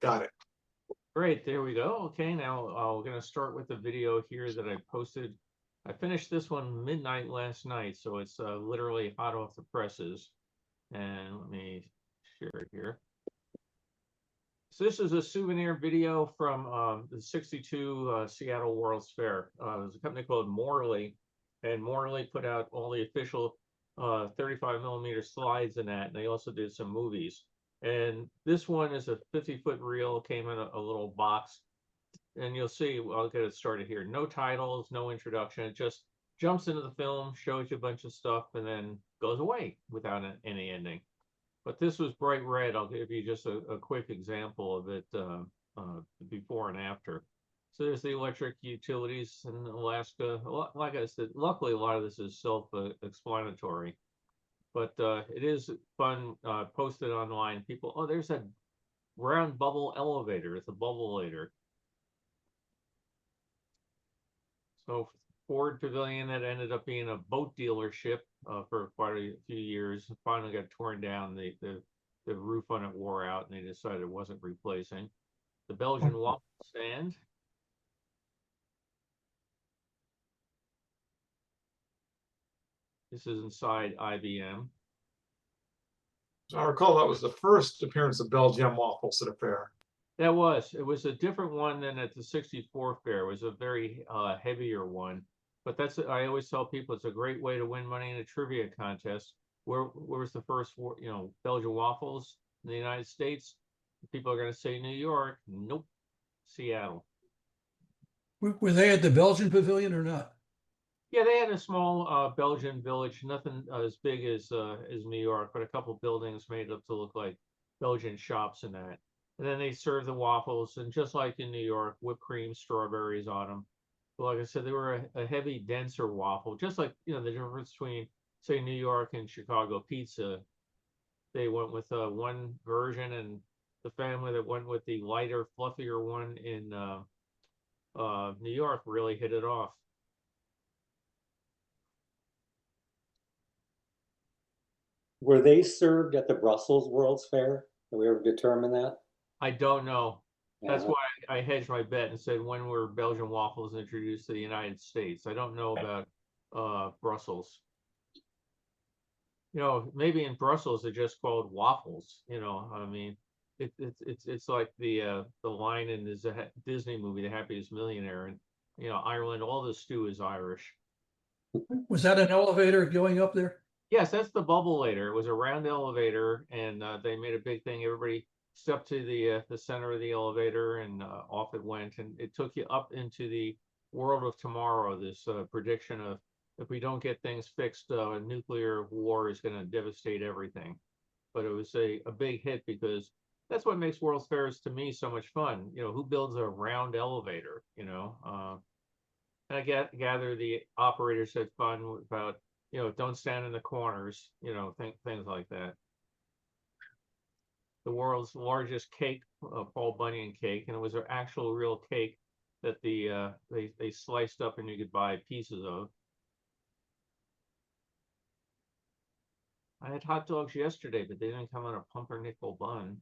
Got it. Great, there we go. Okay, now we're going to start with the video here that I posted. I finished this one midnight last night, so it's literally hot off the presses. And let me share it here. So this is a souvenir video from the 62 Seattle World's Fair. There's a company called Morley, and Morley put out all the official 35 millimeter slides in that, and they also did some movies. And this one is a 50-foot reel, came in a little box, and you'll see, I'll get it started here. No titles, no introduction. It just jumps into the film, shows you a bunch of stuff, and then goes away without any ending. But this was bright red. I'll give you just a quick example of it before and after. So there's the electric utilities in Alaska. Like I said, luckily a lot of this is self-explanatory. But it is fun, posted online. People, oh, there's that round bubble elevator. It's a bubble-lator. So Ford Pavilion that ended up being a boat dealership for quite a few years. Finally got torn down. The roof on it wore out, and they decided it wasn't replacing. The Belgian waffle stand. This is inside IBM. So I recall that was the first appearance of Belgian waffles at a fair. That was. It was a different one than at the 64 fair. It was a very heavier one. But that's, I always tell people, it's a great way to win money in a trivia contest. Where was the first, Belgian waffles in the United States? People are going to say New York. Nope, Seattle. Were they at the Belgian pavilion or not? Yeah, they had a small Belgian village, nothing as big as New York, but a couple buildings made up to look like Belgian shops and that. And then they served the waffles, and just like in New York, whipped cream, strawberries on them. But like I said, they were a heavy, denser waffle, just like the difference between, say, New York and Chicago pizza. They went with one version, and the family that went with the lighter, fluffier one in New York really hit it off. Were they served at the Brussels World's Fair? Did we ever determine that? I don't know. That's Yeah. why I hedged my bet and said, when were Belgian waffles introduced to the United States? I don't know about Brussels. Maybe in Brussels they're just called waffles. I mean, it's like the line in the Disney movie, The Happiest Millionaire, and Ireland. All the stew is Irish. Was that an elevator going up there? Yes, that's the bubble-lator. It was a round elevator, and they made a big thing. Everybody stepped to the center of the elevator, and off it went. And it took you up into the world of tomorrow, this prediction of, if we don't get things fixed, a nuclear war is going to devastate everything. But it was a big hit, because that's what makes World's Fairs, to me, so much fun. Who builds a round elevator, And I gather the operators had fun about, don't stand in the corners, things like that. The world's largest cake, Paul Bunyan cake, and it was an actual real cake that they sliced up and you could buy pieces of. I had hot dogs yesterday, but they didn't come on a pumpernickel bun.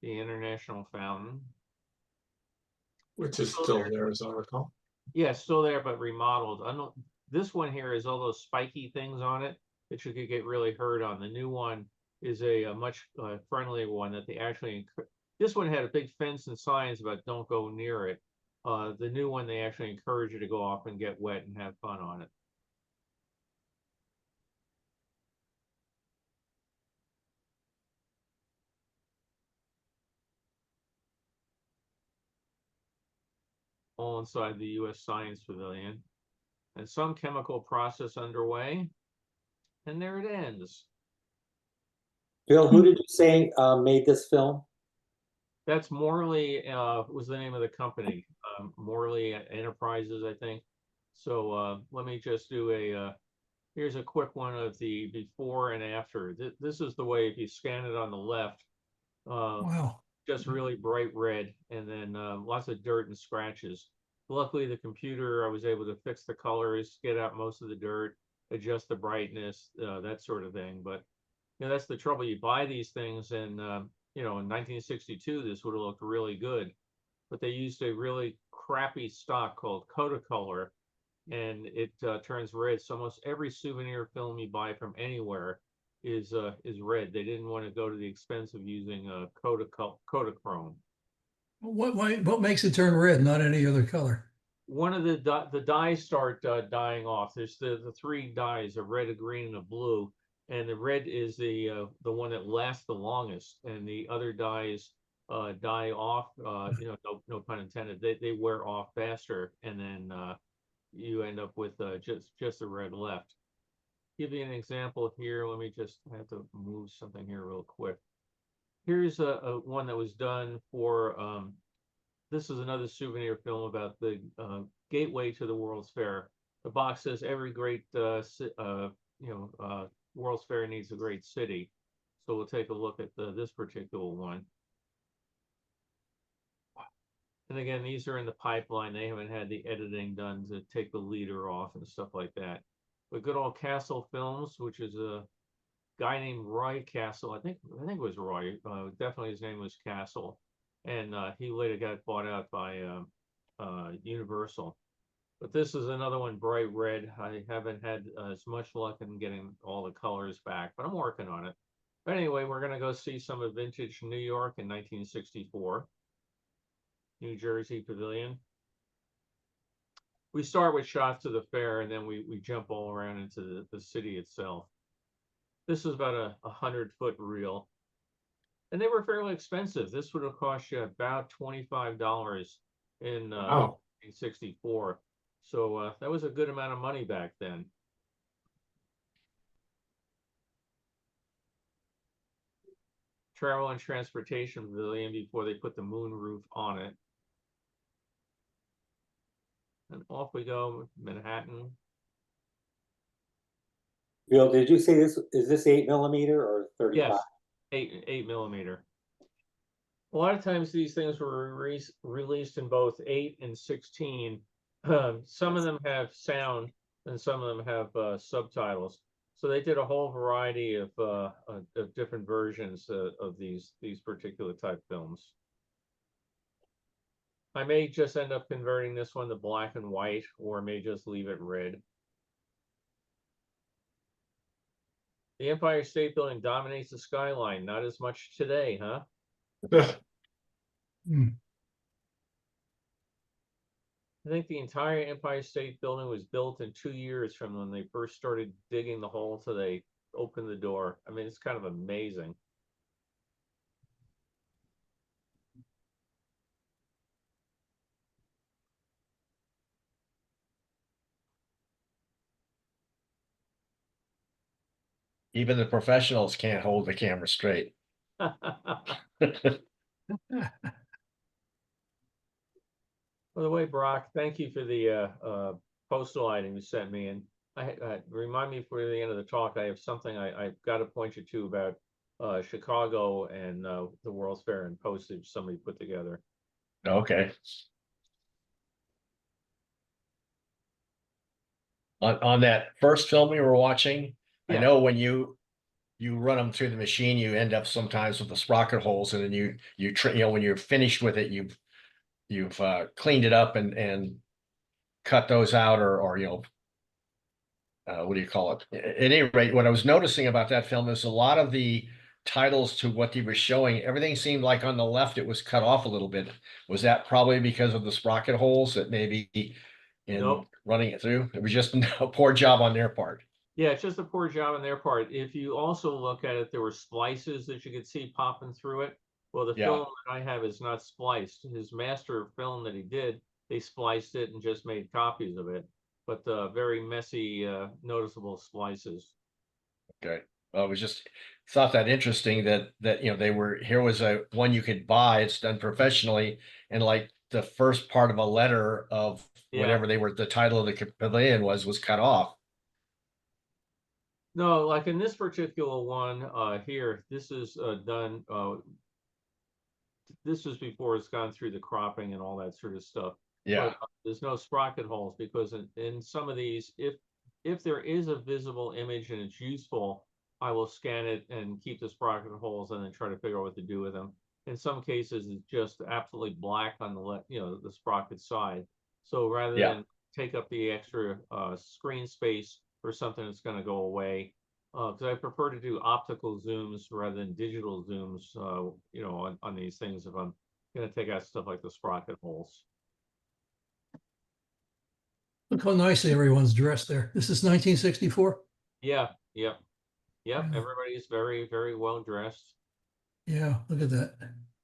The International Fountain, Which is still there, as I recall. yeah, still there, but remodeled. This one here is all those spiky things on it that you could get really hurt on. The new one is a much friendlier one that they actually. This one had a big fence and signs about don't go near it. The new one, they actually encourage you to go off and get wet and have fun on it. All inside the U.S. Science Pavilion, and some chemical process underway, and there it ends. Bill, who did you say made this film? That's Morley, was the name of the company, Morley Enterprises, I think. So let me just do here's a quick one of the before and after. This is the way, if you scan it on the left, Wow. just really bright red, and then lots of dirt and scratches. Luckily, the computer, I was able to fix the colors, get out most of the dirt, adjust the brightness, that sort of thing. But that's the trouble. You buy these things, and in 1962, this would have looked really good, but they used a really crappy stock called Kodacolor, and it turns red. So almost every souvenir film you buy from anywhere is red. They didn't want to go to the expense of using Kodachrome. What makes it turn red, not any other color? One of the dyes start dying off. There's the three dyes: a red, a green, and a blue. And the red is the one that lasts the longest, and the other dyes die off. No pun intended. They wear off faster, and then you end up with just the red left. Give you an example here. Let me just have to move something here real quick. Here's a one that was done for. This is another souvenir film about the gateway to the World's Fair. The box says every great World's Fair needs a great city. So we'll take a look at this particular one. And again, these are in the pipeline. They haven't had the editing done to take the leader off and stuff like that. But good old Castle Films, which is a guy named Roy Castle. I think it was Roy. Definitely his name was Castle. And he later got bought out by Universal. But this is another one, bright red. I haven't had as much luck in getting all the colors back, but I'm working on it. But anyway, we're going to go see some of vintage New York in 1964. New Jersey Pavilion. We start with shots of the fair, and then we jump all around into the city itself. This is about a 100-foot reel. And they were fairly expensive. This would have cost you about $25 in 1964. So that was a good amount of money back then. Travel and Transportation Pavilion before they put the moon roof on it. And off we go, Manhattan. Bill, did you say this is this 8mm or 35? Yes, 8mm. A lot of times these things were released in both 8 and 16. Some of them have sound and some of them have subtitles. So they did a whole variety of different versions of these particular type films. I may just end up converting this one to black and white, or may just leave it red. The Empire State Building dominates the skyline. Not as much today, huh? I think the entire Empire State Building was built in 2 years from when they first started digging the hole till they opened the door. I mean, it's kind of amazing. Even the professionals can't hold the camera straight. By the way, Brock, thank you for the postal item you sent me. And remind me for the end of the talk, I have something I've got to point you to about Chicago and the World's Fair and postage somebody put together. Okay. On that first film we were watching, Yeah. I know when you run them through the machine, you end up sometimes with the sprocket holes, and then when you're finished with it, you've cleaned it up and cut those out, or what do you call it? At any rate, what I was noticing about that film is a lot of the titles to what they were showing, everything seemed like on the left it was cut off a little bit. Was that probably because of the sprocket holes that maybe in Nope. running it through? It was just a poor job on their part. Yeah, it's just a poor job on their part. If you also look at it, there were splices that you could see popping through it. Well, the film that I have is not spliced. His master film that he did, they spliced it and just made copies of it. But very messy, noticeable splices. Okay. Well, I was just thought that interesting that they were, here was one you could buy. It's done professionally, and like the first part of a letter of whatever the title of the pavilion was cut off. No, like in this particular one here, this is done. This is before it's gone through the cropping and all that sort of stuff. Yeah, but there's no sprocket holes because in some of these, if there is a visible image and it's useful, I will scan it and keep the sprocket holes and then try to figure out what to do with them. In some cases, it's just absolutely black on the left, the sprocket side. So rather Yeah. than take up the extra screen space for something that's going to go away, because I prefer to do optical zooms rather than digital zooms, on these things if I'm going to take out stuff like the sprocket holes. Look how nicely everyone's dressed there. This is 1964. Yeah, yep. Yep, Yeah. everybody's very, very well dressed. Yeah, look at that.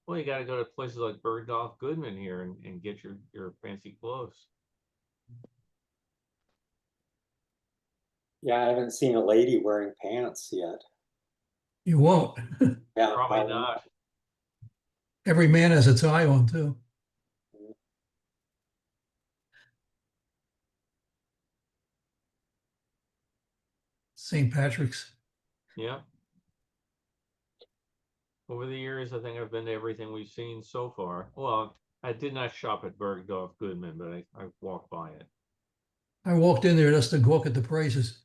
Well, you got to go to places like Bergdorf Goodman here and get your fancy clothes. Yeah, I haven't seen a lady wearing pants yet. You won't. Yeah, Probably not. Every man has a tie on too. St. Patrick's. Yeah. Over the years, I think I've been to everything we've seen so far. Well, I did not shop at Bergdorf Goodman, but I walked by it. I walked in there just to look at the prices.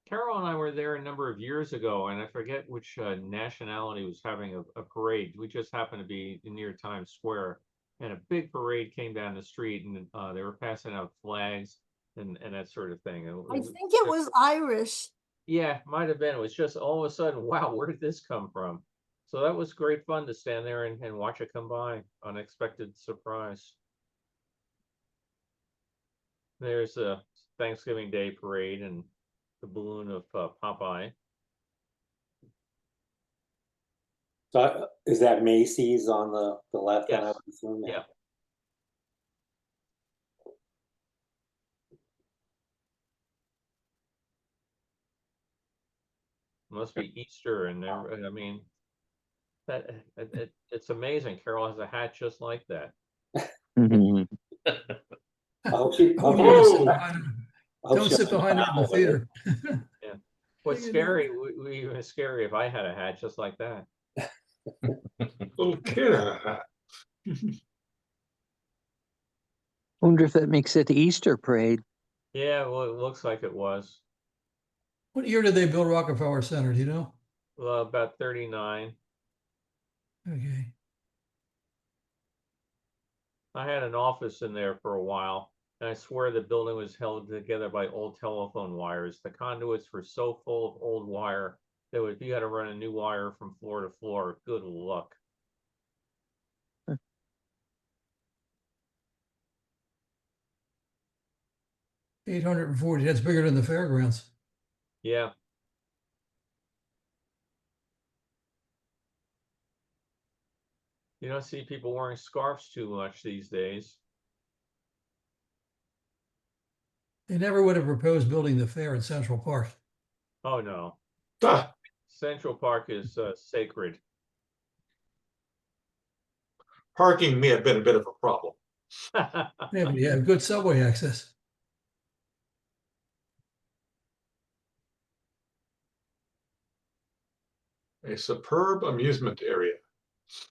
Carol and I were there a number of years ago, and I forget which nationality was having a parade. We just happened to be near Times Square, and a big parade came down the street, and they were passing out flags and that sort of thing. I think it was Irish. Yeah, might have been. It was just all of a sudden, wow, where did this come from? So that was great fun to stand there and watch it come by. Unexpected surprise. There's a Thanksgiving Day parade and the balloon of Popeye. So is that Macy's on the left hand? I Yes. would assume? Yeah. Must be Easter, and I mean, it's amazing. Carol has a hat just like that. I hope she, Oh, hope don't she- sit behind her. I hope Don't she sit behind her in the doesn't travel with it. theater. What's Look at scary, would even scary if I had a hat just like that. Little kid had a hat. Wonder if that makes it the Easter parade. Yeah, well, it looks like it was. What year did they build Rockefeller Center? Do you know? Well, about 39. Okay. I had an office in there for a while, and I swear the building was held together by old telephone wires. The conduits were so full of old wire that if you had to run a new wire from floor to floor, good luck. $840. That's bigger than the fairgrounds. Yeah. You don't see people wearing scarves too much these days. They never would have proposed building the fair in Central Park. Oh, no. Ah, Central Park is sacred. parking may have been a bit of a problem. Yeah, but you have good subway access. A superb amusement area.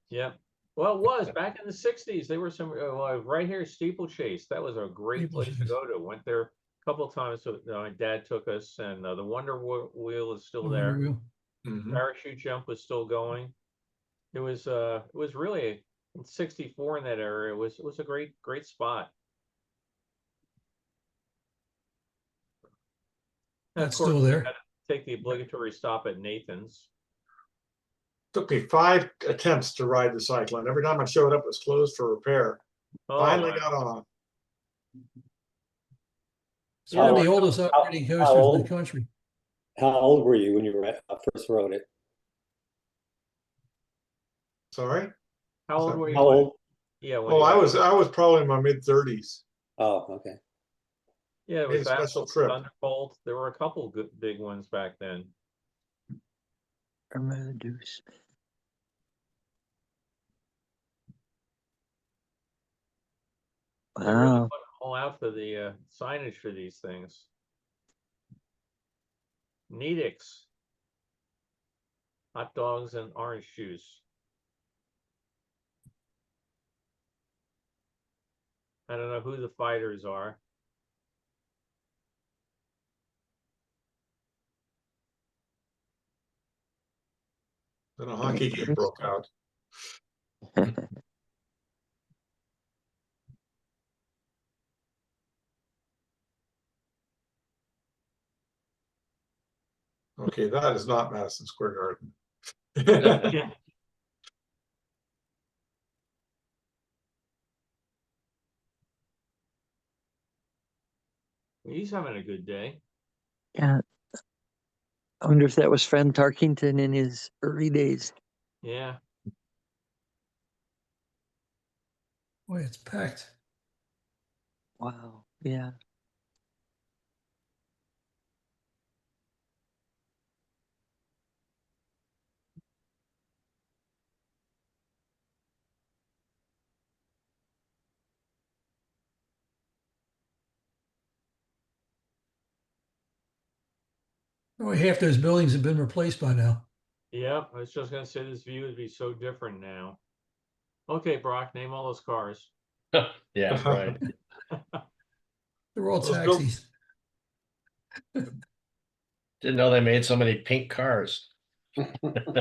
Yeah. Well, it was back in the 60s. There were some right here, Steeplechase. That was a great place to Steeplechase. go to. Went there a couple of times. So my dad took us, and the Wonder Wheel is still there. Mhm. Parachute jump was still going. It was really in 64 in that area. It was a great spot. And of That's course, still we there. had to take the obligatory stop at Nathan's. Took me 5 attempts to ride the cyclone. Every time I showed up, it was closed for repair. Oh, Finally wow. got on. It's one of the How- oldest operating how coasters in old? the country. How old were you when you first rode it? Sorry. How old were you? How old? Yeah. When Oh, you I were- was probably in my mid-30s. Oh, okay. Yeah, it made was a that special trip. Thunderbolt. There were a couple good big ones back then. Deuce. They really Wow. went all out for the signage for these things. Needix. Hot dogs and orange juice. I don't know who the fighters are. Then a hockey game broke out. Okay, that is not Madison Square Garden. Yeah. He's having a good day. Yeah. I wonder if that was Fran Tarkington in his early days. Yeah. Boy, it's packed. Wow. Yeah. Boy, half those buildings have been replaced by now. Yep. I was just gonna say this view would be so different now. Okay, Brock, name all those cars. Yeah, right. They're all Those buil- taxis. Didn't know they made so many pink cars. Yeah,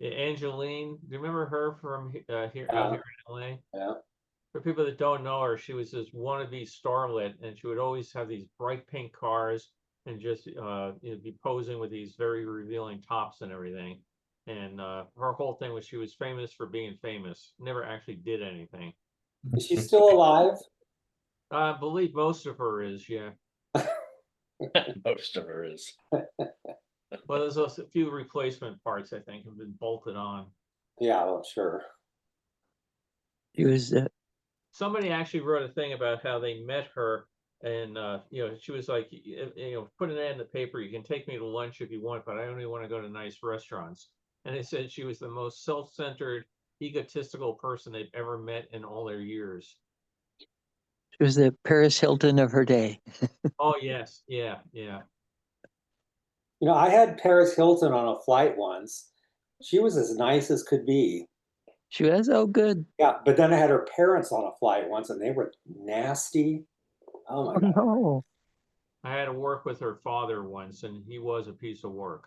Angeline, do you remember her from here Yeah. here in LA? Yeah. For people that don't know her, she was this wannabe starlet, and she would always have these bright pink cars and just be posing with these very revealing tops and everything. And her whole thing was she was famous for being famous, never actually did anything. Is she still alive? I believe most of her is, yeah. Most of her is. Well, there's a few replacement parts I think have been bolted on. Yeah, well, sure. He was, Somebody actually wrote a thing about how they met her, and she was like, put an ad in the paper, you can take me to lunch if you want, but I only want to go to nice restaurants. And they said she was the most self-centered, egotistical person they've ever met in all their years. she was the Paris Hilton of her day. Oh yes, yeah. You know, I had Paris Hilton on a flight once. She was as nice as could be. She was, oh, good. Yeah, but then I had her parents on a flight once and they were nasty. Oh my Oh, God. no. I had to work with her father once, and he was a piece of work.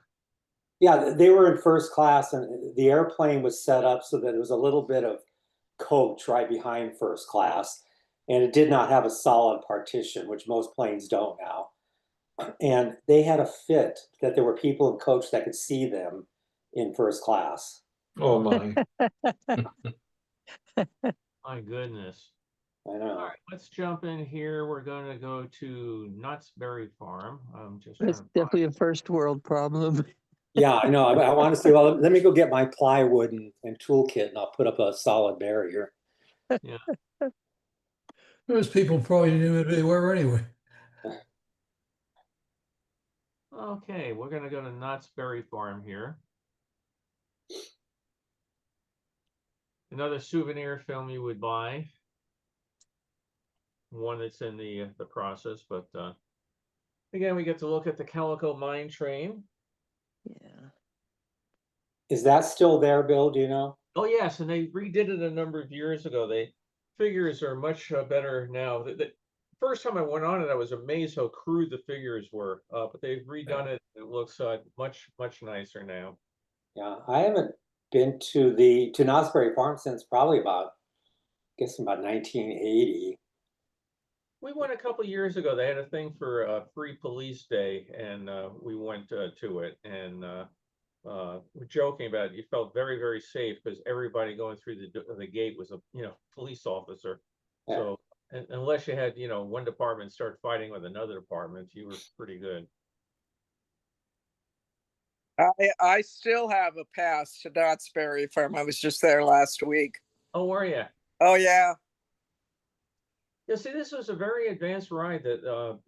Yeah, they were in first class and the airplane was set up so that it was a little bit of coach right behind first class. And it did not have a solid partition, which most planes don't now. And they had a fit that there were people in coach that could see them in first class. Oh my. My goodness. I All know. right, let's jump in here. We're going to go to Knott's Berry Farm. I'm just It's trying to definitely a first world problem. Yeah, I know. I want to say, well, let me go get my plywood and toolkit and I'll put up a solid barrier. Those people probably knew who they were anyway. Okay, we're going to go to Knott's Berry Farm here. Another souvenir film you would buy. One that's in the process, but again, we get to look at the Calico Mine Train. Yeah. Is that still there, Bill? Do you know? Oh yes, and they redid it a number of years ago. They figures are much better now. The first time I went on it, I was amazed how crude the figures were. But they've redone it. It looks much nicer now. Yeah, I haven't been to Knott's Berry Farm since probably about 1980. We went a couple years ago. They had a thing for Free Police Day, and we went to it. And we're joking about it. You felt very, very safe because everybody going through the gate was a police officer. Yeah. So unless you had one department start fighting with another department, you were pretty good. I still have a pass to Knott's Berry Farm. I was just there last week. Oh, were you? Oh yeah. Yeah, see, this was a very advanced ride that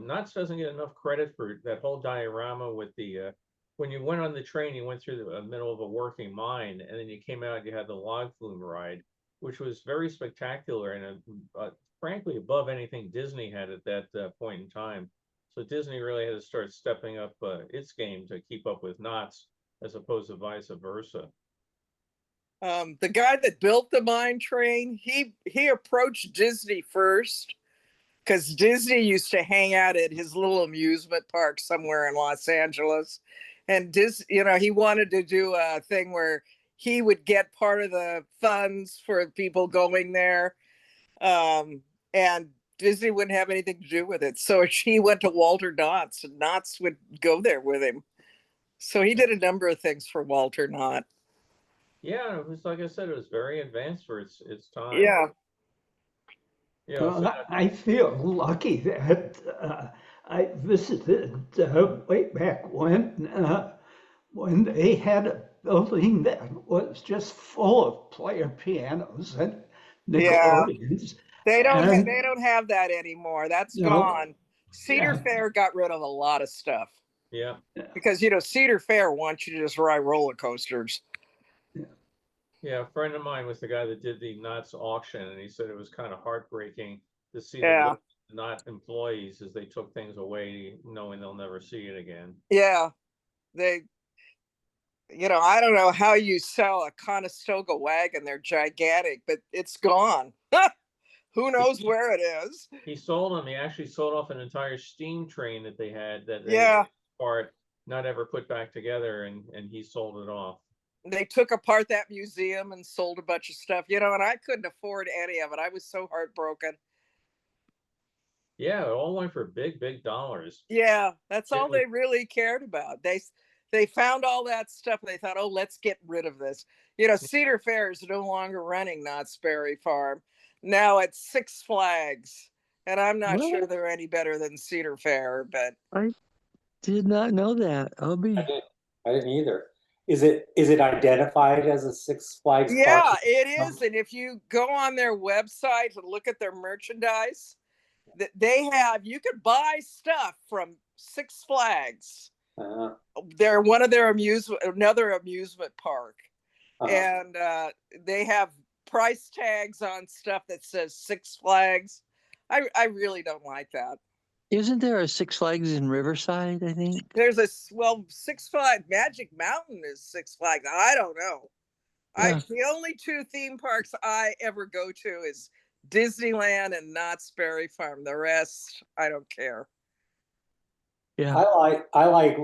Nuts doesn't get enough credit for that whole diorama with the when you went on the train, you went through the middle of a working mine, and then you came out, you had the log flume ride, which was very spectacular and frankly above anything Disney had at that point in time. So Disney really had to start stepping up its game to keep up with Knott's, as opposed to vice versa. The guy that built the mine train, he approached Disney first because Disney used to hang out at his little amusement park somewhere in Los Angeles. And he wanted to do a thing where he would get part of the funds for people going there. And Disney wouldn't have anything to do with it. So she went to Walter Knott's, and Knott's would go there with him. So he did a number of things for Walter Knott. Yeah, it was, like I said, it was very advanced for its time. Yeah. You know, Well, I feel lucky that I visited way back when they had a building that was just full of player pianos and Nickelodeons. They don't And- have that anymore. That's No. gone. Cedar Yeah. Fair got rid of a lot of stuff yeah. because Cedar Fair wants you to just ride roller coasters. Yeah, a friend of mine was the guy that did the Knott's auction, and he said it was kind of heartbreaking to see Yeah. the Knott employees as they took things away, knowing they'll never see it again. Yeah, I don't know how you sell a Conestoga wagon. They're gigantic, but it's gone. Who knows where it is? He sold them. He actually sold off an entire steam train that they had that Yeah. part not ever put back together, and he sold it off. They took apart that museum and sold a bunch of stuff, and I couldn't afford any of it. I was so heartbroken. Yeah, it all went for big dollars. Yeah, that's all Certainly. they really cared about. They found all that stuff and they thought, oh, let's get rid of this. Cedar Fair is no longer running Knott's Berry Farm. Now it's Six Flags. And I'm not What? sure they're any better than Cedar Fair, but Did not know that. I didn't either. Is it identified as a Six Flags yeah, park? it is. And if you go on their website and look at their merchandise, you could buy stuff from Six Flags. They're another amusement park. And they have price tags on stuff that says Six Flags. I really don't like that. Isn't there a Six Flags in Riverside, I think? There's Six Flags, Magic Mountain is Six Flags. I don't know. Yeah. The only two theme parks I ever go to is Disneyland and Knott's Berry Farm. The rest, I don't care. Yeah. I like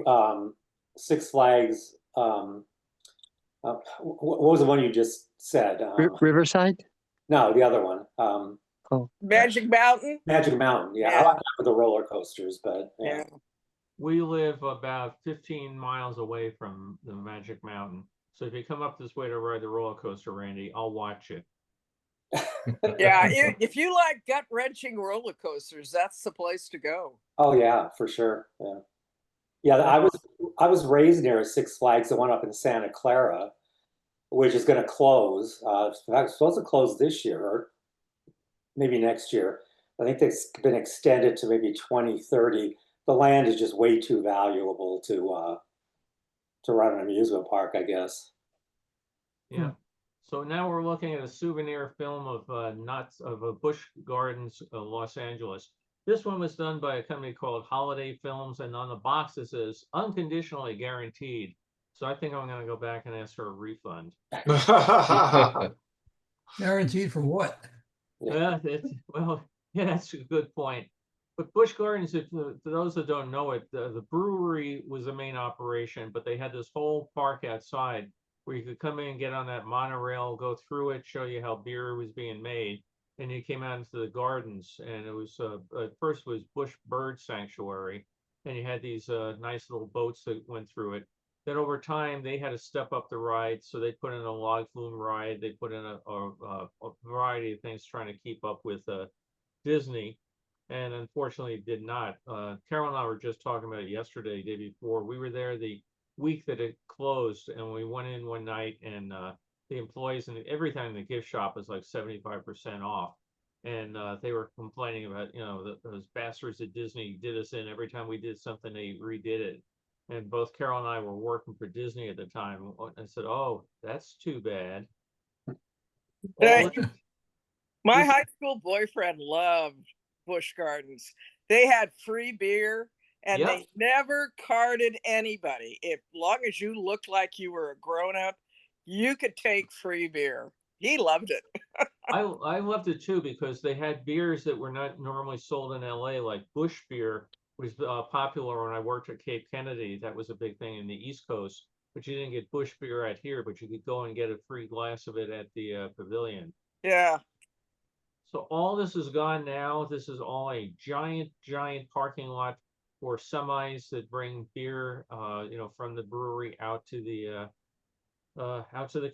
Six Flags. What was the one you just said? Riverside? No, the other one. Magic Mountain. Magic Mountain. Yeah, Yeah. I like that for the roller coasters, but yeah. We live about 15 miles away from the Magic Mountain. So if you come up this way to ride the roller coaster, Randy, I'll watch it. Yeah, if you like gut-wrenching roller coasters, that's the place to go. Oh yeah, for sure. Yeah. Yeah, I was raised near a Six Flags, the one up in Santa Clara, which is going to close. In fact, it's supposed to close this year or maybe next year. I think it's been extended to maybe 2030. The land is just way too valuable to run an amusement park, I guess. Yeah. So now we're looking at a souvenir film of Busch Gardens, Los Angeles. This one was done by a company called Holiday Films, and on the box it says unconditionally guaranteed. So I think I'm going to go back and ask for a refund. Guaranteed for what? Yeah, that's a good point. But Busch Gardens, for those that don't know it, the brewery was the main operation, but they had this whole park outside where you could come in and get on that monorail, go through it, show you how beer was being made. And you came out into the gardens, and it was at first it was Busch Bird Sanctuary, and you had these nice little boats that went through it. Then over time, they had to step up the ride, so they put in a log flume ride. They put in a variety of things trying to keep up with Disney, and unfortunately, it did not. Carol and I were just talking about it yesterday, day before. We were there the week that it closed, and we went in one night, and the employees and everything in the gift shop was like 75% off. And they were complaining about, those bastards at Disney did us in. Every time we did something, they redid it. And both Carol and I were working for Disney at the time. I said, oh, that's too bad. My This- high school boyfriend loved Busch Gardens. They had free beer and Yep. they never carded anybody. If long as you looked like you were a grown up, you could take free beer. He loved it. I loved it too because they had beers that were not normally sold in LA, like Busch beer was popular when I worked at Cape Kennedy. That was a big thing in the East Coast, but you didn't get Busch beer out here, but you could go and get a free glass of it at the pavilion. Yeah. So all this is gone now. This is all a giant, giant parking lot for semis that bring beer, from the brewery out to the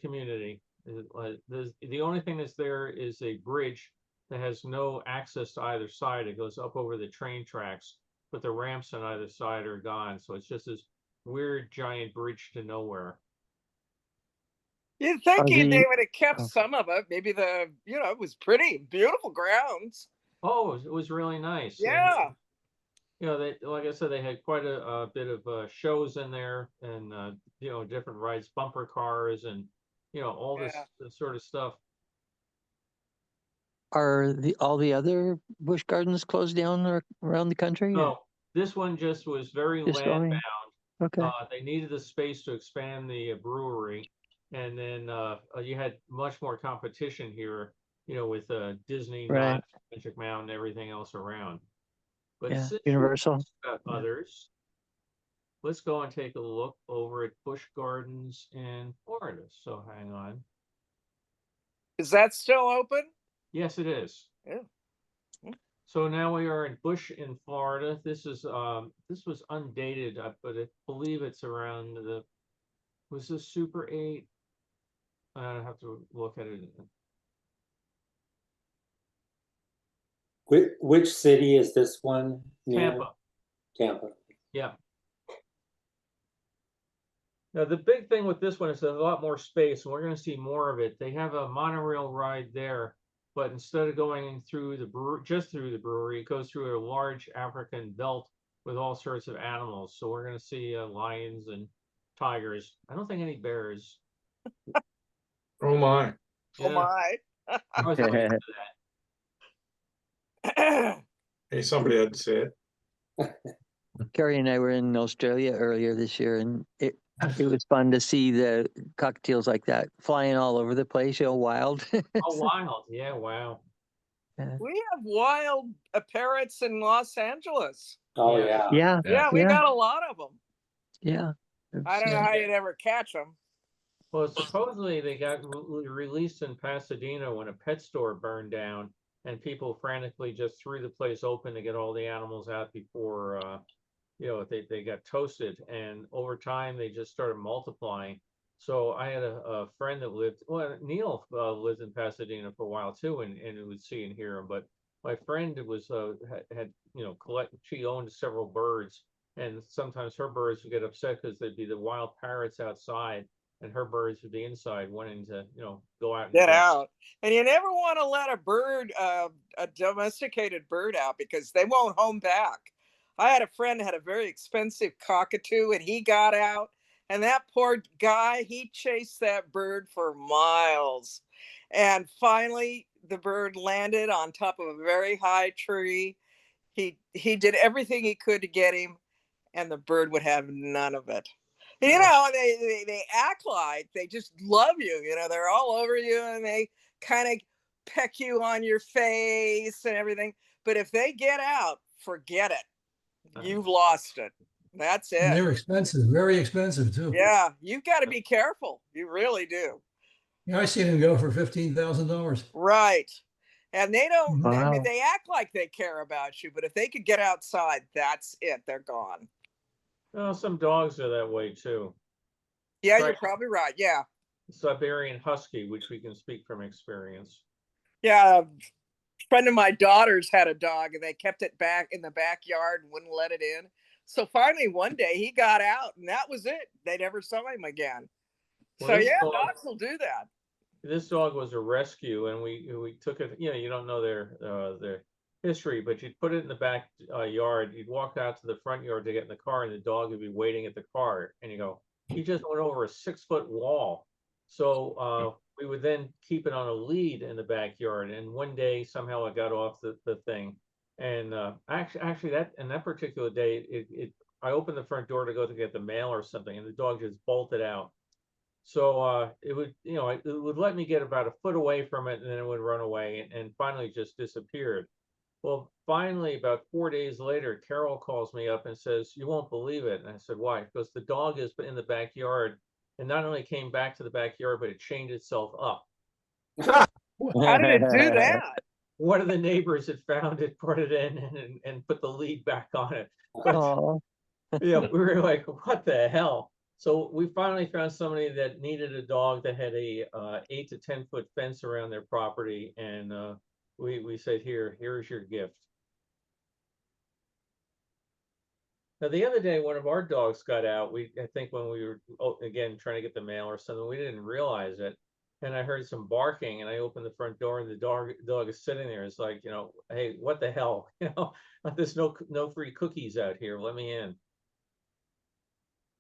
community. The only thing that's there is a bridge that has no access to either side. It goes up over the train tracks, but the ramps on either side are gone. So it's just this weird giant bridge to nowhere. You'd think Are they the- would have kept oh. some of it. Maybe it was pretty, beautiful grounds. Oh, it was really nice. And, Yeah. they, like I said, they had quite a bit of shows in there, and different rides, bumper cars, and all this sort of stuff. Are all the other Busch Gardens closed down around the country? or No, this one just was very Just only- land bound. Okay. They needed the space to expand the brewery, and then you had much more competition here, with Disney, Right. Knott, Magic Mountain, everything else around. But Yeah, since you Universal. asked about Yeah. others, let's go and take a look over at Busch Gardens in Florida. So hang on. Is that still open? Yes, it is. Yeah. So now we are in Busch in Florida. This was undated, but I believe it's around was this Super 8? I have to look at it. Which city is this one near? Tampa. Tampa. Yeah. Now the big thing with this one is there's a lot more space, and we're going to see more of it. They have a monorail ride there, but instead of going through just through the brewery, it goes through a large African belt with all sorts of animals. So we're going to see lions and tigers. I don't think any bears. Oh my. Oh my. I was waiting for that. Hey, somebody had to say it. Carrie and I were in Australia earlier this year, and it was fun to see the cocktails like that flying all over the place, wild. Oh, wild. Yeah, wow. We have wild parrots in Los Angeles. Oh Yeah. yeah. Yeah, Yeah, we Yeah. got a lot of them. yeah. I don't know how you'd ever catch them. Well, supposedly they got released in Pasadena when a pet store burned down, and people frantically just threw the place open to get all the animals out before, they got toasted. And over time, they just started multiplying. So I had a friend that Neil lived in Pasadena for a while too, and would see and hear him. But my friend was had she owned several birds, and sometimes her birds would get upset because there'd be the wild parrots outside, and her birds would be inside wanting to go out and Get out. And you never want to let a bird, a domesticated bird out, because they won't home back. I had a friend that had a very expensive cockatoo, and he got out, and that poor guy, he chased that bird for miles. And finally the bird landed on top of a very high tree. He did everything he could to get him, and the bird would have none of it. They act like they just love you. They're all over you, and they kind of peck you on your face and everything. But if they get out, forget it. You've lost it. That's And it. they're expensive, very expensive too. Yeah, you've got to be careful. You really do. Yeah, I seen them go for $15,000. Right. And they don't, I mean, Wow. they act like they care about you, but if they could get outside, that's it. They're gone. Well, some dogs are that way too. Yeah, Right. you're probably right. Yeah. Siberian Husky, which we can speak from experience. Yeah. A friend of my daughter's had a dog, and they kept it back in the backyard and wouldn't let it in. So finally one day he got out, and that was it. They never saw him again. Well, So this yeah, dog- dogs will do that. This dog was a rescue, and we took it. You don't know their history, but you'd put it in the back yard. You'd walk out to the front yard to get in the car, and the dog would be waiting at the car. And you go, he just went over a 6-foot wall. So we would then keep it on a lead in the backyard. And one day somehow I got off the thing. And actually that particular day, I opened the front door to go to get the mail or something, and the dog just bolted out. So it would, it would let me get about a foot away from it, and then it would run away, and finally just disappeared. Well, finally, about 4 days later, Carol calls me up and says, "You won't believe it." And I said, "Why?" Because the dog is in the backyard, and not only came back to the backyard, but it chained itself up. How did it do that? One of the neighbors had found it, put it in, and put the lead back on it. But Oh, yeah, we were like, "What the hell?" So we finally found somebody that needed a dog that had a 8 to 10 foot fence around their property, and we said, here's your gift. Now the other day, one of our dogs got out. I think when we were again trying to get the mail or something, we didn't realize it, and I heard some barking, and I opened the front door, and the dog is sitting there. It's like, hey, what the hell? There's no free cookies out here. Let me in.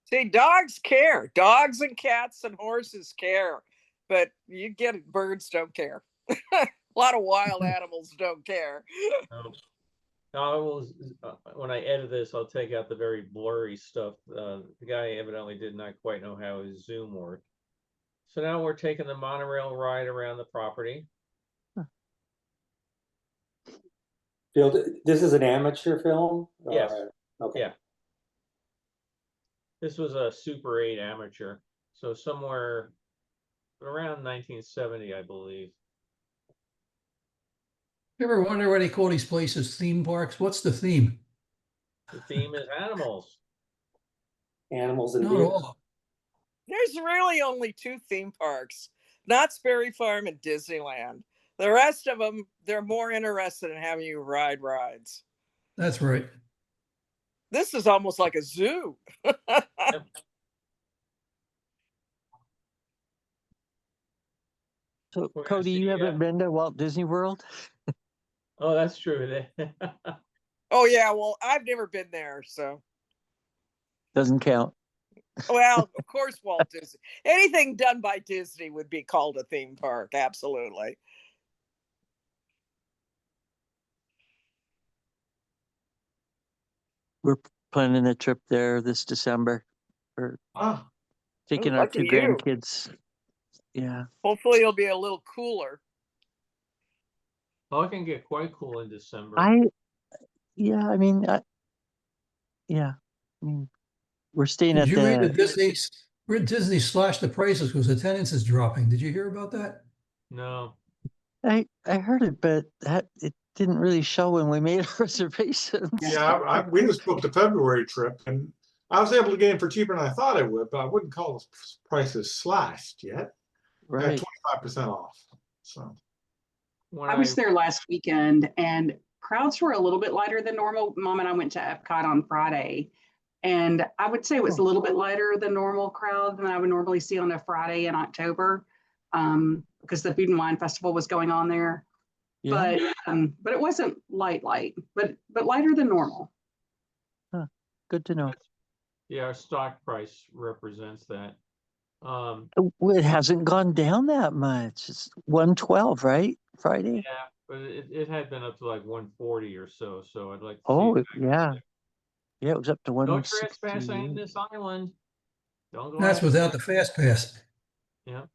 See, dogs care. Dogs and cats and horses care, but you get it, birds don't care. A lot of wild animals don't care. When I edit this, I'll take out the very blurry stuff. The guy evidently did not quite know how his Zoom worked. So now we're taking the monorail ride around the property. Bill, this is an amateur film? Yes. Okay. Yeah. This was a Super 8 amateur. So somewhere around 1970, I believe. You ever wonder why they call these places theme parks? What's the theme? The theme is animals. Animals and Not vehicles. all. There's really only 2 theme parks, Knott's Berry Farm and Disneyland. The rest of them, they're more interested in having you ride rides. That's right. This is almost like a zoo. so We're gonna Cody, you see, haven't been to Walt Disney World? Oh, that's true. Oh yeah, well, I've never been there, so. Doesn't count. Well, of course, Walt Disney. Anything done by Disney would be called a theme park, absolutely. We're planning a trip there this December. We're taking our lucky 2 you. grandkids. Yeah. Hopefully it'll be a little cooler. Oh, it can get quite cool in December. Yeah, I mean, we're staying Did at you read the, that Disney slashed the prices because attendance is dropping? Did you hear about that? No. I heard it, but it didn't really show when we made our reservations. Yeah, we just booked a February trip, and I was able to get in for cheaper than I thought I would, but I wouldn't call the prices slashed yet. I had Right. 25% off. So I was there last weekend and crowds were a little bit lighter than normal. Mom and I went to Epcot on Friday, and I would say it was a little bit lighter than normal crowd than I would normally see on a Friday in October, because the Food and Wine Festival was going on there. Yeah. But it wasn't light, but lighter than normal. Huh. Good to know. Yeah, our stock price represents that. It hasn't gone down that much. It's 112, right? Friday. Yeah, but it had been up to like 140 or so. So I'd like to see. Oh, it back yeah. there. Yeah, it was up to No 160. trespassing in this island. Don't go. That's out. without the fast pass. Yeah.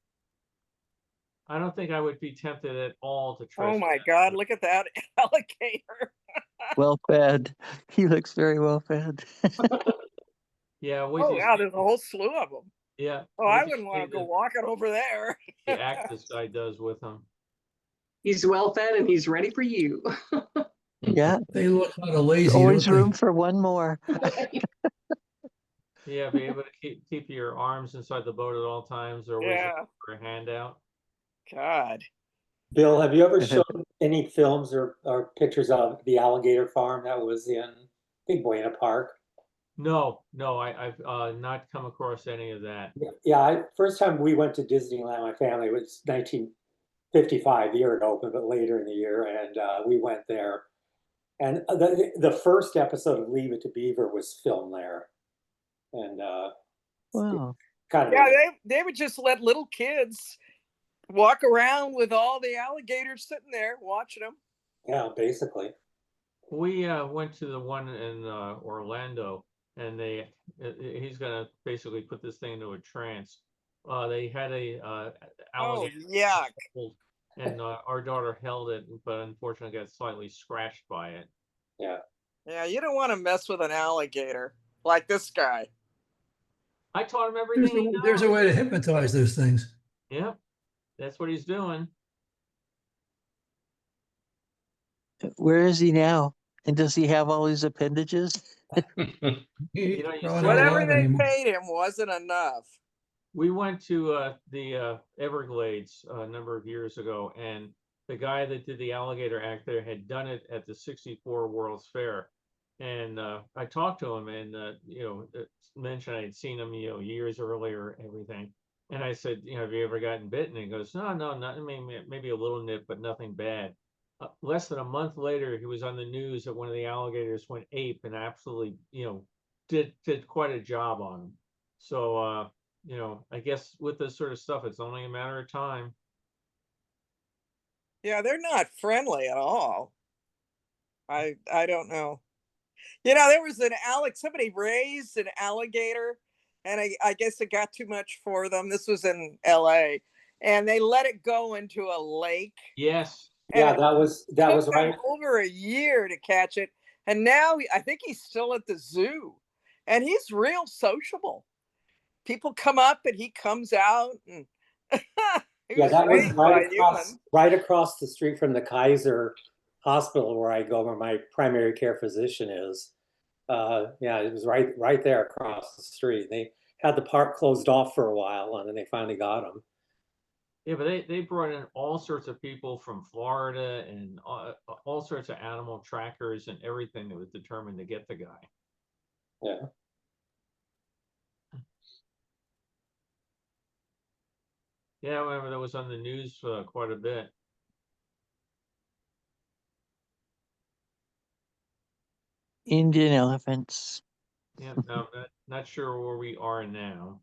I don't think I would be tempted at all to trespass. Oh my God, look at that alligator. Well fed. He looks very well fed. Yeah. Oh wow, there's a whole slew of them. Yeah. Oh, I wouldn't want to go walking over there. The act this guy does with him. He's well fed and he's ready for you. Yeah. They look kind of lazy. Always don't they? room for one more. Yeah, be able to keep your arms inside the boat at all times, or always looking for a handout. God. Bill, have you ever shown any films or pictures of the alligator farm that was in Big Buena Park? No, I've not come across any of that. Yeah, first time we went to Disneyland, my family, was 1955, the year it opened, but later in the year, and we went there. And the first episode of Leave It to Beaver was filmed there. And Wow. kind of. Yeah, they would just let little kids walk around with all the alligators sitting there watching them. Yeah, basically. We went to the one in Orlando, and he's gonna basically put this thing into a trance. They had a Oh, alligator, yuck. and our daughter held it, but unfortunately got slightly scratched by it. Yeah. Yeah, you don't want to mess with an alligator like this guy. I taught him everything he knows. There's a way to hypnotize those things. Yep, that's what he's doing. Where is he now? And does he have all his appendages? You know, Probably not Whatever alive they anymore. paid him wasn't enough. We went to the Everglades a number of years ago, and the guy that did the alligator act there had done it at the '64 World's Fair. And I talked to him, and mentioned I had seen him, years earlier, everything. And I said, have you ever gotten bitten? And he goes, no, not maybe a little nip, but nothing bad. Less than a month later, he was on the news that one of the alligators went ape and absolutely, did quite a job on him. So, I guess with this sort of stuff, it's only a matter of time. Yeah, they're not friendly at all. I don't know. There was somebody raised an alligator, and I guess it got too much for them. This was in LA, and they let it go into a lake. Yes. Yeah, that was right. Over a year to catch it. And now I think he's still at the zoo, and he's real sociable. People come up and he comes out, and Yeah, that was right across the street from the Kaiser Hospital where I go, where my primary care physician is. Yeah, it was right there across the street. They had the park closed off for a while, and then they finally got him. Yeah, but they brought in all sorts of people from Florida and all sorts of animal trackers and everything that was determined to get the guy. Yeah. Yeah, I remember that was on the news quite a bit. Indian elephants. Yeah, no, not sure where we are now.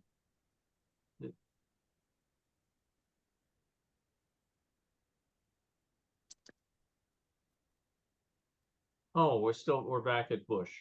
Oh, we're back at Busch.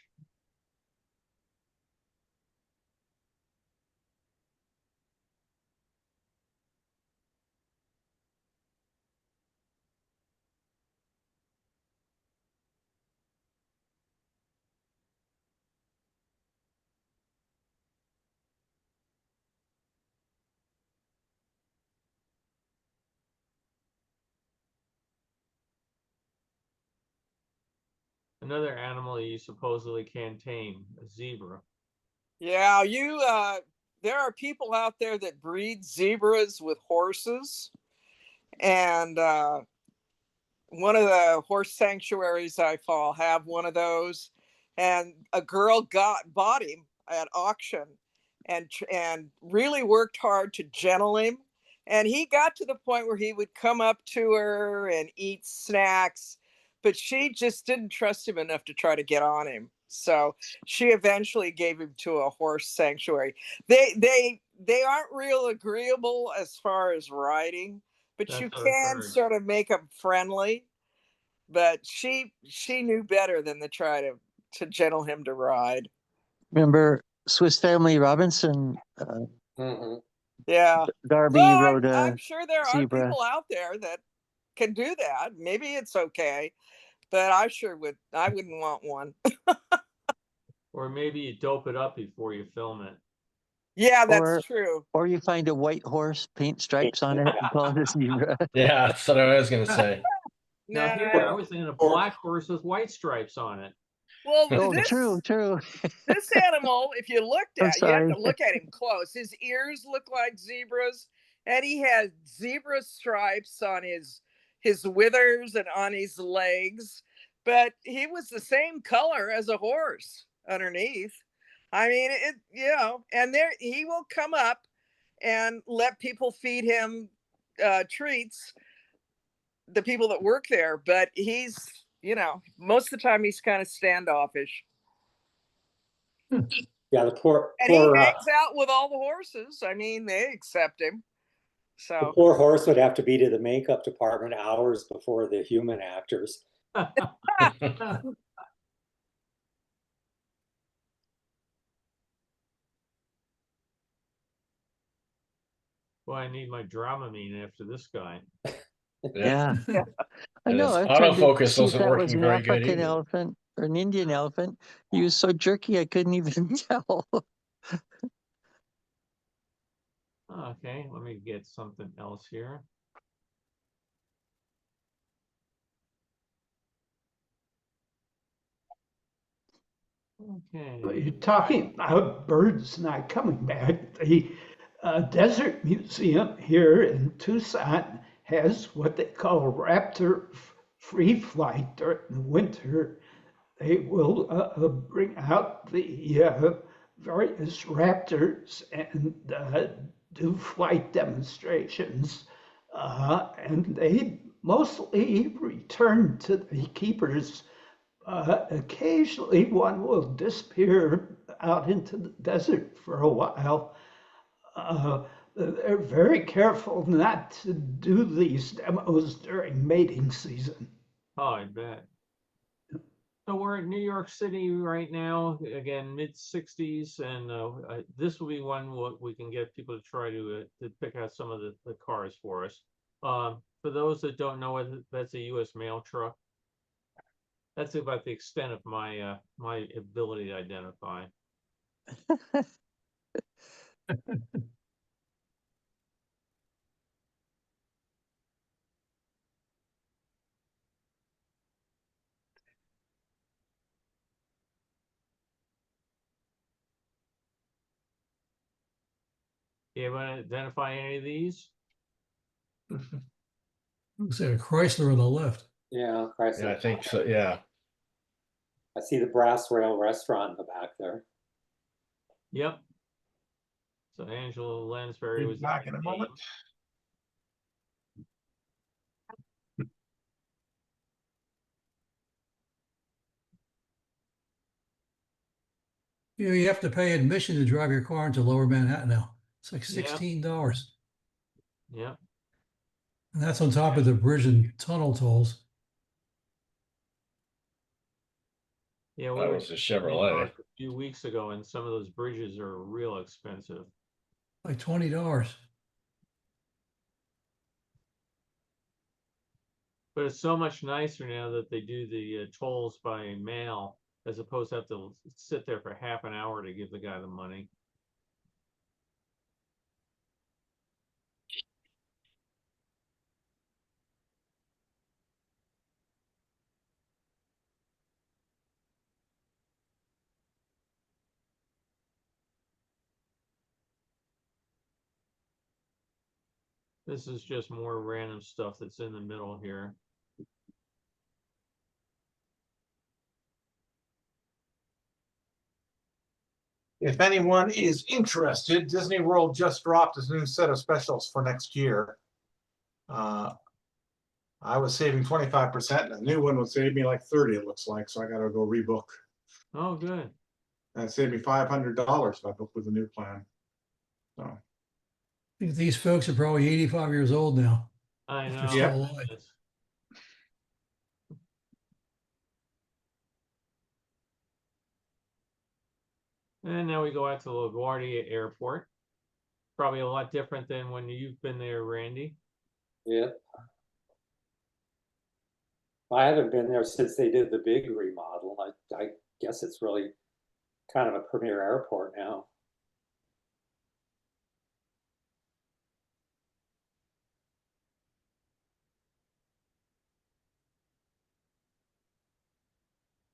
Another animal you supposedly can tame, a zebra. Yeah, there are people out there that breed zebras with horses, and one of the horse sanctuaries I follow have one of those, and a girl bought him at auction, and really worked hard to gentle him, and he got to the point where he would come up to her and eat snacks, but she just didn't trust him enough to try to get on him. So she eventually gave him to a horse sanctuary. They aren't real agreeable as far as riding, but That's you what I've can heard. sort of make them friendly. But she knew better than to try to gentle him to ride. Remember Swiss Family Robinson? Yeah. Darby Well, rode a I'm sure there are zebra. people out there that can do that. Maybe it's okay, but I wouldn't want one. Or maybe you dope it up before you film it. Yeah, that's true. Or you find a white horse, paint stripes on it, and call it a zebra. Yeah, that's what I was gonna say. Now here, I was thinking a black horse with white stripes on it. Well, True. This animal, if you looked at, you have to look at him close. His ears look like zebras, and he has zebra stripes on his withers and on his legs. But he was the same color as a horse underneath. I mean, and there he will come up and let people feed him treats, the people that work there. But he's, most of the time he's kind of standoffish. Yeah, the poor, And he poor, hangs out with all the horses. I mean, they accept him. the So poor horse would have to be to the makeup department hours before the human actors. Well, I need my Dramamine after this guy. Yeah. I And know. his I tried to autofocus see if wasn't that was working an very good African either. elephant or an Indian elephant. He was so jerky I couldn't even tell. Okay, let me get something else here. Okay. You're talking about birds not coming back. The Desert Museum here in Tucson has what they call raptor free flight during the winter. They will bring out the various raptors and do flight demonstrations. And they mostly return to the keepers. Occasionally, one will disappear out into the desert for a while. They're very careful not to do these demos during mating season. Oh, I bet. So we're in New York City right now, again, mid-60s, and this will be one we can get people to try to pick out some of the cars for us. For those that don't know, that's a U.S. mail truck. That's about the extent of my my ability to identify. You want to identify any of these? Looks like a Chrysler on the left. Yeah, Chrysler. Yeah, I think so. Yeah. I see the Brass Rail Restaurant in the back there. Yep. So Angela Lansbury Be was back in a moment. You know, you have to pay admission to drive your car into Lower Manhattan now. It's like Yeah. $16. Yeah. And that's on top of the bridge and tunnel tolls. Yeah, we That were was a in Chevrolet. New York a few weeks ago, and some of those bridges are real expensive. Like $20. But it's so much nicer now that they do the tolls by mail, as opposed to have to sit there for half an hour to give the guy the money. This is just more random stuff that's in the middle here. If anyone is interested, Disney World just dropped a new set of specials for next year. I was saving 25%, and a new one would save me like 30, it looks like, so I gotta go rebook. Oh, good. That saved me $500 if I book with a new plan. So I think these folks are probably 85 years old now. I If know. they're still alive. Yes. And now we go out to LaGuardia Airport. Probably a lot different than when you've been there, Randy. Yeah. I haven't been there since they did the big remodel. I guess it's really kind of a premier airport now.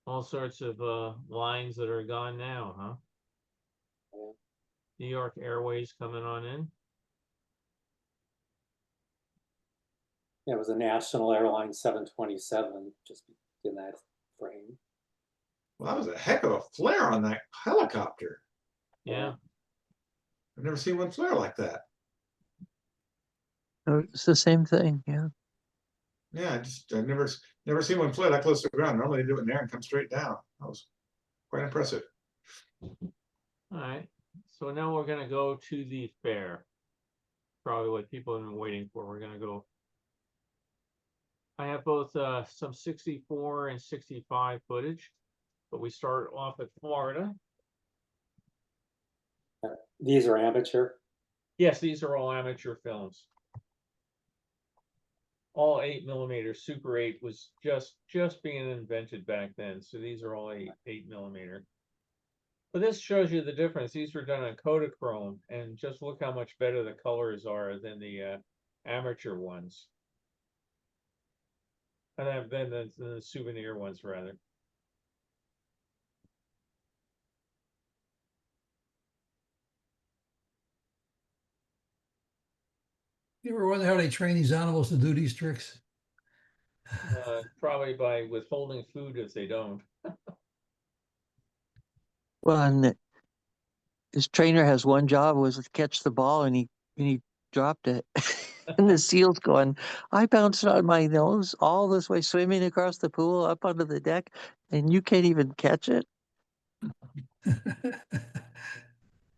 All sorts of lines that are gone now, huh? Yeah. New York Airways coming on in. It was a National Airlines 727, just in that frame. well, that was a heck of a flare on that helicopter. Yeah. I've never seen one flare like that. Oh, it's the same thing. Yeah. Yeah, I've never seen one flare that close to the ground. Normally they do it in there and come straight down. That was quite impressive. All right, so now we're gonna go to the fair. Probably what people have been waiting for. We're gonna go. I have both some 64 and 65 footage, but we start off at Florida. These are amateur. Yes, these are all amateur films. All 8mm. Super 8 was just being invented back then, so these are all 8mm. But this shows you the difference. These were done on Kodachrome, and just look how much better the colors are than the amateur ones. And then the souvenir ones, rather. You ever wonder how they train these animals to do these tricks? Probably by withholding food if they don't. Well, and his trainer has one job was to catch the ball, and he dropped it. And the seal's going, I bounced on my nose all this way, swimming across the pool up onto the deck, and you can't even catch it.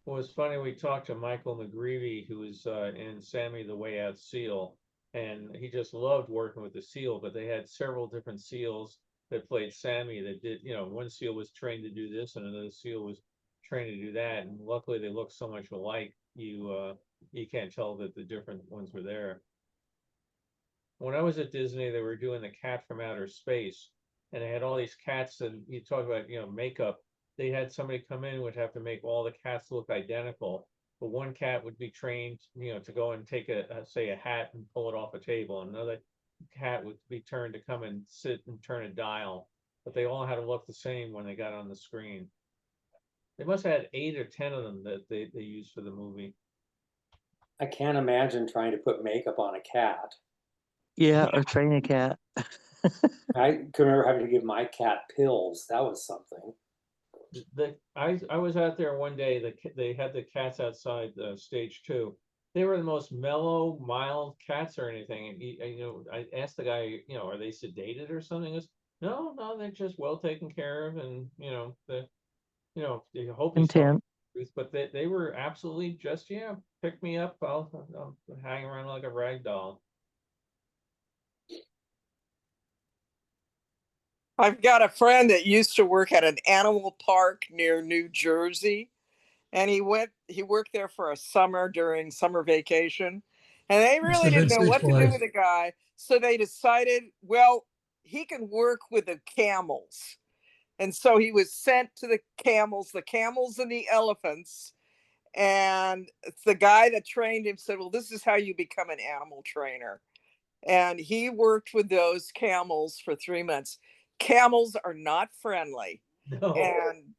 Well, it's funny, we talked to Michael McGreevy, who was in Sammy the Way Out Seal, and he just loved working with the seal, but they had several different seals that played Sammy that did, one seal was trained to do this and another seal was trained to do that. And luckily they look so much alike, you can't tell that the different ones were there. When I was at Disney, they were doing the Cat from Outer Space, and they had all these cats, and you talk about, makeup. They had somebody come in, would have to make all the cats look identical, but one cat would be trained, to go and take say a hat and pull it off a table. Another cat would be turned to come and sit and turn a dial, but they all had to look the same when they got on the screen. They must have had 8 or 10 of them that they used for the movie. I can't imagine trying to put makeup on a cat. Yeah, or train a cat. I can remember having to give my cat pills. That was something. I was out there one day. They had the cats outside stage 2. They were the most mellow, mild cats or anything. And I asked the guy, are they sedated or something? He goes, no, they're just well taken care of, and they hope you tell the truth. But they were absolutely just pick me up. I'll hang around like a rag doll. I've got a friend that used to work at an animal park near New Jersey, and he worked there for a summer during summer vacation, and they really didn't know what to do with the guy. So they decided, well, he can work with the camels. And so he was sent to the camels and the elephants. And the guy that trained him said, well, this is how you become an animal trainer. And he worked with those camels for 3 months. Camels are not friendly. No. And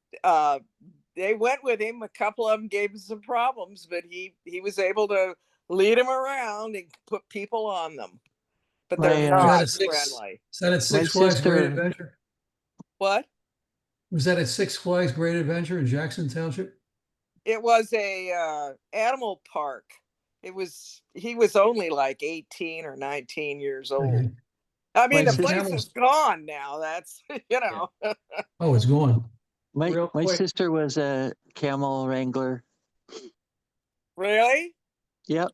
they went with him. A couple of them gave him some problems, but he was able to lead them around and put people on them. But they're not friendly. Is that at Six Flags Great Adventure? What? Was that at Six Flags Great Adventure in Jackson Township? It was a animal park. He was only like 18 or 19 years old. Okay. I mean, the place is gone now. That's, Oh, it's gone. My sister was a camel wrangler. Really? Yep.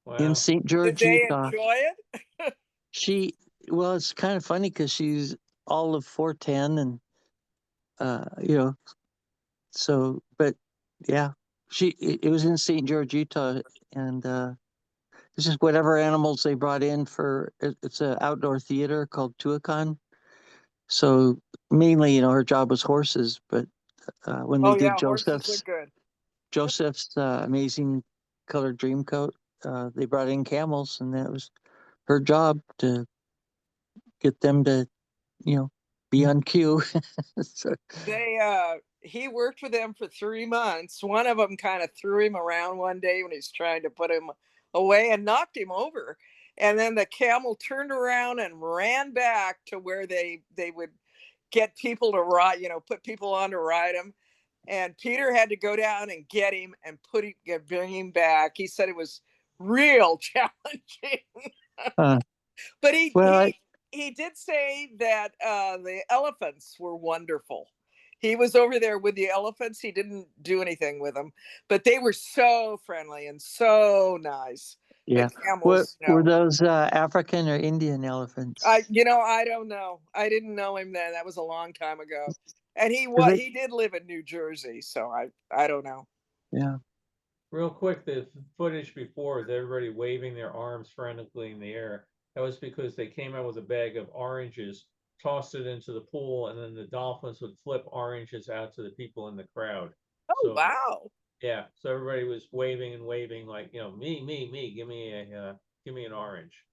Wow. In St. George, Did they Utah. enjoy it? Well, it's kind of funny because she's all of 4'10", and so, but yeah, it was in St. George, Utah, and it's just whatever animals they brought in for. It's an outdoor theater called Tuacahn. So mainly, her job was horses, but when they did Joseph's amazing colored dream coat, they brought in camels, and that was her job to get them to, be on cue. So, he worked with them for 3 months. One of them kind of threw him around one day when he's trying to put him away and knocked him over. And then the camel turned around and ran back to where they would get people to ride, put people on to ride him. And Peter had to go down and get him and bring him back. He said it was real challenging. But he did say that the elephants were wonderful. He was over there with the elephants. He didn't do anything with them, but they were so friendly and so nice. Yeah. The camels, Were those African or Indian elephants? I don't know. I didn't know him then. That was a long time ago. And he did live in New Jersey, so I don't know. Yeah. Real quick, the footage before with everybody waving their arms frantically in the air, that was because they came out with a bag of oranges, tossed it into the pool, and then the dolphins would flip oranges out to the people in the crowd. Oh, So, wow. yeah, so everybody was waving and waving like, me, give me an orange.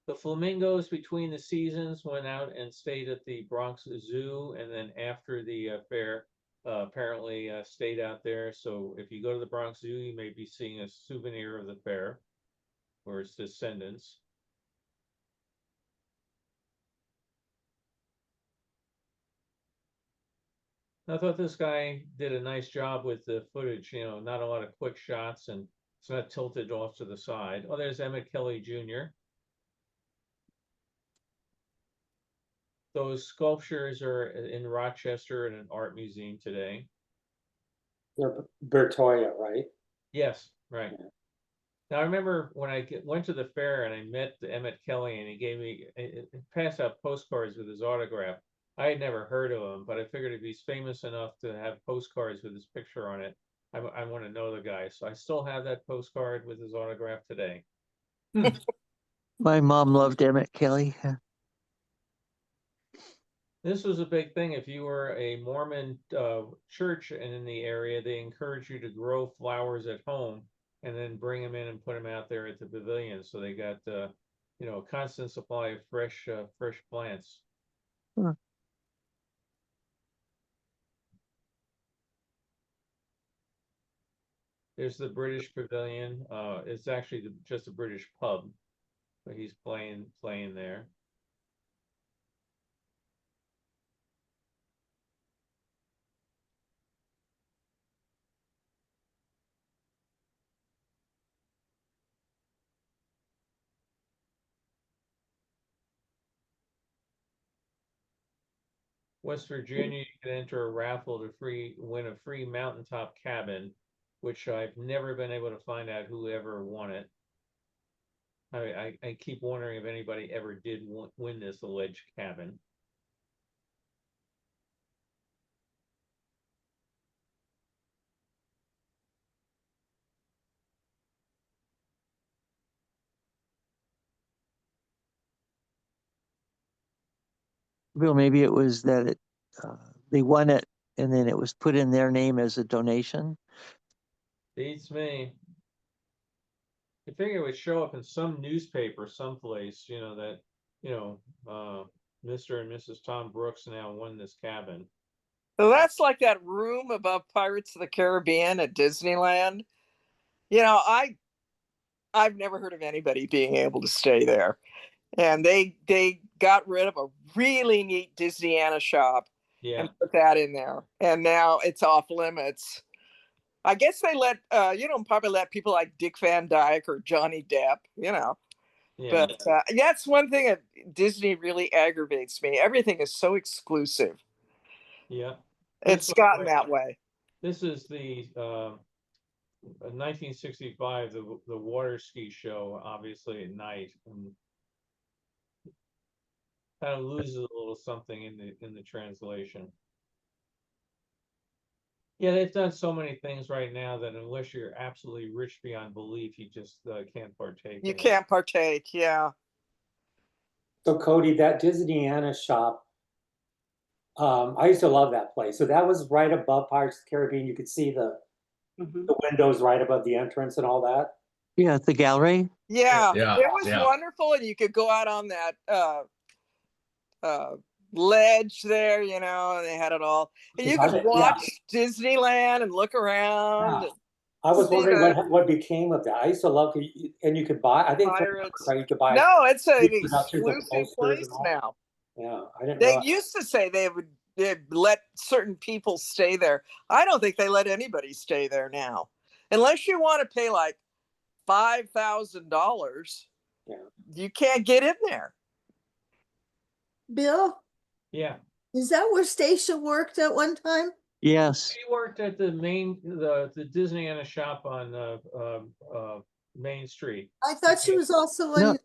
The flamingos between the seasons went out and stayed at the Bronx Zoo, and then after the fair, apparently stayed out there. So if you go to the Bronx Zoo, you may be seeing a souvenir of the fair or its descendants. I thought this guy did a nice job with the footage, not a lot of quick shots, and it's not tilted off to the side. Oh, there's Emmett Kelly Jr. Those sculptures are in Rochester in an art museum today. They're Bertoya, right? Yes, right. Now I remember when I went to the fair and I met Emmett Kelly and he gave me passed out postcards with his autograph. I had never heard of him, but I figured if he's famous enough to have postcards with his picture on it, I want to know the guy. So I still have that postcard with his autograph today. My mom loved Emmett Kelly. This was a big thing. If you were a Mormon church and in the area, they encourage you to grow flowers at home and then bring them in and put them out there at the pavilion. So they got, a constant supply of fresh plants. Huh. There's the British Pavilion. It's actually just a British pub, but he's playing there. West Virginia, you can enter a raffle to win a free mountaintop cabin, which I've never been able to find out who ever won it. I keep wondering if anybody ever did win this alleged cabin. Well, maybe it was that they won it and then it was put in their name as a donation. Beats me. I figure it would show up in some newspaper someplace, that, Mr. and Mrs. Tom Brooks now won this cabin. So that's like that room above Pirates of the Caribbean at Disneyland. I've never heard of anybody being able to stay there. And they got rid of a really neat Disneyana shop and put that in there. And now it's off limits. I guess they probably let people like Dick Van Dyke or Johnny Depp, Yeah. But that's one thing that Disney really aggravates me. Everything is so exclusive. Yeah. It's gotten that way. This is the 1965, the water ski show, obviously at night, and kind of loses a little something in the translation. Yeah, they've done so many things right now that unless you're absolutely rich beyond belief, you just can't partake. You can't partake, yeah. So Cody, that Disneyana shop, I used to love that place. So that was right above Pirates of the Caribbean. You could see the windows right above the entrance and all that. Yeah, the gallery. Yeah, it was wonderful, and you could go out on that ledge there, and they had it all. And you could watch Disneyland and look around. Yeah. I was wondering what became of that. I used to love it, and you could buy. I think you could buy. No, it's an exclusive place now. Yeah, I didn't. They used to say they'd let certain people stay there. I don't think they let anybody stay there now, unless you want to pay like $5,000. Yeah, you can't get in there. Bill? Yeah. Is that where Stacia worked at one time? Yes. She worked at the Disneyana shop on Main Street. I thought she was also No.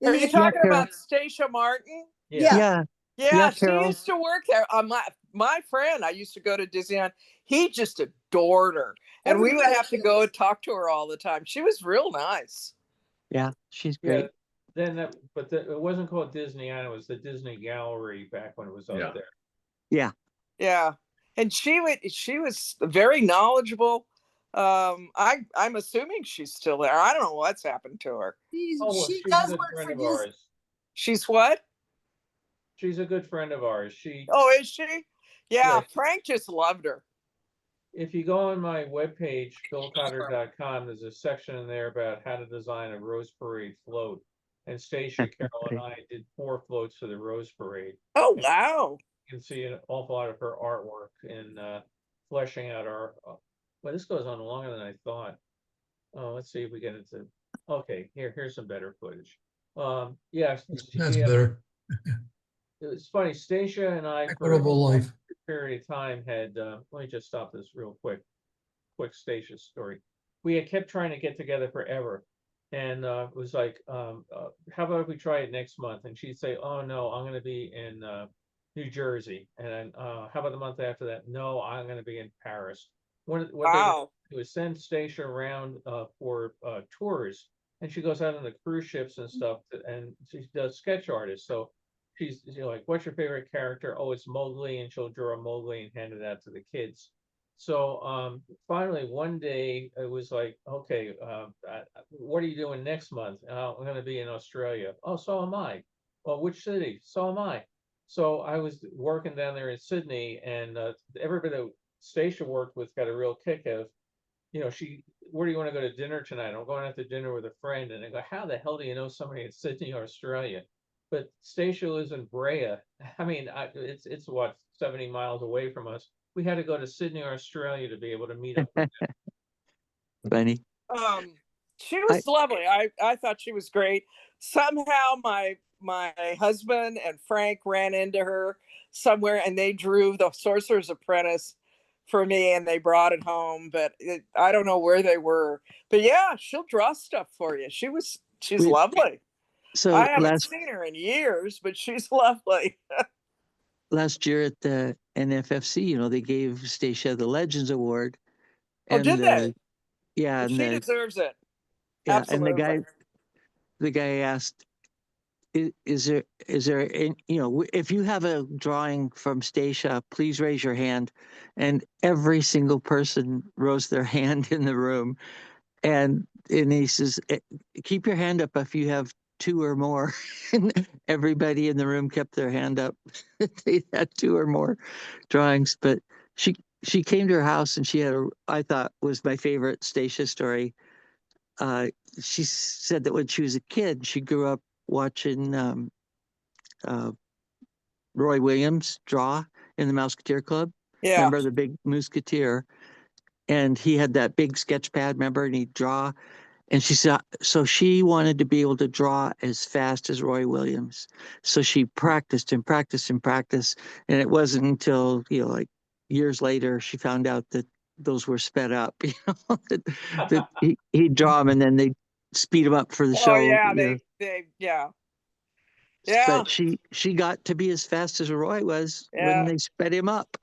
in Are the you talking Carol. about Stacia Martin? Yeah. Yeah. Yeah, Yeah, she Carol. used to work there. My friend, I used to go to Disneyland. He just adored her, and we would Everybody have to go and talk to her all the time. She was real nice. Yeah, she's Yeah. great. Then it wasn't called Disneyana, it was the Disney Gallery back when it was up there. Yeah. Yeah, and she was very knowledgeable. I'm assuming she's still there. I don't know what's happened to her. She She's does a good work friend for of Disney. ours. She's what? She's a good friend of ours. Oh, is she? Yeah, Yeah. Frank just loved her. If you go on my webpage, philcotter.com, there's a section in there about how to design a Rose Parade float. And Stacia, Carol, and I did 4 floats for the Rose Parade. Oh, and wow. you can see an awful lot of her artwork in fleshing out our. Well, this goes on longer than I thought. Oh, let's see if we get into. Okay, here's some better footage. Yeah, That's better. it was funny. Stacia and I, for Equitable life. a period of time, had. Let me just stop this real quick. Quick Stacia story. We had kept trying to get together forever. And it was like, how about if we try it next month? And she'd say, oh, no, I'm going to be in New Jersey. And how about the month after that? No, I'm going to be in Paris. What Wow. they do is send Stacia around for tours. And she goes out on the cruise ships and stuff. And she does sketch artists. So she's like, what's your favorite character? Oh, it's Mowgli. And she'll draw Mowgli and hand it out to the kids. So finally one day it was like, okay, what are you doing next month? I'm going to be in Australia. Oh, so am I. Well, which city? So am I. So I was working down there in Sydney, and everybody that Stacia worked with got a real kick of, where do you want to go to dinner tonight? I'm going out to dinner with a friend. And I go, how the hell do you know somebody in Sydney, Australia? But Stacia lives in Brea. I mean, it's what, 70 miles away from us. We had to go to Sydney, Australia to be able to meet up with them. Funny. She was lovely. I thought she was great. Somehow my husband and Frank ran into her somewhere, and they drew The Sorcerer's Apprentice for me, and they brought it home. But I don't know where they were. But yeah, she'll draw stuff for you. She's lovely. So I haven't seen her in years, but she's lovely. Last year at the NFFC, they gave Stacia the Legends Award. Oh, did they? Yeah, and she deserves it. Yeah, Absolutely. and the guy asked, is there if you have a drawing from Stacia, please raise your hand. And every single person rose their hand in the room. And he says, keep your hand up if you have 2 or more. And everybody in the room kept their hand up. They had 2 or more drawings. But she came to her house, and she had I thought was my favorite Stacia story. She said that when she was a kid, she grew up watching Roy Williams draw in the Mouseketeer Club. Yeah. Remember the big Mouseketeer? And he had that big sketch pad, remember? And he'd draw. And she said, so she wanted to be able to draw as fast as Roy Williams. So she practiced and practiced and practiced. And it wasn't until, like years later, she found out that those were sped up, that he'd draw them and then they'd speed them up for the show. Oh, yeah, yeah. But she got to be as fast as Roy was when they sped him up.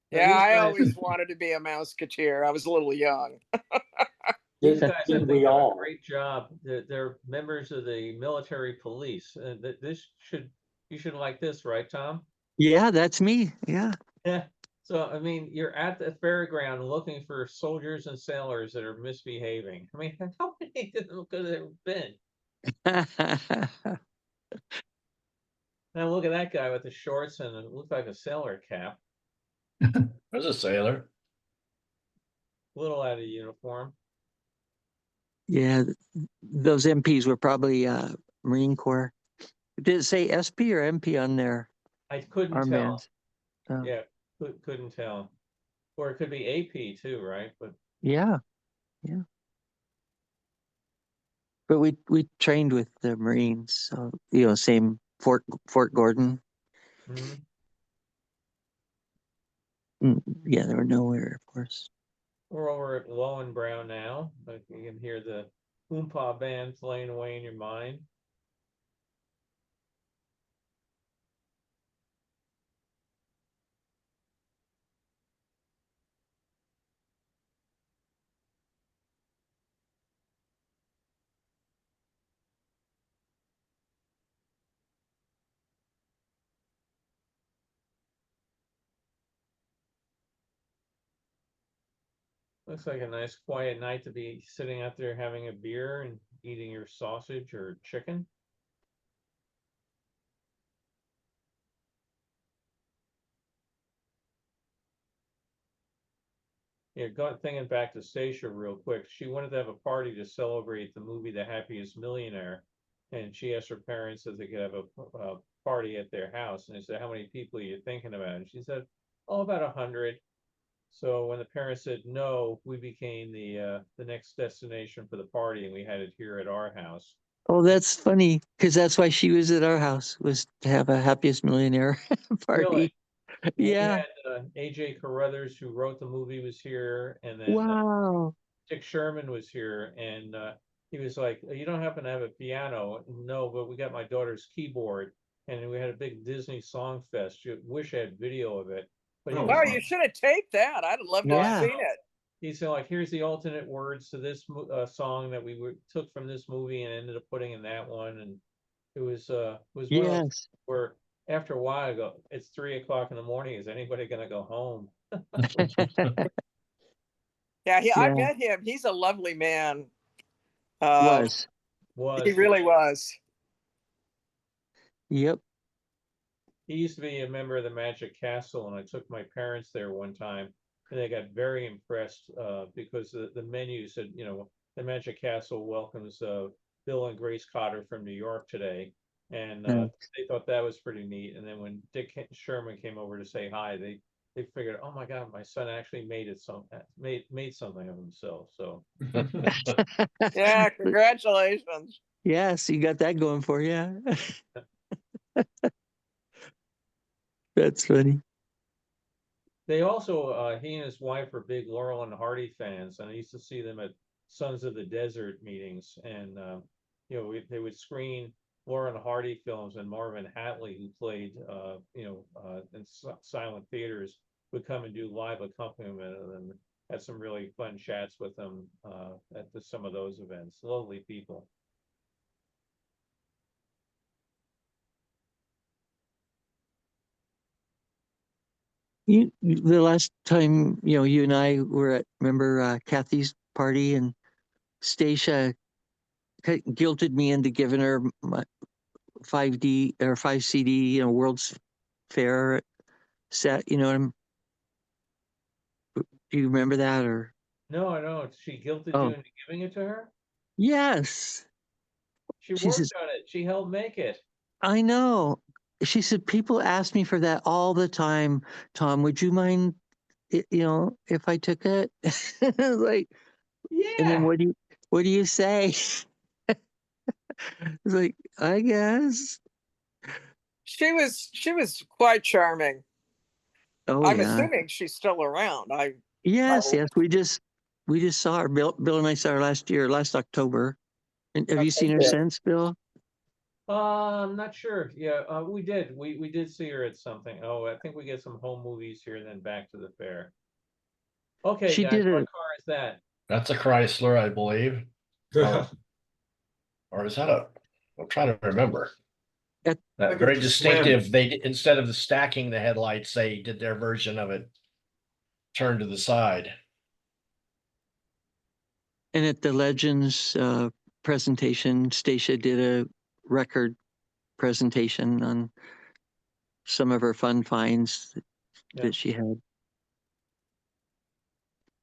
Yeah, I always wanted to be a Mouseketeer. I was a little young. These guys have done a great job. They're members of the military police. You should like this, right, Tom? Yeah, that's me. Yeah. Yeah. So, I mean, you're at the fairground looking for soldiers and sailors that are misbehaving. I mean, how many of them could there have been? Now look at that guy with the shorts and it looks like a sailor cap. There's a sailor. A little out of uniform. Yeah, those MPs were probably Marine Corps. Did it say SP or MP on there? I couldn't tell. Oh. Yeah, couldn't tell. Or it could be AP too, right? But yeah. But we trained with the Marines, so same Fort Gordon. Mhm. Yeah, there were no airports. We're over at Lowenbrow now, but you can hear the Oompa band playing away in your mind. Looks like a nice quiet night to be sitting out there having a beer and eating your sausage or chicken. Yeah, thinking back to Stacia real quick, she wanted to have a party to celebrate the movie The Happiest Millionaire, and she asked her parents if they could have a party at their house, and they said, "How many people are you thinking about?" And she said, "Oh, about 100." So when the parents said no, we became the next destination for the party, and we had it here at our house. Oh, that's funny because that's why she was at our house, was to have a happiest millionaire party. Really? We Yeah. had AJ Carruthers, who wrote the movie, was here, and then Wow. Dick Sherman was here, and he was like, "You don't happen to have a piano?" No, but we got my daughter's keyboard, and we had a big Disney song fest. You wish I had video of it, but he Oh, was Wow, wow. you should have taped that. I'd love to have Yeah. seen it. he said, like, "Here's the alternate words to this song that we took from this movie and ended up putting in that one," and it was one of those Yes. where after a while I go, "It's 3 o'clock in the morning. Is anybody gonna go home?" Yeah, I Yeah. met him. He's a lovely man. He Was. really was. Yep. He used to be a member of the Magic Castle, and I took my parents there one time, and they got very impressed because the menu said, the Magic Castle welcomes Bill and Grace Cotter from New York today, and Nice. they thought that was pretty neat. And then when Dick Sherman came over to say hi, they figured, "Oh my God, my son actually made something of himself." So Yeah, congratulations. Yes, you got that going for you. That's funny. they also, he and his wife are big Laurel and Hardy fans, and I used to see them at Sons of the Desert meetings, and they would screen Laurel and Hardy films, and Marvin Hatley, who played in silent theaters, would come and do live accompaniment, and had some really fun chats with them at some of those events. Lovely people. The last time, you and I were at, remember Kathy's party, and Stacia guilted me into giving her my 5D or 5 CD, World's Fair set. Do you remember that? Or No, I know. She guilted you into giving it to her? Yes. She She says, worked on it. She helped make it. I know. She said, people ask me for that all the time. Tom, would you mind, if I took it? Like, and then Yeah. what do you say? It's like, I guess. She was quite charming. Oh I'm yeah. assuming she's still around. Yes. We just saw her. Bill and I saw her last October. And have you seen her Yeah. since, Bill? I'm not sure. Yeah, we did. We did see her at something. Oh, I think we get some home movies here and then back to the fair. Okay, She guys, did what it. car is that? That's a Chrysler, I believe. Or is that I'm trying to remember. At, That very distinctive. Instead of the stacking the headlights, they did their version of it turned to the side. and at the Legends presentation, Stacia did a record presentation on some of her fun finds that she had.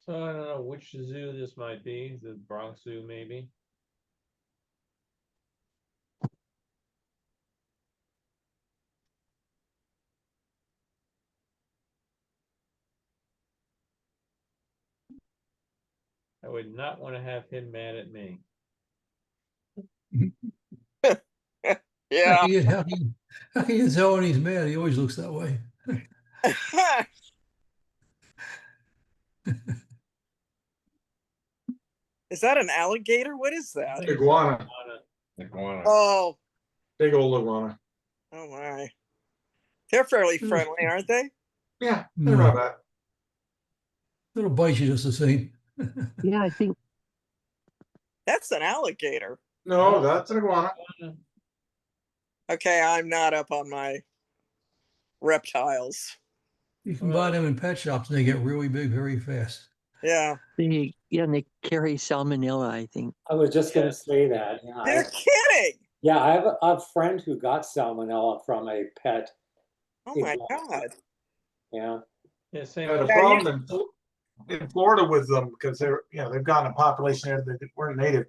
So I don't know which zoo this might be. The Bronx Zoo, maybe. I would not want to have him mad at me. Yeah. You'd have How can you tell when he's mad? He always looks that way. Is that an alligator? What is that? Iguana, Iguana. Oh, big old iguana. oh my. They're fairly friendly, aren't they? Yeah, they're No. not bad. It'll bite you just the same. Yeah, I think That's an alligator. No, that's an iguana. Okay, I'm not up on my reptiles. You can buy them in pet shops and they get really big very fast. Yeah. they carry salmonella, I think. I was just gonna say that. Yeah, They're kidding. yeah, I have a friend who got salmonella from a pet. Oh my iguana. God. Yeah. Yeah, same. Had a with- Yeah, problem in Florida with them because they're, they've gotten a population there that weren't native.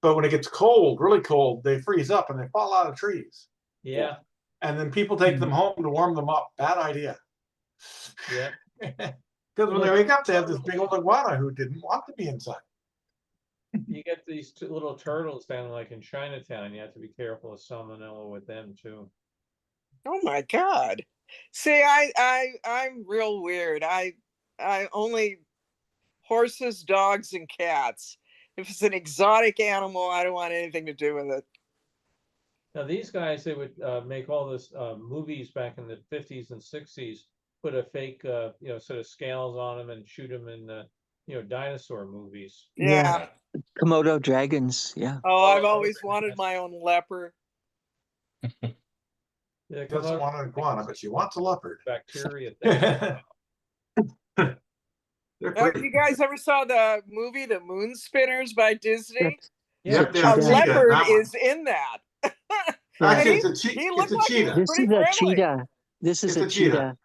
But when it gets cold, really cold, they freeze up and they fall out of trees. Yeah, And then people take them home to warm them up. Bad idea. yeah. Because when they wake up, they have this big old iguana who didn't want to be inside. You get these little turtles down like in Chinatown. You have to be careful of salmonella with them too. Oh my God. See, I'm real weird. I only horses, dogs, and cats. If it's an exotic animal, I don't want anything to do with it. Now these guys, they would make all this movies back in the 50s and 60s. Put a fake, sort of scales on them and shoot them in the, dinosaur movies. Yeah. Komodo dragons. Yeah. Oh, I've always wanted my own leopard. Yeah, Doesn't want an iguana, but she wants a leopard. bacteria. They're Oh, pretty. you guys ever saw the movie The Moon Spinners by Disney? Yep, A there's a cheetah in leopard that one. is in that. Actually, he- it's a he it's looked a like he cheetah. was This pretty is a friendly. cheetah. This is It's a a cheetah. cheetah.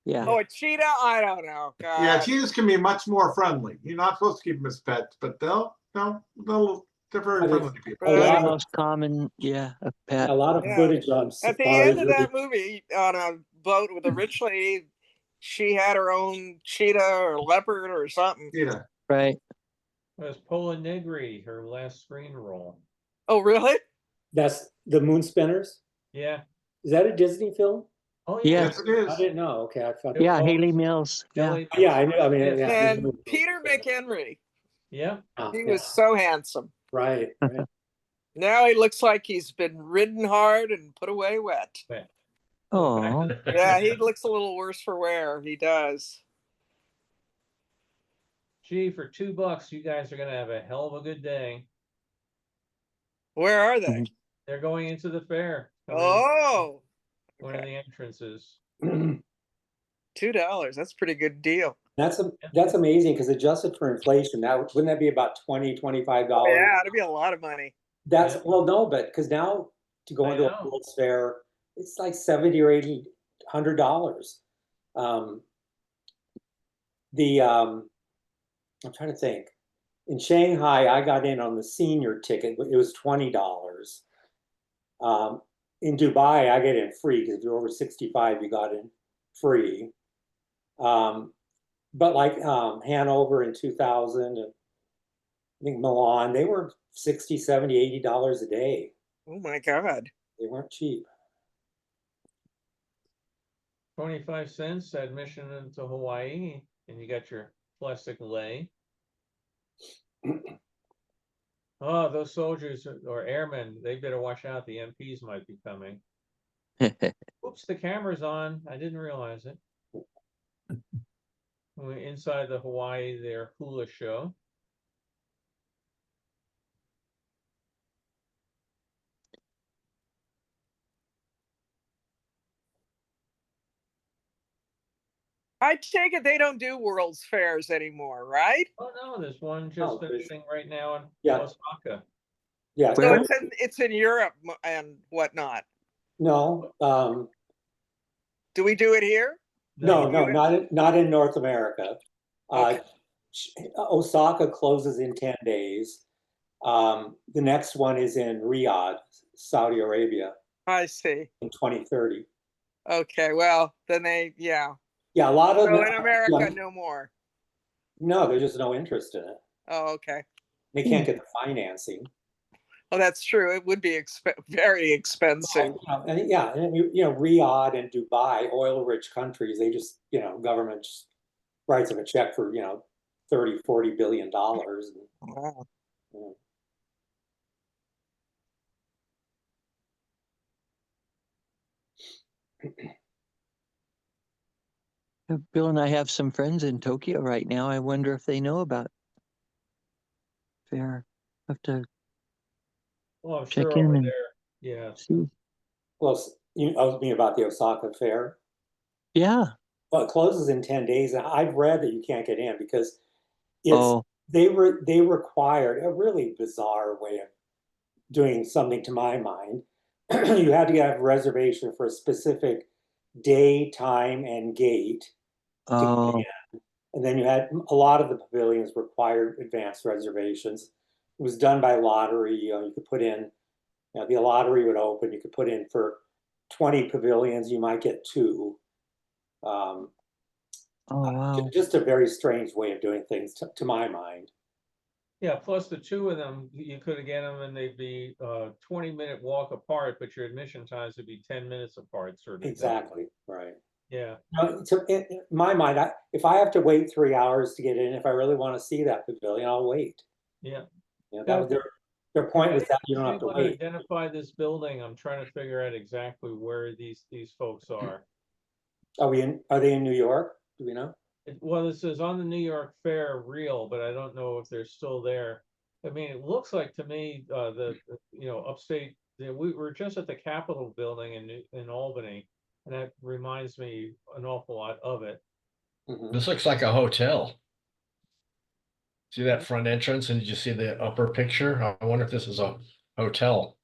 Yeah. Oh, a cheetah? I don't know. God. Yeah, cheetahs can be much more friendly. You're not supposed to keep them as pets, but they're very I mean, friendly to people. a Very lot of- most common, a pet. A lot of Yeah. footage on At the Safari. end of that movie, on a boat with a rich lady, she had her own cheetah or leopard or something. Cheetah. Right. It was Pola Negri, her last screen role. Oh, really? That's the Moon Spinners. Yeah. Is that a Disney film? Oh Yeah. Yes, it is. I didn't know. Okay, I thought. Yeah, Well, Haley Mills. Yeah. Kelly- Yeah, I knew. I mean, yeah. And Peter McHenry, Yeah. he Yeah, was so handsome. right. Right. Now he looks like he's been ridden hard and put away wet. Oh, Yeah, he looks a little worse for wear. He does. Gee, for $2, you guys are gonna have a hell of a good day. Where are they? They're going into the fair. Oh, One of the entrances. $2. That's a pretty good deal. That's amazing because adjusted for inflation, wouldn't that be about $20-$25? Yeah, it'd be a lot of money. That's Yeah. well, no, but because now to go I into a know. World's Fair, it's like $70 or $100. I'm trying to think. In Shanghai, I got in on the senior ticket. It was $20. In Dubai, I get in free because if you're over 65, you got in free. But like Hanover in 2000, and I think Milan, they were $60, $70, $80 a day. Oh my God. They weren't cheap. 25 cents admission into Hawaii, and you got your plastic lei. Oh, those soldiers or airmen, they better watch out. The MPs might be coming. Oops, the camera's on. I didn't realize it. We're inside the Hawaii, their hula show. I take it they don't do World's Fairs anymore, right? Oh no, there's one just Oh, finishing right now in Yeah. Osaka. Yeah. So Where? it's in Europe and whatnot. No, Do we do it here? no, you- not in North America. Okay. Osaka closes in 10 days. The next one is in Riyadh, Saudi Arabia, I see. in 2030. Okay, well, then yeah. Yeah, a lot of So them. in America, yeah, no more. no, there's just no interest in it. Oh, okay. They can't get the financing. Oh, that's true. It would be very expensive. And yeah, and very expensive. And yeah, and Riyadh and Dubai, oil-rich countries, they just, government just writes them a check for, 30, $40 billion. Wow. Bill and I have some friends in Tokyo right now. I wonder if they know about fair. Have to Well, I'm check sure in over and there. Yeah. see. Well, I was mean about the Osaka Fair. Yeah. Well, it closes in 10 days, and I've read that you can't get in because Oh, they required a really bizarre way of doing something, to my mind. You had to have a reservation for a specific day, time, and gate to get oh, in. And then you had a lot of the pavilions required advanced reservations. It was done by lottery. You could put in, the lottery would open. You could put in for 20 pavilions. You might get 2. oh, wow. Just a very strange way of doing things, to my mind. Yeah, plus the 2 of them, you could get them and they'd be 20-minute walk apart, but your admission times would be 10 minutes apart, sort of thing. Exactly, right. Yeah. In my mind, if I have to wait 3 hours to get in, if I really want to see that pavilion, I'll wait. Yeah. That was their point, was that you don't have to want to wait. identify this building. I'm trying to figure out exactly where these folks are. Are they in New York? Do we know? Well, this is on the New York Fair reel, but I don't know if they're still there. I mean, it looks like to me, upstate, we were just at the Capitol building in Albany, and that reminds me an awful lot of it. This looks like a hotel. See that front entrance, and did you see the upper picture? I wonder if this is a hotel.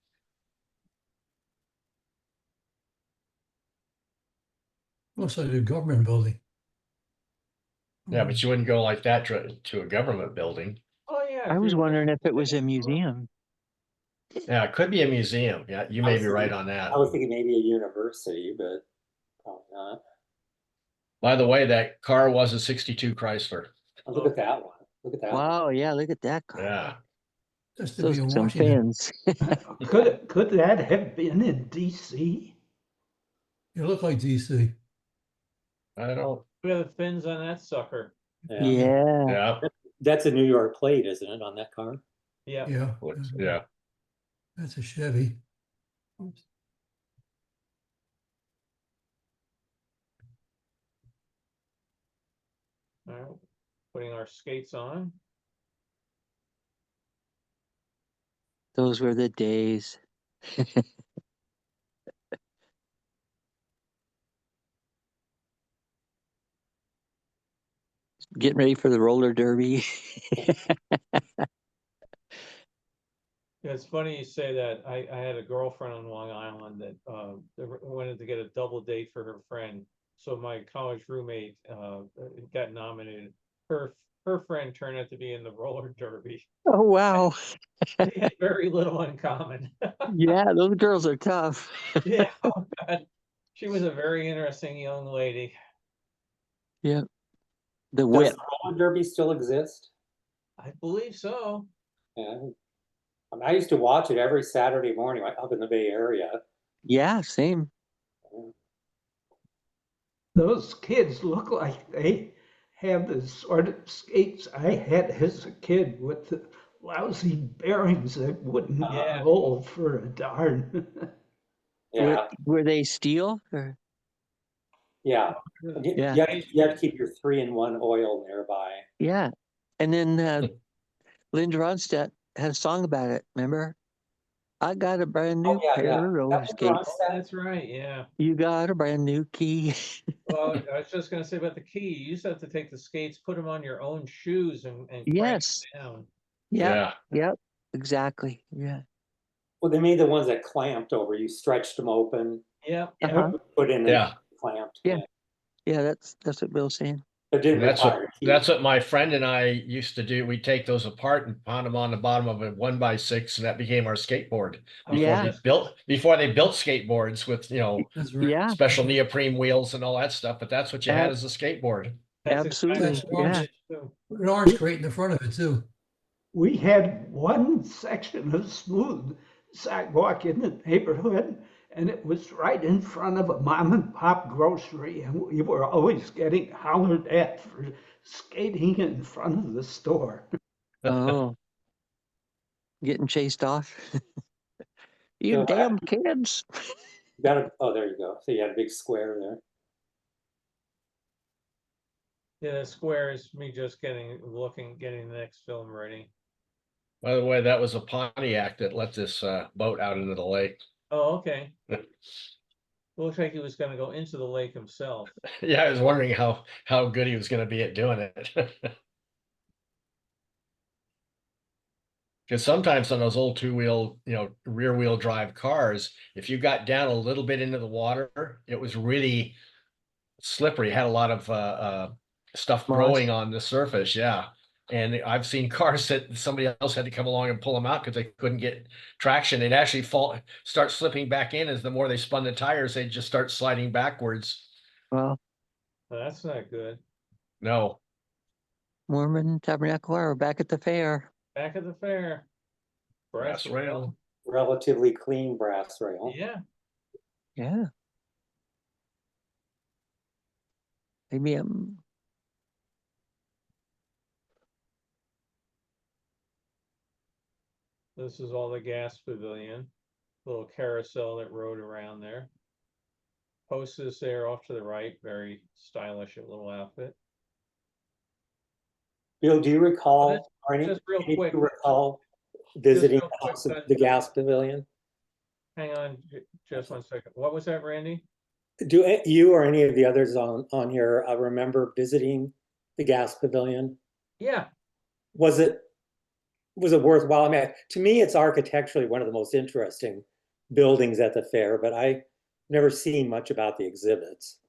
Looks like a government building. Yeah, but you wouldn't go like that to a government building. Oh yeah. I was wondering if it was a museum. Yeah, it could be a museum. Yeah, you may be right on that. I was thinking maybe a university, but probably not. By the way, that car was a 62 Chrysler. Oh, look at that one. Look at that one. Wow, yeah, look at that car. Yeah. Just to Those be in some Washington. fans. Could that have been in DC? You look like DC. I don't. Look at the fins on that sucker. Yeah. Yeah. That's a New York plate, isn't it, on that car? Yeah. Yeah. Yeah. That's a Chevy. Oops. All right. Putting our skates on. Those were the days. Getting ready for the roller derby. Yeah, it's funny you say that. I had a girlfriend on Long Island that wanted to get a double date for her friend. So my college roommate got nominated. Her friend turned out to be in the roller derby. Oh, wow. They had very little in common. Yeah, those girls are tough. Yeah, oh God. She was a very interesting young lady. Yeah. The Does whip. the roller derby still exist? I believe so. Yeah. I used to watch it every Saturday morning up in the Bay Area. Yeah, same. Those kids look like they have the sort of skates I had as a kid, with the lousy bearings that wouldn't roll for a darn. Yeah. Were they steel? Or? Yeah. Yeah. You have to keep your 3-in-1 oil nearby. Yeah. And then Linda Ronstadt had a song about it, remember? I got a brand new pair of roller skates. That's right, yeah. You got a brand new key. Well, I was just going to say about the key. You used to have to take the skates, put them on your own shoes, and Yes. crank them down. Yeah. Yep. Exactly. Yeah. Well, they made the ones that clamped over. You stretched them open. Yeah. Put in and clamped. Yeah. Yeah, that's what Bill's saying. That's what my friend and I used to do. We'd take those apart and pound them on the bottom of a 1x6, and that became our skateboard. Before they built skateboards with special neoprene wheels and all that stuff, but that's what you had as a skateboard. Absolutely. An orange crate in the front of it too. we had one section of smooth sidewalk in the neighborhood, and it was right in front of a mom and pop grocery, and we were always getting hollered at for skating in front of the store. Oh, getting chased off. You So damn kids. you got a, oh, there you go. So you had a big square there. Yeah, the square is me just getting the next film ready. By the way, that was a Pontiac that let this boat out into the lake. Oh, okay. Looks like he was going to go into the lake himself. Yeah, I was wondering how good he was going to be at doing it. Because sometimes on those old two-wheel, rear-wheel drive cars, if you got down a little bit into the water, it was really slippery. It had a lot of stuff Moss. growing on the surface. Yeah. And I've seen cars that somebody else had to come along and pull them out because they couldn't get traction. They'd actually start slipping back in as the more they spun the tires, they'd just start sliding backwards. Well, That's not good. No. Mormon Tabernacle Choir back at the fair. Back at the fair. Brass rail. Relatively clean brass rail. Yeah. Yeah. Maybe This is all the gas pavilion. Little carousel that rode around there. Hostess there off to the right. Very stylish little outfit. Bill, do you recall, Just real do quick. you recall visiting real the quick, house of the gas pavilion? Hang on just 1 second. What was that, Randy? Do you or any of the others on here remember visiting the gas pavilion? Yeah. Was it worthwhile? I mean, to me, it's architecturally one of the most interesting buildings at the fair, but I never seen much about the exhibits.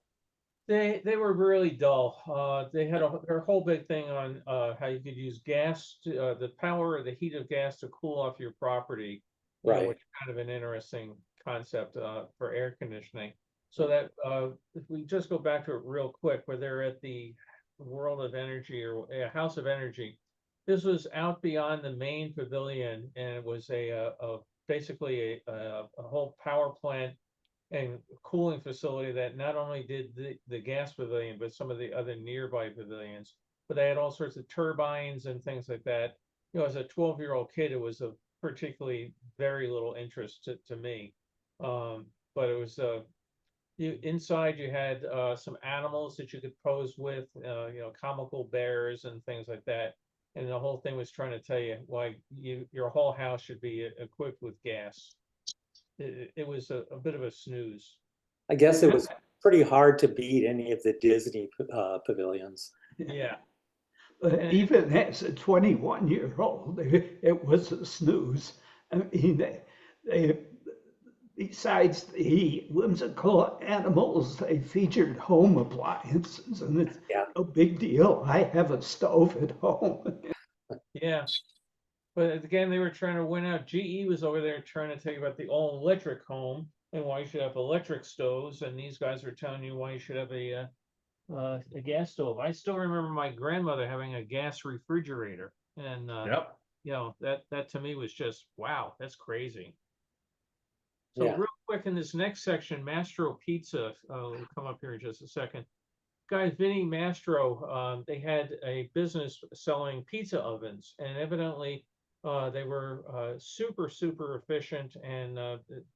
They were really dull. They had their whole big thing on how you could use gas to the power or the heat of gas to cool off your property, Right. which is kind of an interesting concept for air conditioning. So that if we just go back to it real quick, where they're at the World of Energy or House of Energy. This was out beyond the main pavilion, and it was basically a whole power plant and cooling facility that not only did the gas pavilion, but some of the other nearby pavilions. But they had all sorts of turbines and things like that. As a 12-year-old kid, it was of particularly very little interest to me. But it was inside you had some animals that you could pose with, comical bears and things like that. And the whole thing was trying to tell you why your whole house should be equipped with gas. It was a bit of a snooze. I guess it was pretty hard to beat any of the Disney pavilions. Yeah. But even as a 21-year-old, it was a snooze. I mean, they besides the whimsical animals, they featured home appliances, and it's no big deal. I have a stove at home. Yeah. But again, they were trying to win out. GE was over there trying to tell you about the all-electric home and why you should have electric stoves, and these guys are telling you why you should have a gas stove. I still remember my grandmother having a gas refrigerator, and that to me was just wow, that's crazy. So real quick in this next section, Mastro Pizza will come up here in just a second. Guy Vinny Mastro, they had a business selling pizza ovens, and evidently they were super efficient. And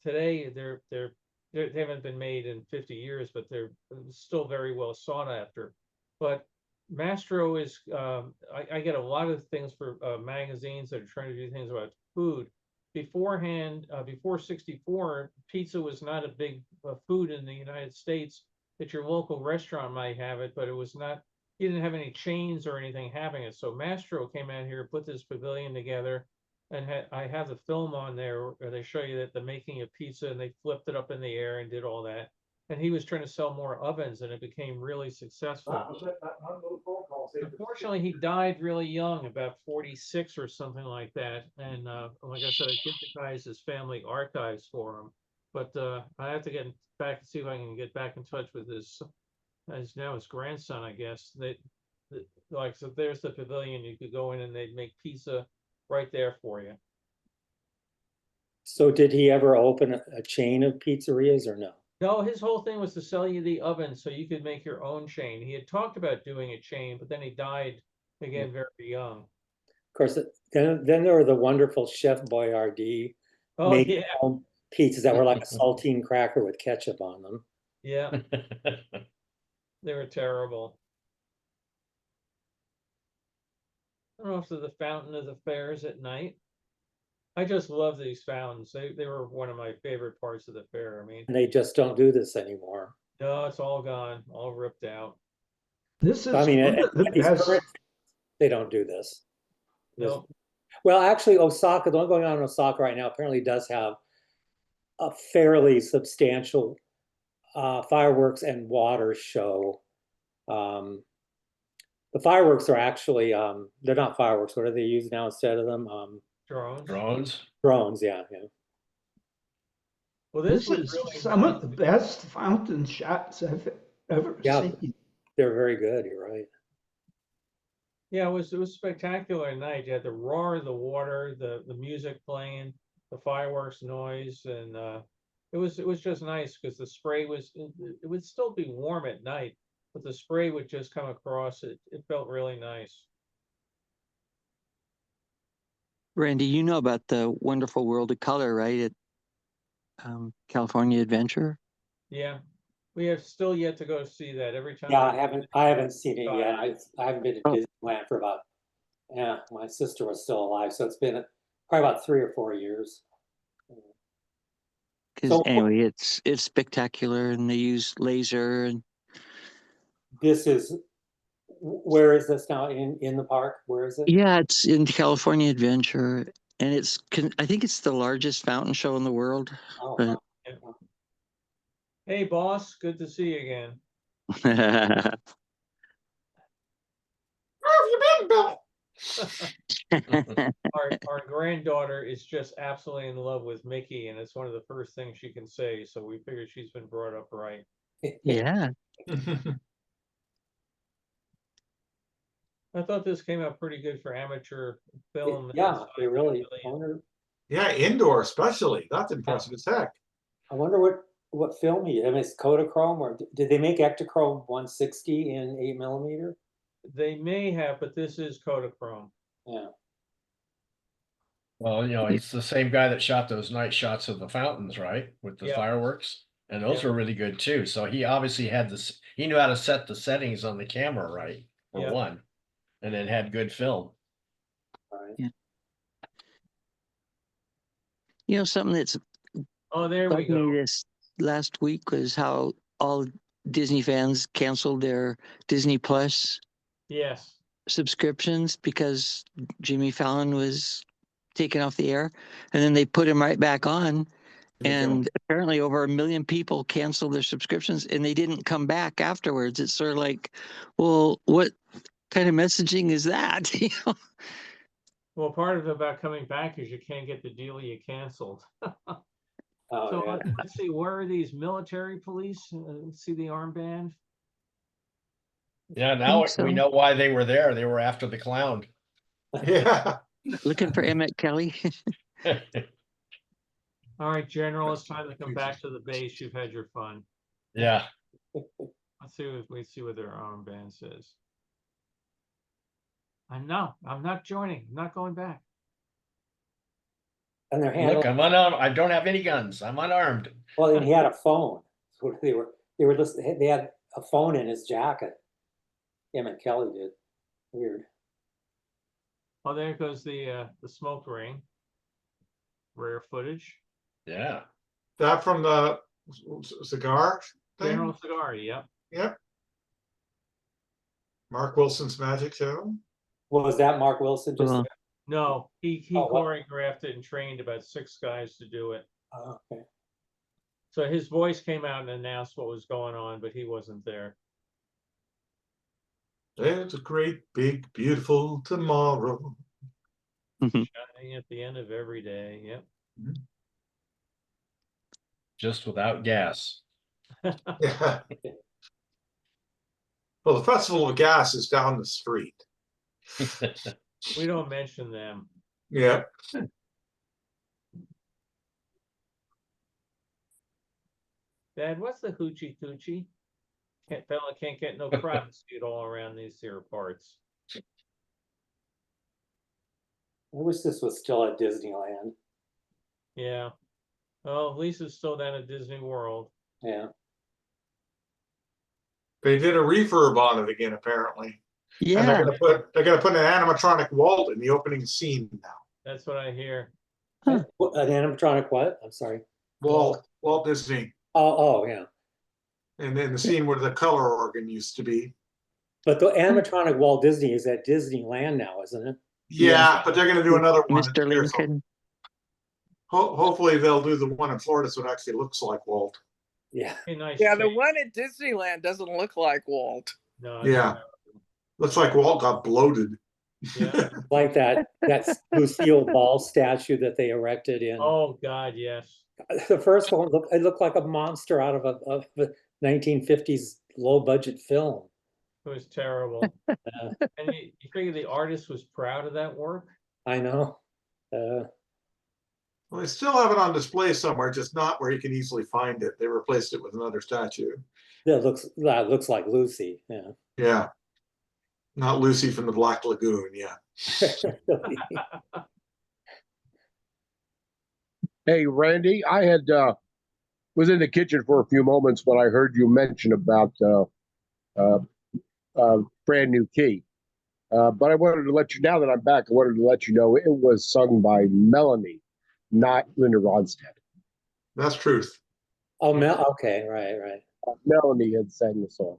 today they haven't been made in 50 years, but they're still very well sought after. But Mastro is I get a lot of things for magazines that are trying to do things about food. Beforehand, before 64, pizza was not a big food in the United States. That your local restaurant might have it, but it was not, you didn't have any chains or anything having it. So Mastro came out here, put this pavilion together, and I have the film on there where they show you that the making of pizza, and they flipped it up in the air and did all that. And he was trying to sell more ovens, and it became really successful. Unfortunately, he died really young, about 46 or something like that. And like I said, I digitized his family archives for him. But I have to get back and see if I can get back in touch with his grandson, I guess. Like, so there's the pavilion. You could go in and they'd make pizza right there for you. So did he ever open a chain of pizzerias or no? No, his whole thing was to sell you the oven so you could make your own chain. He had talked about doing a chain, but then he died again very young. Of course, then there were the wonderful Chef Boyardee Oh make yeah, home pizzas that were like a saltine cracker with ketchup on them. yeah, they were terrible. I don't know if they're the fountain of the fairs at night. I just love these fountains. They were one of my favorite parts of the fair. I mean, And they just don't do this anymore. no, it's all gone, all ripped out. This is I mean, one of the these best. current, they don't do this. No, Well, actually, Osaka, the one going on in Osaka right now apparently does have a fairly substantial fireworks and water show. The fireworks are actually, they're not fireworks. What do they use now instead of them? drones. Drones, yeah. Well, This was is really some nice. of the best fountain shots I've ever Yeah. seen. They're very good, you're right. Yeah, it was spectacular night. You had the roar of the water, the music playing, the fireworks noise, and it was just nice because the spray was it would still be warm at night, but the spray would just come across. It felt really nice. Randy, you know about the Wonderful World of Color, right? At California Adventure. Yeah, we have still yet to go see that. Every time. Yeah, I haven't seen it yet. I haven't been to Disneyland for about, my sister was still alive, so it's been probably about 3 or 4 years. Because anyway, it's spectacular, and they use laser. And this is, where is this now? In the park? Where is it? yeah, it's in California Adventure, and I think it's the largest fountain show in the world. Oh, But wow. Hey, boss, good to see you again. Where have you been, Bill? Our granddaughter is just absolutely in love with Mickey, and it's one of the first things she can say. So we figured she's been brought up right. yeah, I thought this came out pretty good for amateur film. Yeah, they really. Yeah, indoor especially. That's impressive as heck. I wonder what film he. I mean, it's Kodachrome, or did they make Ektachrome 160 in 8mm? They may have, but this is Kodachrome. Yeah. Well, it's the same guy that shot those night shots of the fountains, right? With the fireworks. And those were really good too. So he obviously had this, he knew how to set the settings on the camera right, for one, and then had good film. Right. Yeah. Something that's there we go. This last week was how all Disney fans canceled their Disney Plus subscriptions because Jimmy Fallon was taken off the air, and then they put him right back on, and apparently over 1 million people canceled their subscriptions, and they didn't come back afterwards. It's sort of like, well, what kind of messaging is that? Well, part of it about coming back is you can't get the deal you canceled. Let's see, where are these military police? See the armband? Yeah, now we know why they were there. They were after the clown. Yeah. Looking for Emmett Kelly. All right, General, it's time to come back to the base. You've had your fun. Yeah. Let's see what their armband says. I'm not joining. I'm not going back. And they're handling. Look, I'm unarmed. I don't have any guns. I'm unarmed. Well, and he had a phone. So they were listening. They had a phone in his jacket. Emmett Kelly did. Weird. Oh, there goes the smoke ring. Rare footage. Yeah. That from the cigar thing? General Cigar, yep. Yep. Mark Wilson's Magic Show. Was that Mark Wilson just? No, he choreographed it and trained about 6 guys to do it. Oh, okay. So his voice came out and announced what was going on, but he wasn't there. There's a great, big, beautiful tomorrow. Shining at the end of every day. Yep. Just without gas. Yeah. Well, the Festival of Gas is down the street. We don't mention them. Yeah. Dad, what's the hoochie coochie? Fella can't get no privacy at all around these here parts. I wish this was still at Disneyland. Yeah. Well, at least it's still down at Disney World. Yeah. They did a refurb on it again, apparently. And Yeah. they're gonna put an animatronic Walt in the opening scene now. That's what I hear. Huh. An animatronic what? I'm sorry. Walt Disney. Oh, yeah. And then the scene where the color organ used to be. But the animatronic Walt Disney is at Disneyland now, isn't it? Yeah, but they're gonna do another one. Mr. here, so Lincoln. hopefully they'll do the one in Florida so it actually looks like Walt. Yeah. Hey, nice Yeah, the change. one at Disneyland doesn't look like Walt. No, Yeah. Looks like Walt got bloated. Yeah. Like that Lucille Ball statue that they erected in Oh God, yes. the first one. It looked like a monster out of a 1950s low budget film. It was terrible. And you figure the artist was proud of that work? I know. Well, they still have it on display somewhere, just not where you can easily find it. They replaced it with another statue. That looks like Lucy. Yeah. Yeah. Not Lucy from the Black Lagoon. Yeah. Hey, Randy, I had was in the kitchen for a few moments when I heard you mention about brand new key. But I wanted to let you, now that I'm back, I wanted to let you know it was sung by Melanie, not Linda Ronstadt. That's truth. Oh, okay, right. Melanie had sang the song.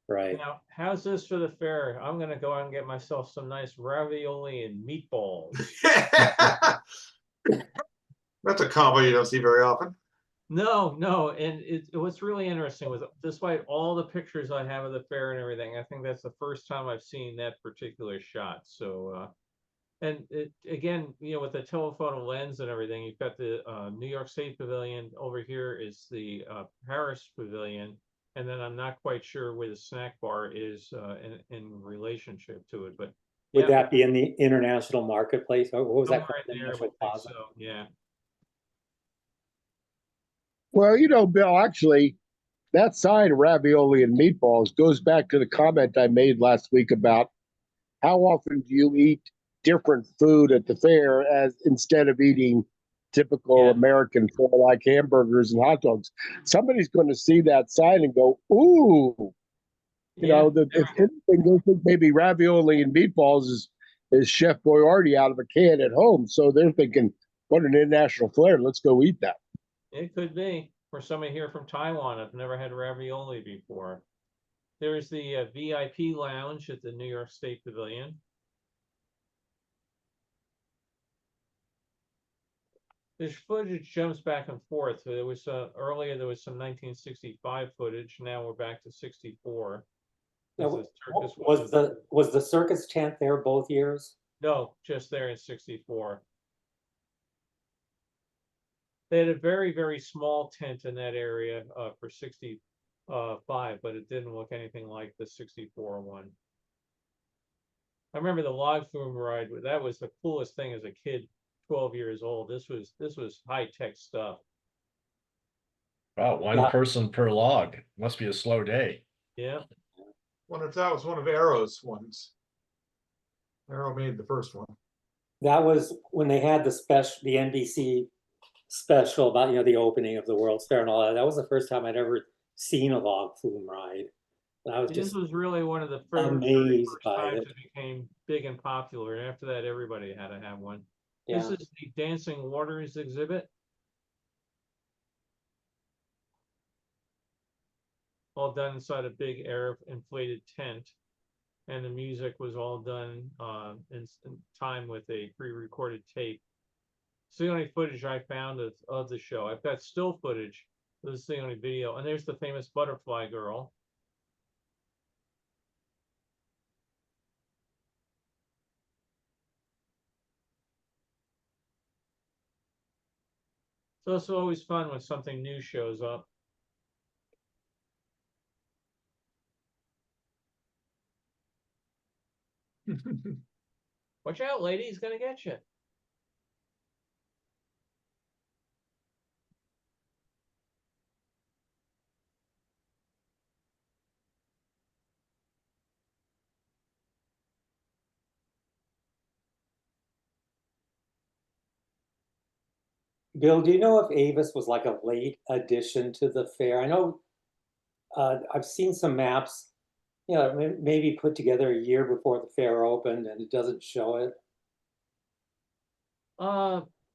Right. Now, how's this for the fair? I'm gonna go out and get myself some nice ravioli and meatballs. That's a combo you don't see very often. No, and what's really interesting was, despite all the pictures I have of the fair and everything, I think that's the first time I've seen that particular shot. So, and again, with the telephoto lens and everything, you've got the New York State Pavilion. Over here is the Paris Pavilion, and then I'm not quite sure where the snack bar is in relationship to it. But Would that be in the international marketplace? Or what was that somewhere called? in there, I International would think Plaza? so. Yeah. Well, Bill, actually, that sign, ravioli and meatballs, goes back to the comment I made last week about how often do you eat different food at the fair as instead of eating typical American food like hamburgers and hot dogs. Somebody's going to see that sign and go, ooh, if anything, they think maybe ravioli and meatballs is Chef Boyardee out of a can at home. So they're thinking, what an international flair. Let's go eat that. It could be. For somebody here from Taiwan, I've never had ravioli before. There's the VIP lounge at the New York State Pavilion. This footage jumps back and forth. There was earlier there was some 1965 footage. Now we're back to 64. Now, was the circus tent there both years? No, just there in 64. They had a very, very small tent in that area for 65, but it didn't look anything like the 64 one. I remember the log flume ride. That was the coolest thing as a kid, 12 years old. This was high-tech stuff. Wow, one person per log. Must be a slow day. Yeah. Wonder if that was one of Arrow's ones. Arrow made the first one. That was when they had the NBC special about the opening of the World's Fair and all that. That was the first time I'd ever seen a log flume ride. And I was This was really one of the amazed first by times it. it became big and popular. And after that, everybody had to have one. Yeah. This is the Dancing Waters exhibit. All done inside a big air inflated tent. And the music was all done in time with a pre-recorded tape. It's the only footage I found of the show. I've got still footage. This is the only video. And there's the famous Butterfly Girl. So it's always fun when something new shows up. Watch out, lady, he's gonna get you. Bill, do you know if Avis was like a late addition to the fair? I know I've seen some maps, maybe put together a year before the fair opened, and it doesn't show it.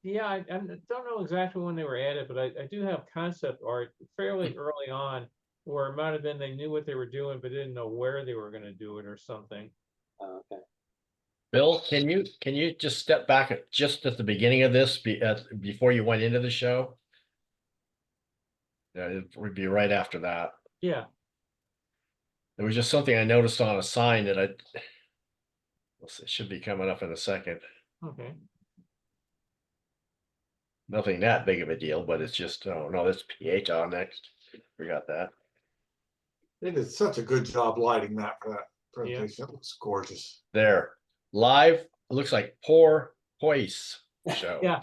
Yeah, I don't know exactly when they were added, but I do have concept art fairly early on, where it might have been they knew what they were doing, but didn't know where they were going to do it or something. Okay. Bill, can you just step back just at the beginning of this before you went into the show? Yeah, it would be right after that. Yeah. There was just something I noticed on a sign that it should be coming up in a second. Okay. Nothing that big of a deal, but it's just, oh no, that's Pieta next. Forgot that. They did such a good job lighting that for that presentation. It looks gorgeous. There. Live, it looks like Poor Poise show. Yeah.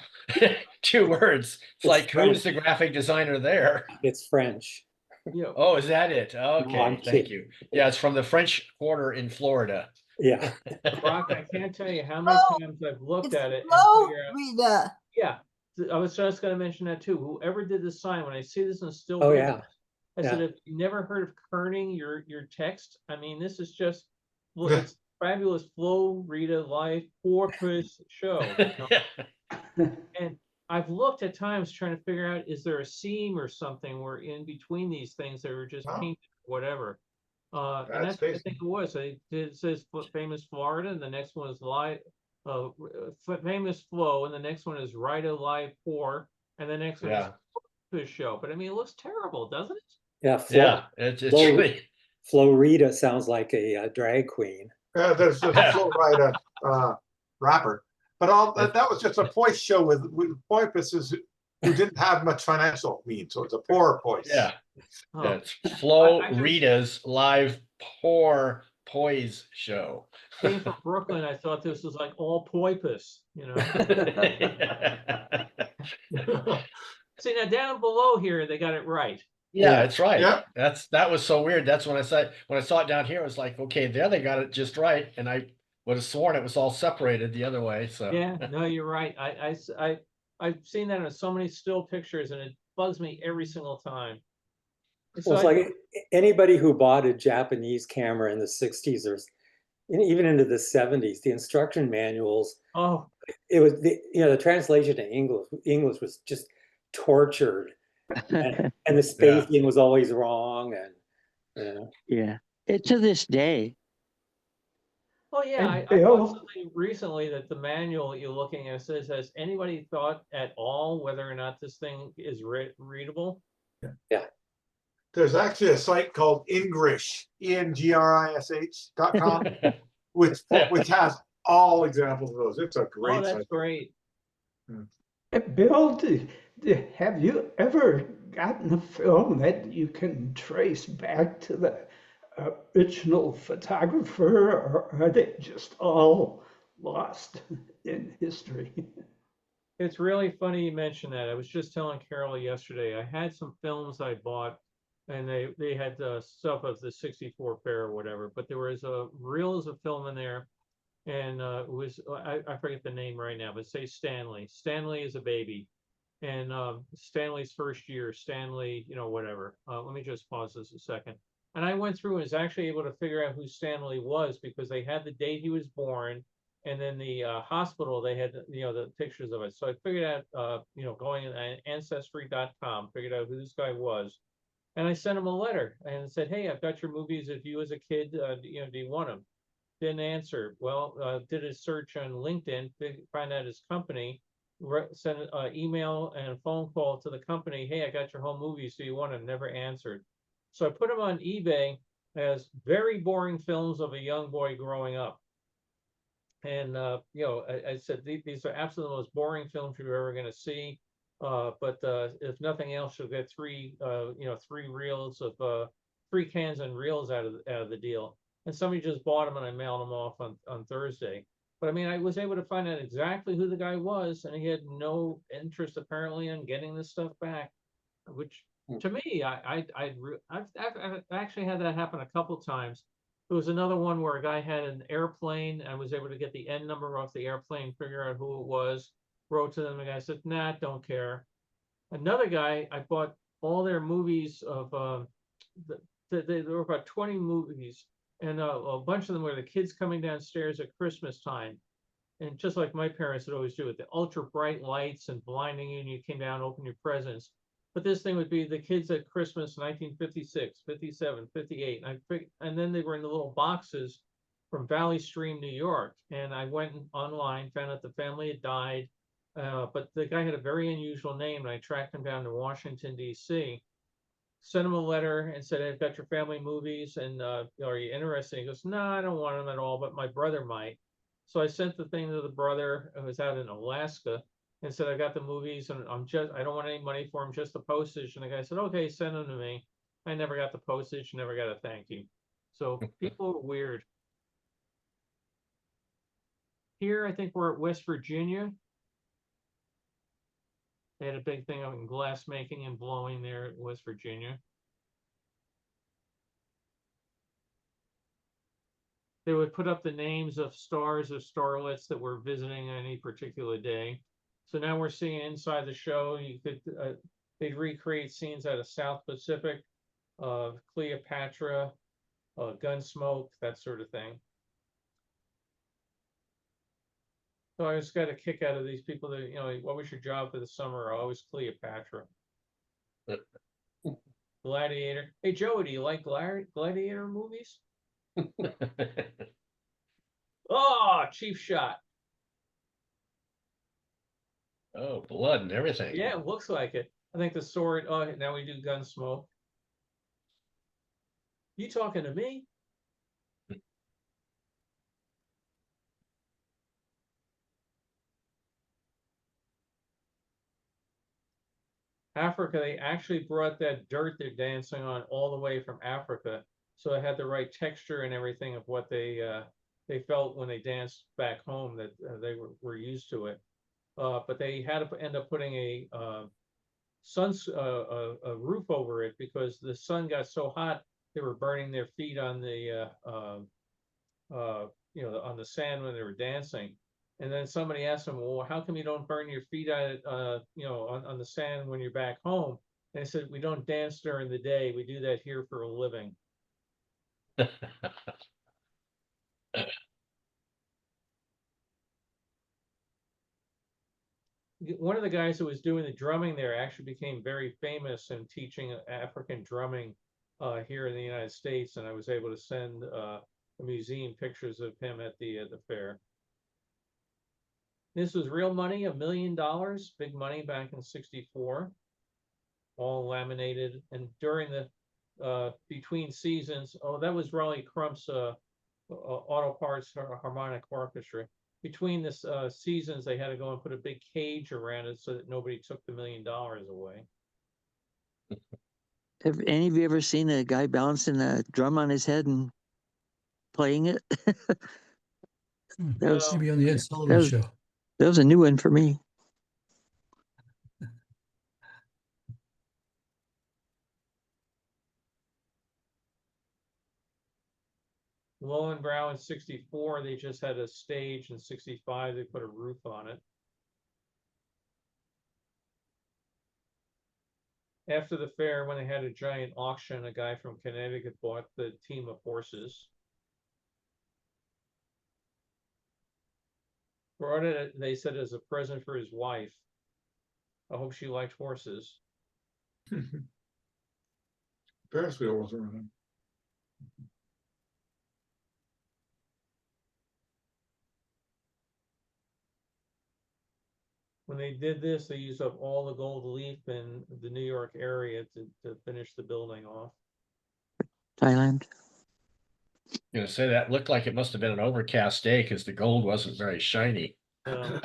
2 words. It's like, who's the graphic designer there? It's French. Yeah. Oh, is that it? Okay, I'm thank kidding. you. Yeah, it's from the French Quarter in Florida. Yeah. Brock, I can't tell you how many times I've looked It's at it and slow, figure out, Rita. yeah, I was just going to mention that too. Whoever did the sign, when I see this in still Oh, pictures, yeah. I said, Yeah. if you never heard of kerning your text, I mean, this is just, well, Yeah. it's fabulous Flo Rita live porpoise show. And I've looked at times trying to figure out, is there a seam or something where in between these things they were just Oh. painted, whatever. And That's that's what I basically- think it was. It says famous Florida, and the next one is live, famous Flo, and the next one is Rita live pour, and the next one is porpoise show. But I mean, it looks terrible, doesn't it? Yeah. Yeah, it's really. Florida sounds like a drag queen. There's a Flo Rida rapper, but that was just a poise show with porpoises who didn't have much financial means, so it's a poor poise. Yeah. Oh. That's Flo I just- Rita's live Poor Poise show. Being from Brooklyn, I thought this was like all porpoise, you know. See, now down below here, they got it right. Yeah, Yeah. that's right. Yeah. That was so weird. That's when I saw it down here, I was like, okay, there they got it just right. And I would have sworn it was all separated the other way. So Yeah, no, you're right. I've seen that in so many still pictures, and it bugs me every single time. Well, it's like anybody who bought a Japanese camera in the 60s or even into the 70s, the instruction manuals, it was the translation to English was just tortured, and the spacing was always wrong, and Yeah, to this day. Oh yeah, I watched something recently that the manual you're looking at says, has anybody thought at all whether or not this thing is readable? Yeah. There's actually a site called Ingrish, ENGRISH.com, which has all examples of those. It's a great Oh, that's site. great. Bill, have you ever gotten a film that you can trace back to the original photographer, or are they just all lost in history? It's really funny you mentioned that. I was just telling Carol yesterday, I had some films I bought, and they had stuff of the 64 fair or whatever, but there was reels of film in there, and it was, I forget the name right now, but say Stanley. Stanley is a baby, and Stanley's first year, Stanley, whatever. Let me just pause this a second. And I went through and was actually able to figure out who Stanley was, because they had the date he was born, and then the hospital, they had the pictures of it. So I figured out, going on ancestry.com, figured out who this guy was, and I sent him a letter and said, hey, I've got your movies. If you as a kid, do you want them? Didn't answer. Well, did a search on LinkedIn, find out his company, sent an email and a phone call to the company. Hey, I got your home movies. Do you want them? Never answered. So I put them on eBay as very boring films of a young boy growing up. And, I said, these are absolutely the most boring films you're ever going to see. But if nothing else, you'll get three reels of 3 cans and reels out of the deal. And somebody just bought them, and I mailed them off on Thursday. But I mean, I was able to find out exactly who the guy was, and he had no interest apparently in getting this stuff back, which to me, I've actually had that happen a couple times. There was another one where a guy had an airplane. I was able to get the N number off the airplane, figure out who it was. wrote to them. The guy said, nah, don't care. Another guy, I bought all their movies of, there were about 20 movies, and a bunch of them were the kids coming downstairs at Christmas time. And just like my parents would always do with the ultra bright lights and blinding you, and you came down, open your presents. But this thing would be the kids at Christmas, 1956, 57, 58. And then they were in the little boxes from Valley Stream, New York. And I went online, found out the family had died. But the guy had a very unusual name, and I tracked him down to Washington, D.C., sent him a letter and said, I've got your family movies, and are you interested? He goes, no, I don't want them at all, but my brother might. So I sent the thing to the brother who was out in Alaska and said, I got the movies, and I don't want any money for them, just the postage. And the guy said, okay, send them to me. I never got the postage, never got a thank you. So people are weird. Here, I think we're at West Virginia. They had a big thing on glass making and blowing there at West Virginia. They would put up the names of stars or starlets that were visiting on any particular day. So now we're seeing inside the show, they'd recreate scenes out of South Pacific, Cleopatra, Gunsmoke, that sort of thing. So I just got a kick out of these people that, what was your job for the summer? Oh, I was Cleopatra. Gladiator. Hey, Joe, do you like gladiator movies? Oh, cheap shot. Oh, blood and everything. Yeah, it looks like it. I think the sword. Oh, now we do Gunsmoke. You talking to me? Africa, they actually brought that dirt they're dancing on all the way from Africa, so it had the right texture and everything of what they felt when they danced back home, that they were used to it. But they had to end up putting a roof over it because the sun got so hot they were burning their feet on the on the sand when they were dancing. And then somebody asked them, well, how come you don't burn your feet on on the sand when you're back home? And they said, we don't dance during the day. We do that here for a living. One of the guys who was doing the drumming there actually became very famous in teaching African drumming here in the United States. And I was able to send the museum pictures of him at the fair. This was real money, $1 million, big money back in '64, all laminated. And during the between seasons, that was Raleigh Crump's Auto Parts Harmonic Orchestra. Between this seasons, they had to go and put a big cage around it so that nobody took the $1 million away. Have any of you ever seen a guy balancing a drum on his head and playing it? That was maybe on the Ed Sullivan Show. That was a new one for me. Lowenbrow in '64, they just had a stage. In '65, they put a roof on it. After the fair, when they had a giant auction, a guy from Connecticut bought the team of horses. Brought it, they said, as a present for his wife. I hope she liked horses. Ferris wheel was running. When they did this, they used up all the gold leaf in the New York area to finish the building off. Thailand. You know, say that looked like it must have been an overcast day because the gold wasn't very shiny. I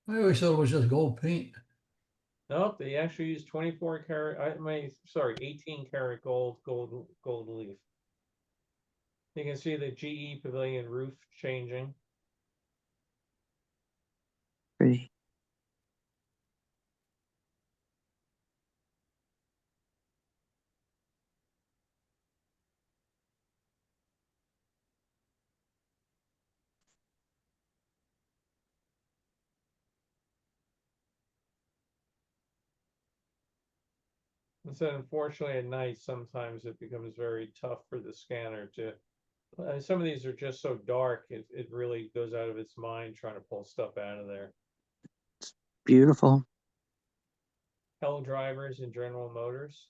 always thought it was just gold paint. Nope, they actually used 24 karat, 18 karat gold leaf. You can see the GE Pavilion roof changing. Pretty. And so unfortunately at night, sometimes it becomes very tough for the scanner to, some of these are just so dark, it really goes out of its mind trying to pull stuff out of there. Beautiful. Hell drivers and General Motors.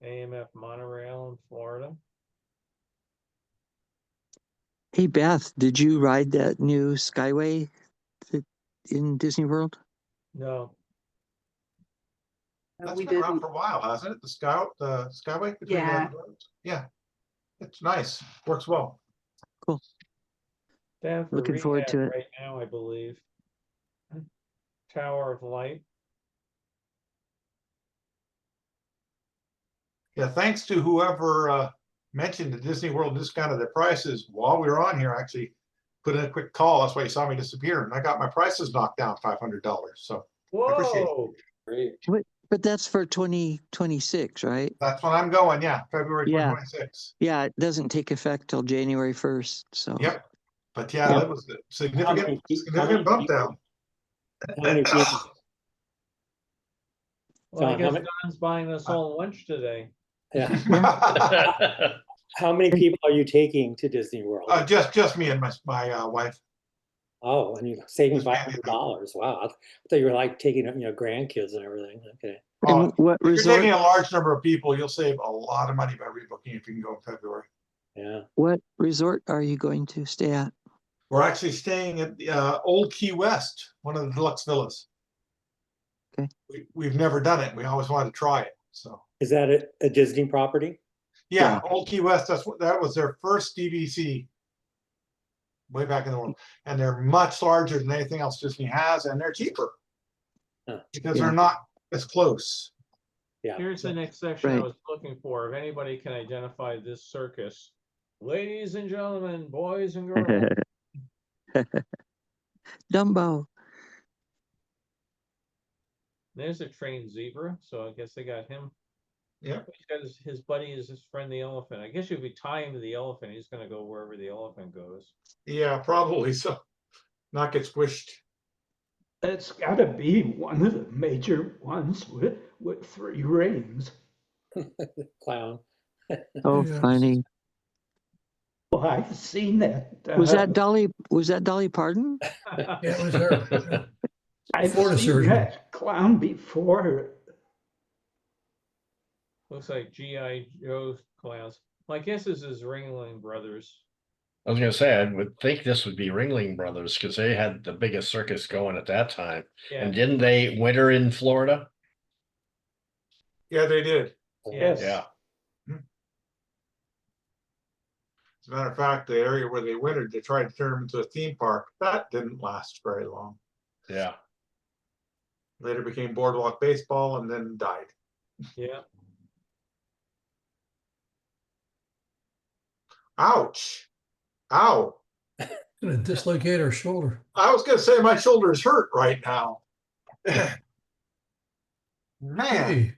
AMF monorail in Florida. Hey Beth, did you ride that new Skyway in Disney World? No. That's We been around didn't. for a while, hasn't it? The Skyway between Yeah. the roads? Yeah. It's nice. Works well. Down for Looking forward to rehab it. right now, I believe. Tower of Light. Yeah, thanks to whoever mentioned the Disney World discounted their prices while we were on here. I actually put in a quick call. That's why you saw me disappear. And I got my prices knocked down $500. So I appreciate it. Whoa! Great. But that's for 2026, right? That's when I'm going. Yeah, February Yeah. 2026. Yeah, it doesn't take effect till January 1st. So Yep. But yeah, Yep. that was a significant bump down. How many people? Well, I John, how guess many- Don's buying us all lunch today. Yeah. How many people are you taking to Disney World? Just me and my wife. Oh, and you're saving Just me. $500. Wow. I thought you were like taking, grandkids and everything. Okay. Oh, and what if you're resort? taking a large number of people, you'll save a lot of money by rebooking if you can go in February. Yeah. What resort are you going to stay at? We're actually staying at the Old Key West, one of the deluxe villas. Okay. We've never done it. We always wanted to try it. So Is that a Disney property? yeah, Old Key West. That was their first DVC way back in the world, and they're much larger than anything else Disney has, and they're cheaper because Yeah. they're not as close. Yeah. Here's the next section I Right. was looking for. If anybody can identify this circus. Ladies and gentlemen, boys and girls. Dumbo. There's a trained zebra, so I guess they got him. Yep. He's got his buddy is his friend the elephant. I guess if we tie him to the elephant, he's gonna go wherever the elephant goes. Yeah, probably so. Not get squished. It's got to be one of the major ones with 3 rings. Clown. Oh, Yes. funny. Well, I've seen that. Was that Dolly? Was that Dolly Parton? Yeah, it was her. Yeah. I've Florida seen surgeon. that clown before. Looks like G.I. Joe clowns. My guess is Ringling Brothers. I was gonna say, I would think this would be Ringling Brothers because they had the biggest circus going at that time. Yeah. And didn't they winter in Florida? Yeah, they did. Yes. Yeah. As a matter of fact, the area where they wintered, they tried to turn them into a theme park. That didn't last very long. Yeah. Later became Boardwalk Baseball and then died. Yeah. Ouch. Ow. Gonna dislocate her shoulder. I was going to say my shoulder's hurt right now. Man. Hey,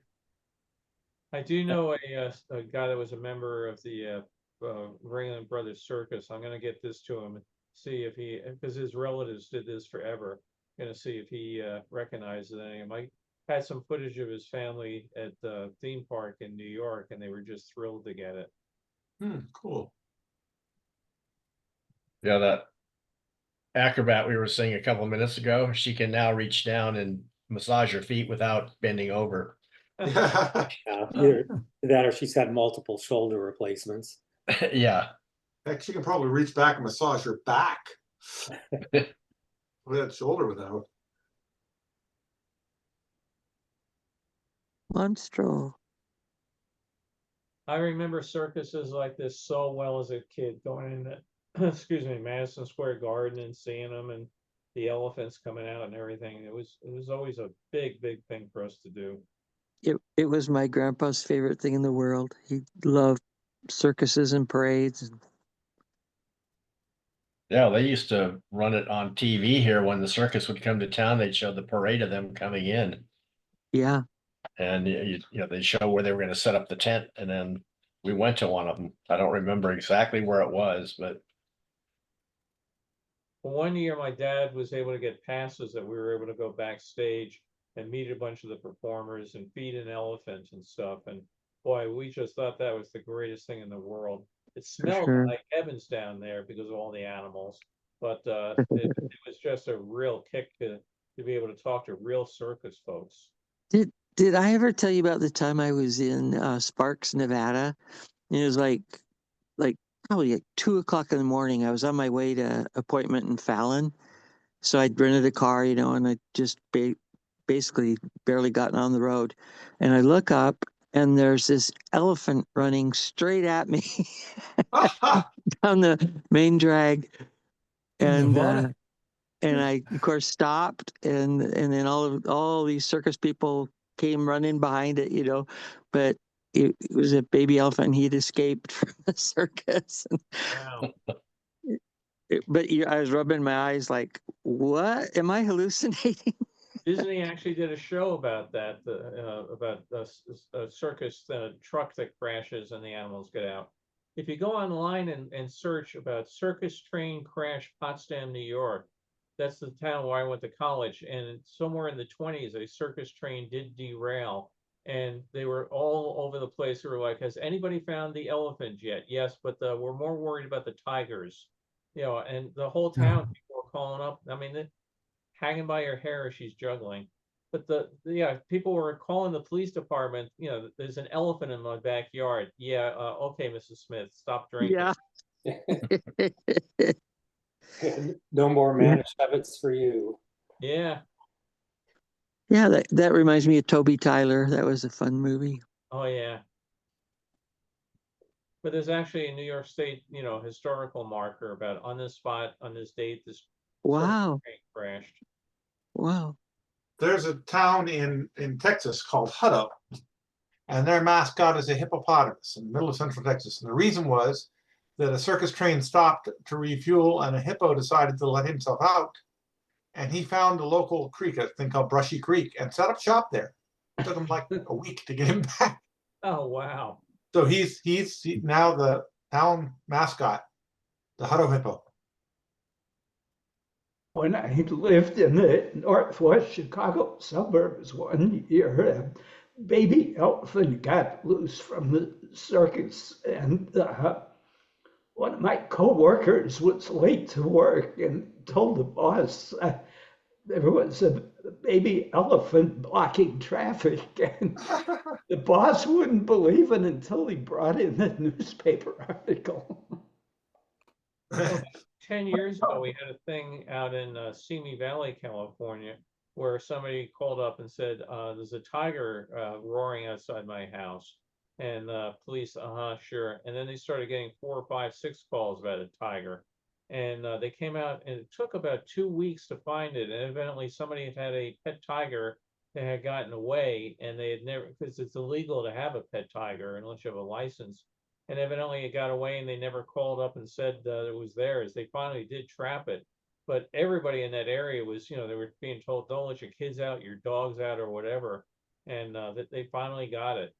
I do know a guy that was a member of the Ringling Brothers Circus. I'm gonna get this to him and see if he, because his relatives did this forever. Gonna see if he recognizes any of them. I had some footage of his family at the theme park in New York, and they were just thrilled to get it. Cool. Yeah, that acrobat we were seeing a couple of minutes ago, she can now reach down and massage her feet without bending over. Yeah. Yeah, either that or she's had multiple shoulder replacements. Yeah. Heck, she can probably reach back and massage her back. With that shoulder without. Monstro. I remember circuses like this so well as a kid, going in, excuse me, Madison Square Garden and seeing them and the elephants coming out and everything. It was always a big thing for us to do. It was my grandpa's favorite thing in the world. He loved circuses and parades. And Yeah, they used to run it on TV here when the circus would come to town. They'd show the parade of them coming in, yeah, and they'd show where they were going to set up the tent. And then we went to one of them. I don't remember exactly where it was, but Well, one year my dad was able to get passes that we were able to go backstage and meet a bunch of the performers and feed an elephant and stuff. And boy, we just thought that was the greatest thing in the world. It smelled sure. like heavens down there because of all the animals, but it was just a real kick to be able to talk to real circus folks. Did I ever tell you about the time I was in Sparks, Nevada? It was like probably at 2 o'clock in the morning. I was on my way to appointment in Fallon. So I'd rented a car, and I just basically barely gotten on the road. And I look up and there's this elephant running straight at me down the main drag. And Nevada? and I of course stopped, and then all these circus people came running behind it, but it was a baby elephant and he'd escaped from the circus. Wow. But I was rubbing my eyes like, what? Am I hallucinating? Disney actually did a show about that, about a circus truck that crashes and the animals get out. If you go online and search about circus train crash Potsdam, New York, that's the town where I went to college. And somewhere in the 1920s, a circus train did derail. And they were all over the place. They were like, has anybody found the elephant yet? Yes, but we're more worried about the tigers. And the whole town, people were calling up. I mean, hanging by her hair as she's juggling. But people were calling the police department. There's an elephant in my backyard. Yeah, okay, Mrs. Smith, stop drinking. Yeah. No more Manischewitz for you. Yeah. Yeah, that reminds me of Toby Tyler. That was a fun movie. Oh yeah. But there's actually a New York State, historical marker about on this spot, on this date, this Wow. train crashed. Wow. There's a town in Texas called Hutto, and their mascot is a hippopotamus in the middle of central Texas. And the reason was that a circus train stopped to refuel, and a hippo decided to let himself out. And he found a local creek, a thing called Brushy Creek, and set up shop there. It took him like a week to get him back. Oh wow. So he's now the town mascot, the Hutto Hippo. When I lived in the northwest Chicago suburbs one year, a baby elephant got loose from the circus, and one of my coworkers was late to work and told the boss there was a baby elephant blocking traffic, and the boss wouldn't believe it until he brought in the newspaper article. 10 years ago, we had a thing out in Simi Valley, California, where somebody called up and said, there's a tiger roaring outside my house. And police, sure. And then they started getting 4, 5, 6 calls about a tiger. And they came out, and it took about 2 weeks to find it. And evidently somebody had a pet tiger that had gotten away, and they had never, because it's illegal to have a pet tiger unless you have a license. And evidently it got away, and they never called up and said it was theirs. They finally did trap it. But everybody in that area was, they were being told, don't let your kids out, your dogs out, or whatever. And that they finally got it.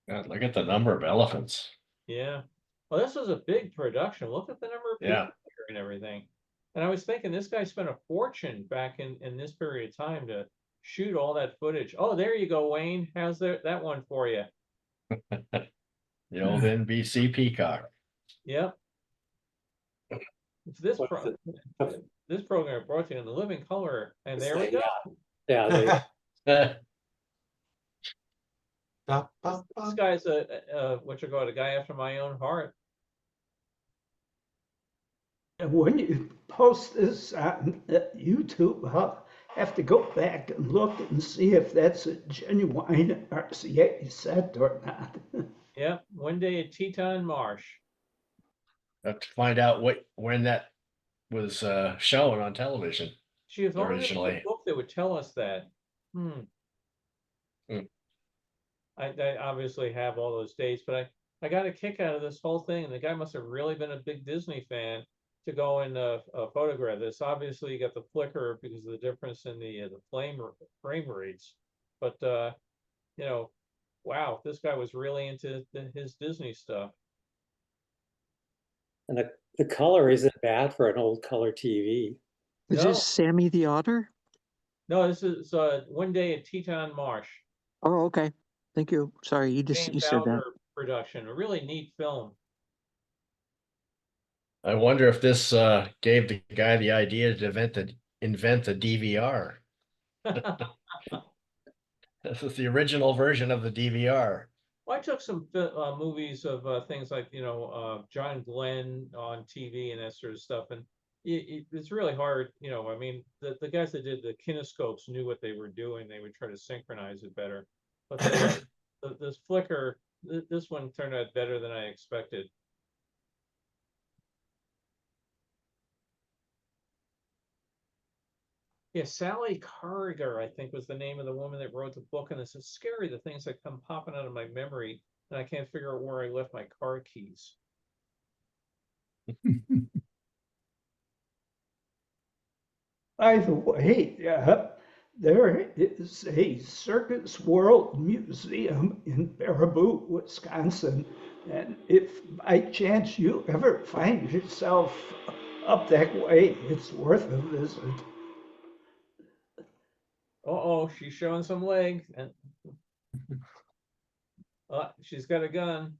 God, look at the number of elephants. Yeah. Well, this was a big production. Look at the number of people here and everything. And I was thinking this guy spent a fortune back in this period of time to shoot all that footage. Oh, there you go, Wayne. How's that one for you? The old NBC Peacock. Yep. It's this program brought to you in the living color. And there we go. Yeah. This guy's a guy after my own heart. And when you post this on YouTube, I'll have to go back and look and see if that's a genuine RCA set or not. Yeah, one day at Teton Marsh. Have to find out when that was shown on television. She was originally. a book that would tell us that. I obviously have all those dates, but I got a kick out of this whole thing, and the guy must have really been a big Disney fan to go and photograph this. Obviously, you got the flicker because of the difference in the frame rates, but wow, this guy was really into his Disney stuff. And the color isn't bad for an old color TV. Is No. this Sammy the Otter? No, this is One Day at Teton Marsh. Oh, okay. Thank you. Sorry, you James said that. Bowder production. A really neat film. I wonder if this gave the guy the idea to invent the DVR. This is the original version of the DVR. Well, I took some movies of things like, John Glenn on TV and that sort of stuff. And it's really hard, I mean, the guys that did the kinescopes knew what they were doing. They would try to synchronize it better. But this flicker, this one turned out better than I expected. Yeah, Sally Carriger, I think, was the name of the woman that wrote the book. And it's scary, the things that come popping out of my memory, and I can't figure out where I left my car keys. By the way, there is a Circus World Museum in Baraboo, Wisconsin. And if by chance you ever find yourself up that way, it's worth a visit. Uh-oh, she's showing some leg. And she's got a gun.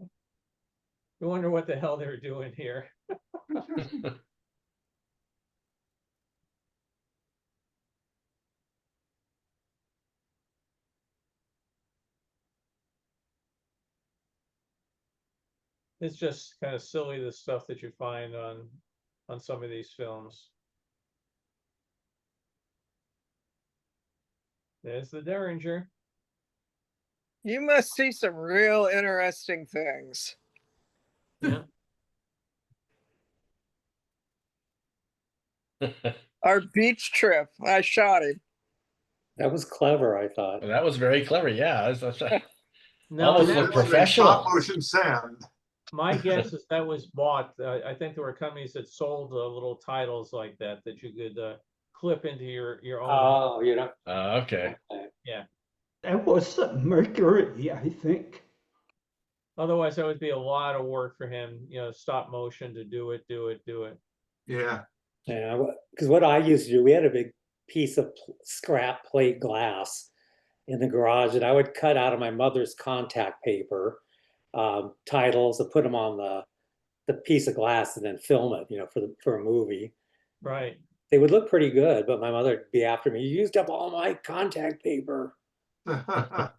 I wonder what the hell they're doing here. It's just kind of silly, the stuff that you find on some of these films. There's the Derringer. You must see some real interesting things. Yeah. Our beach trip, I shot it. That was clever, I thought. That was very clever. Yeah. No, Almost that- looked professional. Stop motion sand. my guess is that was bought. I think there were companies that sold little titles like that you could clip into your own. Oh, Okay. Yeah. That was Mercury, I think. Otherwise, that would be a lot of work for him. Stop motion to do it. Yeah. Yeah, because what I used to do, we had a big piece of scrap plate glass in the garage, and I would cut out of my mother's contact paper titles and put them on the piece of glass and then film it, for a movie. Right. They would look pretty good, but my mother would be after me. You used up all my contact paper. The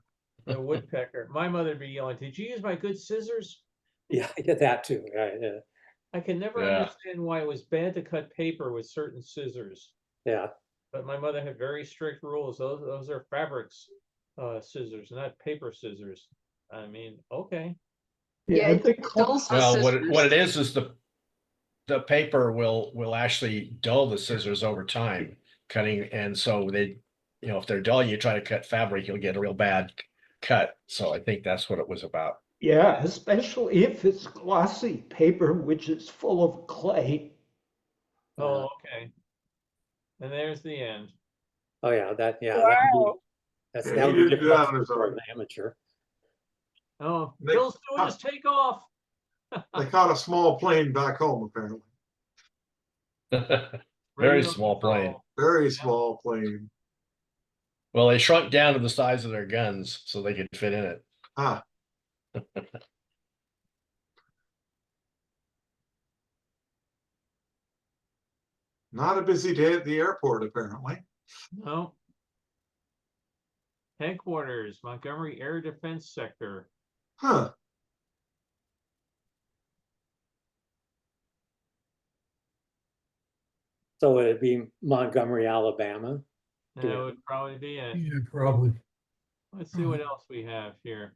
woodpecker. My mother would be yelling, "Did you use my good scissors?" Yeah, I get that too. Right? Yeah. I can never understand why it was bad to cut paper with certain scissors. Yeah. But my mother had very strict rules. Those are fabrics scissors, not paper scissors. I mean, okay. Yeah, Well, what it is the paper will actually dull the scissors over time cutting, and so they, if they're dull, you try to cut fabric, you'll get a real bad cut. So I think that's what it was about. Yeah, especially if it's glossy paper, which is full of clay. Oh, okay. And there's the end. Oh yeah, that Wow. that Yeah, would you be did that on difficult his for own. an amateur. Oh, They- Bill's doing his takeoff. They caught a small plane back home, apparently. Very Radio small control. plane. Very small plane. Well, they shrunk down to the size of their guns so they could fit in it. Ah. Not a busy day at the airport, apparently. No. Headquarters, Montgomery Air Defense Sector. Huh. So it'd be Montgomery, Alabama. That would probably be it. Yeah, probably. Let's see what else we have here.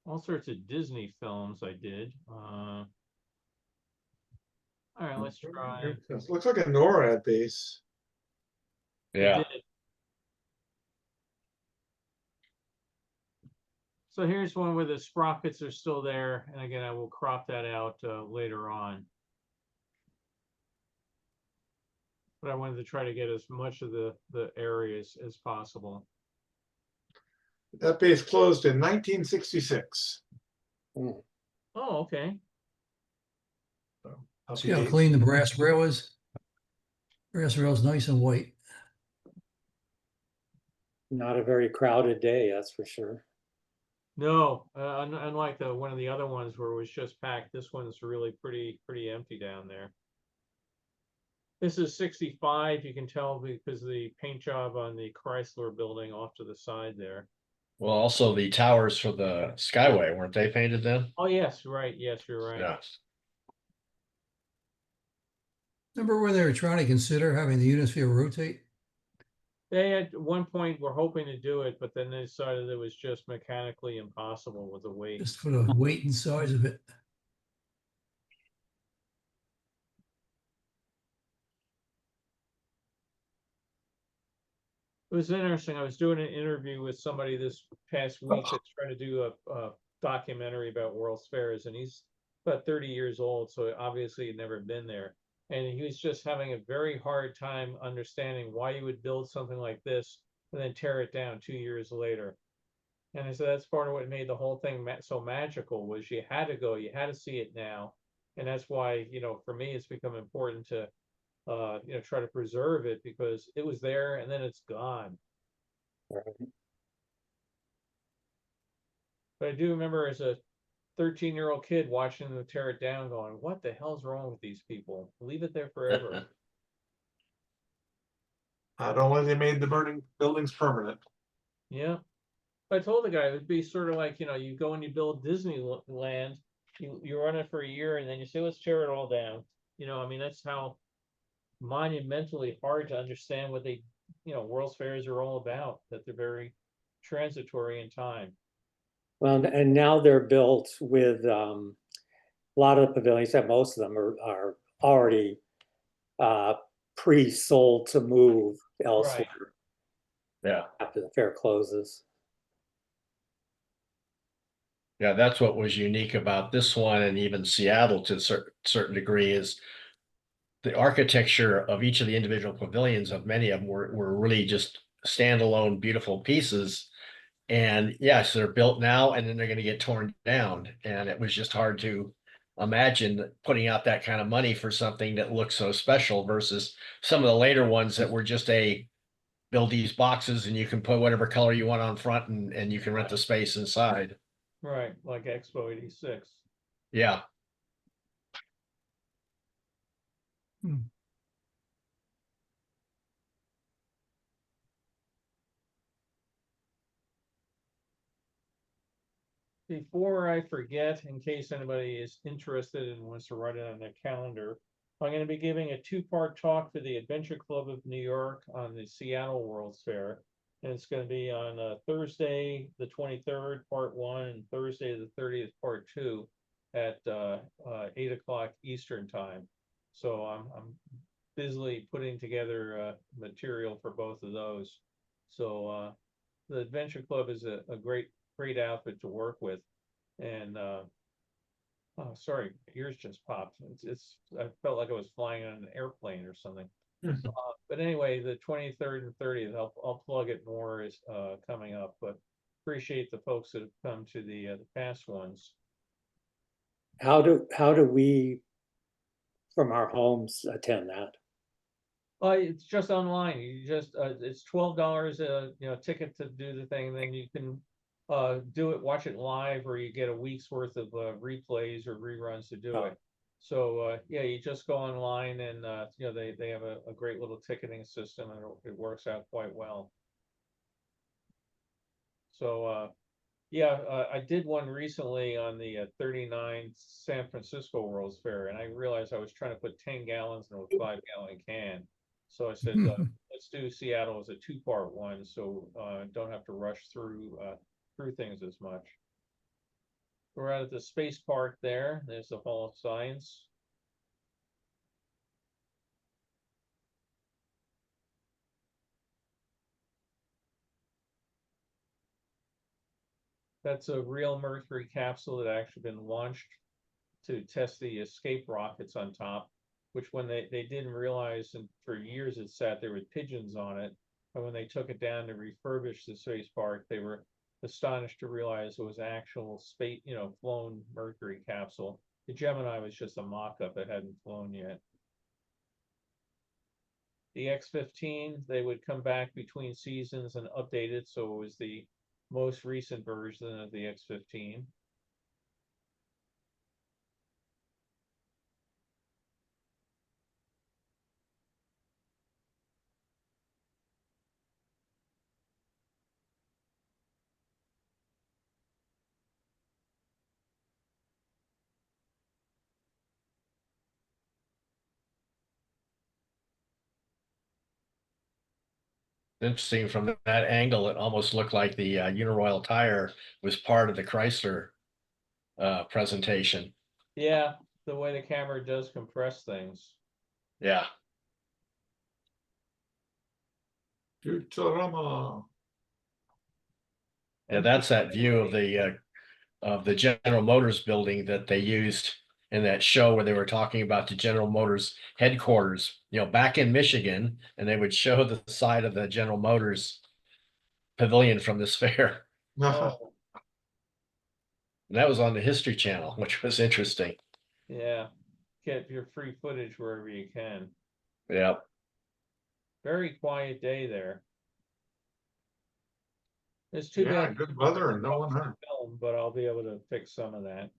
All sorts of Disney films I did. All right, let's try. It looks like a NORAD base. Yeah. Did. So here's one where the sprockets are still there. And again, I will crop that out later on. But I wanted to try to get as much of the areas as possible. That base closed in 1966. Oh, okay. See how clean the brass rail is? Brass rail's nice and white. Not a very crowded day, that's for sure. No, unlike one of the other ones where it was just packed, this one's really pretty empty down there. This is 65, you can tell because of the paint job on the Chrysler building off to the side there. Well, also the towers for the Skyway, weren't they painted then? Oh, yes, right. Yes, you're right. Yeah. Remember when they were trying to consider having the Unisphere rotate? They at one point were hoping to do it, but then they decided it was just mechanically impossible with the weight. Just for the weight and size of it. It was interesting. I was doing an interview with somebody this past week that's trying to do a documentary about World's Fairs, and he's about 30 years old, so obviously he'd never been there. And he was just having a very hard time understanding why you would build something like this and then tear it down 2 years later. And I said that's part of what made the whole thing so magical was you had to go, you had to see it now. And that's why, for me, it's become important to try to preserve it because it was there and then it's gone. Right. But I do remember as a 13-year-old kid watching them tear it down going, what the hell's wrong with these people? Leave it there forever. Not only they made the burning buildings permanent. Yeah. I told the guy it would be sort of like, you go and you build Disneyland, you run it for a year and then you say, let's tear it all down. That's how monumentally hard to understand what World's Fairs are all about, that they're very transitory in time. Well, and now they're built with a lot of the pavilions, that most of them are already pre-sold to move elsewhere. Right. Yeah. After the fair closes. Yeah, that's what was unique about this one and even Seattle to a certain degree is the architecture of each of the individual pavilions of many of them were really just standalone, beautiful pieces. And yes, they're built now and then they're going to get torn down. And it was just hard to imagine putting out that kind of money for something that looks so special versus some of the later ones that were just build these boxes and you can put whatever color you want on front and you can rent the space inside. Right, like Expo 86. Yeah. Before I forget, in case anybody is interested and wants to write it on their calendar, I'm going to be giving a 2-part talk for the Adventure Club of New York on the Seattle World's Fair. And it's going to be on Thursday, the 23rd, part 1, and Thursday, the 30th, part 2 at 8 o'clock Eastern time. So I'm busily putting together material for both of those. So the Adventure Club is a great outfit to work with. And oh, sorry, ears just popped. I felt like I was flying on an airplane or something. But anyway, the 23rd and 30th, I'll plug it more as coming up, but appreciate the folks that have come to the past ones. How do we from our homes attend that? It's just online. You just it's $12 ticket to do the thing, then you can watch it live, or you get a week's worth of replays or reruns to do it. So yeah, you just go online and they have a great little ticketing system and it works out quite well. So yeah, I did one recently on the 39 San Francisco World's Fair, and I realized I was trying to put 10 gallons in a 5-gallon can. So I said, let's do Seattle as a 2-part one, so don't have to rush through things as much. We're out at the space park there. There's the Hall of Science. That's a real Mercury capsule that actually been launched to test the escape rockets on top, which when they didn't realize, and for years it sat there with pigeons on it, and when they took it down to refurbish the space park, they were astonished to realize it was actual space, flown Mercury capsule. The Gemini was just a mock-up. It hadn't flown yet. The X-15, they would come back between seasons and update it, so it was the most recent version of the X-15. Interesting from that angle, it almost looked like the Uniroyal tire was part of the Chrysler presentation. Yeah, the way the camera does compress things. Yeah. Futurama. Yeah, that's that view of the General Motors building that they used in that show where they were talking about the General Motors headquarters, back in Michigan, and they would show the side of the General Motors pavilion from this fair. Oh, And that was on the History Channel, which was interesting. yeah. Get your free footage wherever you can. Yeah. Very quiet day there. It's too Yeah, bad. good weather and no one hurt. Film, but I'll be able to fix some of that.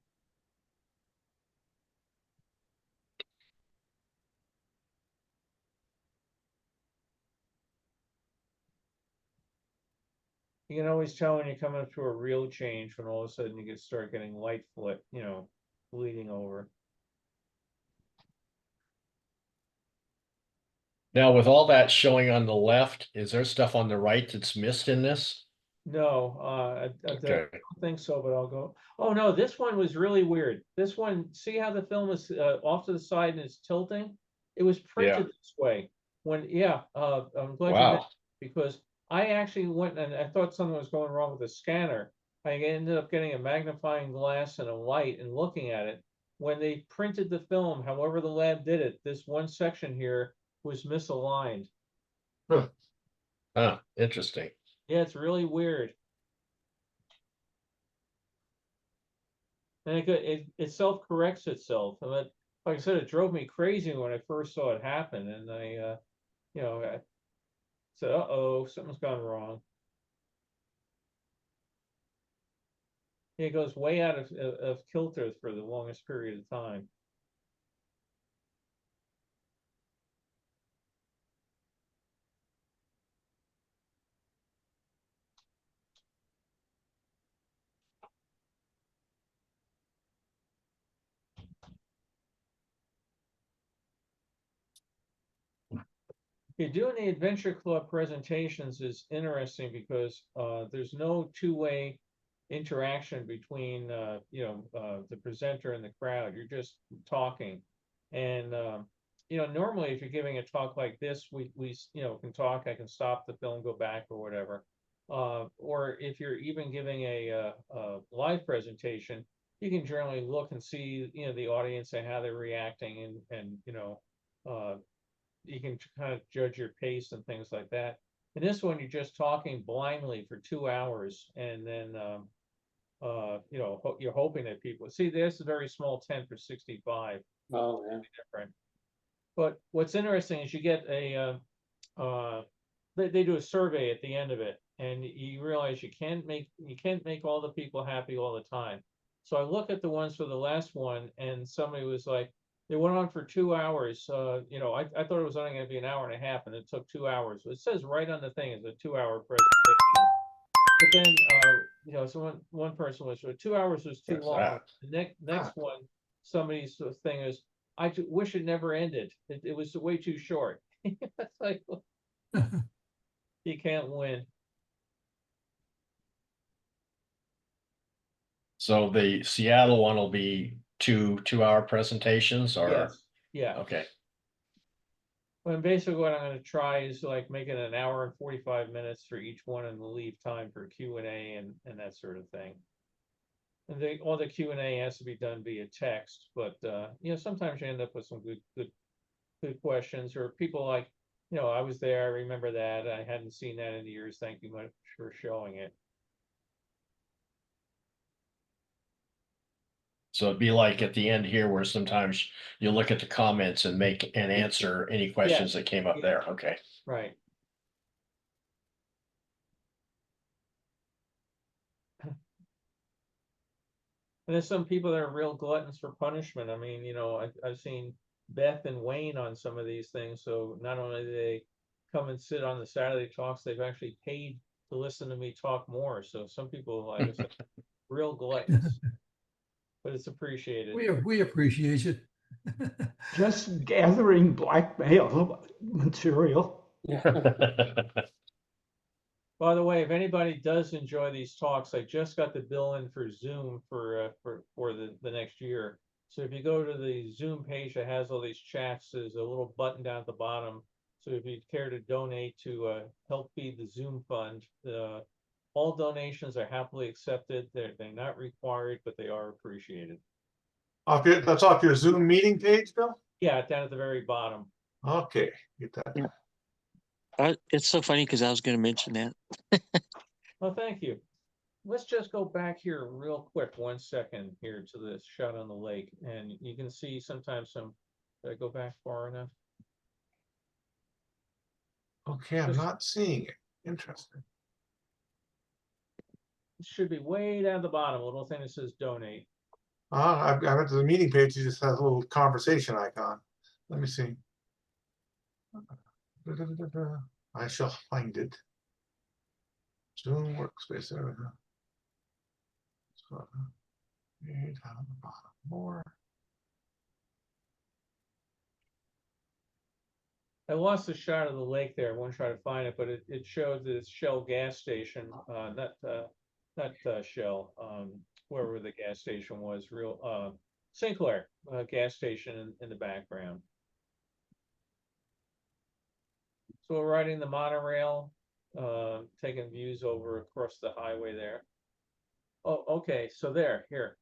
You can always tell when you come up to a real change when all of a sudden you start getting light foot, bleeding over. Now, with all that showing on the left, is there stuff on the right that's missed in this? No, I Okay. don't think so, but I'll go. Oh no, this one was really weird. This one, see how the film is off to the side and it's tilting? It was printed this way. I'm glad you Wow. mentioned it, because I actually went and I thought something was going wrong with the scanner. I ended up getting a magnifying glass and a light and looking at it. When they printed the film, however the lab did it, this one section here was misaligned. Huh, interesting. Yeah, it's really weird. And it self-corrects itself. And that, like I said, it drove me crazy when I first saw it happen. And I said, uh-oh, something's gone wrong. It goes way out of kilter for the longest period of time. Okay, doing the Adventure Club presentations is interesting because there's no two-way interaction between the presenter and the crowd. You're just talking, and normally if you're giving a talk like this, we can talk. I can stop the film, go back, or whatever. Or if you're even giving a live presentation, you can generally look and see the audience and how they're reacting, and you can kind of judge your pace and things like that. In this one, you're just talking blindly for 2 hours, and then you're hoping that people see. There's a very small tent for 65. Oh, yeah. Different. But what's interesting is you get a they do a survey at the end of it, and you realize you can't make all the people happy all the time. So I look at the ones for the last one, and somebody was like, they went on for 2 hours. I thought it was only going to be an hour and a half, and it took 2 hours. It says right on the thing it's a 2-hour presentation. But then, so one person was, 2 hours was too long. The next one, somebody's thing is, I wish it never ended. It was way too short. It's like, you can't win. So the Seattle one will be two-hour presentations, or? Yes. Yeah. Okay. Well, basically what I'm going to try is like make it an hour and 45 minutes for each one, and leave time for Q&A and that sort of thing. And all the Q&A has to be done via text, but sometimes you end up with some good questions, or people like, I was there, I remember that, I hadn't seen that in years. Thank you much for showing it. So it'd be like at the end here where sometimes you look at the comments and make and answer any questions that came up there. Okay. Right. And there's some people that are real gluttons for punishment. I mean, I've seen Beth and Wayne on some of these things. So not only do they come and sit on the Saturday talks, they've actually paid to listen to me talk more. So some people, like I said, real gluttons, but it's appreciated. We appreciate it. Just gathering blackmail material. By the way, if anybody does enjoy these talks, I just got the bill in for Zoom for the next year. So if you go to the Zoom page that has all these chats, there's a little button down at the bottom. So if you care to donate to help feed the Zoom fund, all donations are happily accepted. They're not required, but they are appreciated. That's off your Zoom meeting page, Bill? Yeah, down at the very bottom. Okay, get that. Yeah. It's so funny because I was going to mention that. Well, thank you. Let's just go back here real quick, 1 second here to this shot on the lake. And you can see sometimes did I go back far enough? Okay, I'm not seeing it. Interesting. It should be way down at the bottom, a little thing that says donate. I went to the meeting page. It just has a little conversation icon. Let me see. I shall find it. Zoom workspace. There we go. So, down at the bottom more. I lost a shot of the lake there. I want to try to find it, but it showed this Shell gas station, not Shell, wherever the gas station was, Sinclair gas station in the background. So we're riding the monorail, taking views over across the highway there. Oh, okay. So here,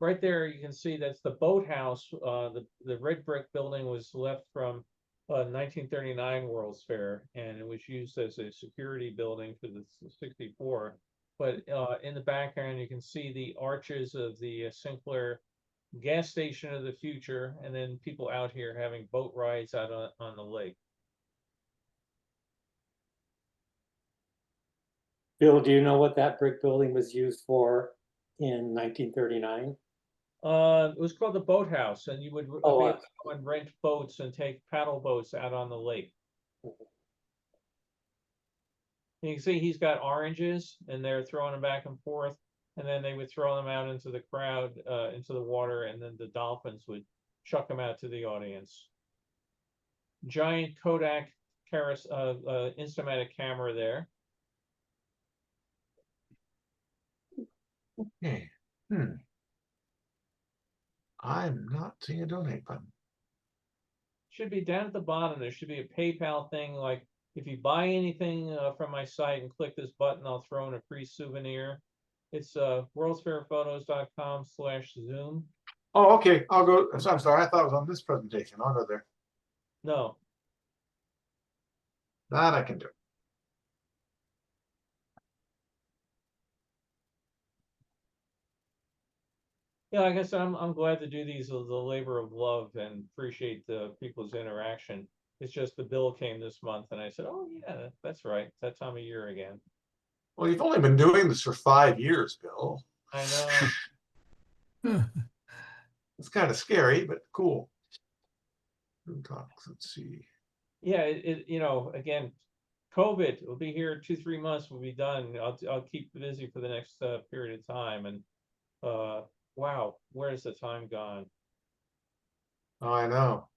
right there, you can see that's the boathouse. The red brick building was left from 1939 World's Fair, and it was used as a security building for the 64. But in the background, you can see the arches of the Sinclair gas station of the future, and then people out here having boat rides out on the lake. Bill, do you know what that brick building was used for in 1939? It was called the boathouse, and you would be able to go and rent boats and take paddle boats out on the lake. You can see he's got oranges, and they're throwing them back and forth, and then they would throw them out into the crowd, into the water, and then the dolphins would chuck them out to the audience. Giant Kodak Instamatic camera there. Okay. I'm not seeing a donate button. Should be down at the bottom. There should be a PayPal thing, like if you buy anything from my site and click this button, I'll throw in a free souvenir. It's worldsfairphotos.com/Zoom. Oh, okay. I'll go. I'm sorry. I thought it was on this presentation. I'll go there. No. That I can do. Yeah, like I said, I'm glad to do these as a labor of love and appreciate the people's interaction. It's just the bill came this month, and I said, "Oh yeah, that's right. It's that time of year again." Well, you've only been doing this for 5 years, Bill. I know. It's kind of scary, but cool. Let's see. Yeah, again, COVID will be here 2-3 months. We'll be done. I'll keep busy for the next period of time, and wow, where's the time gone? Oh, I know.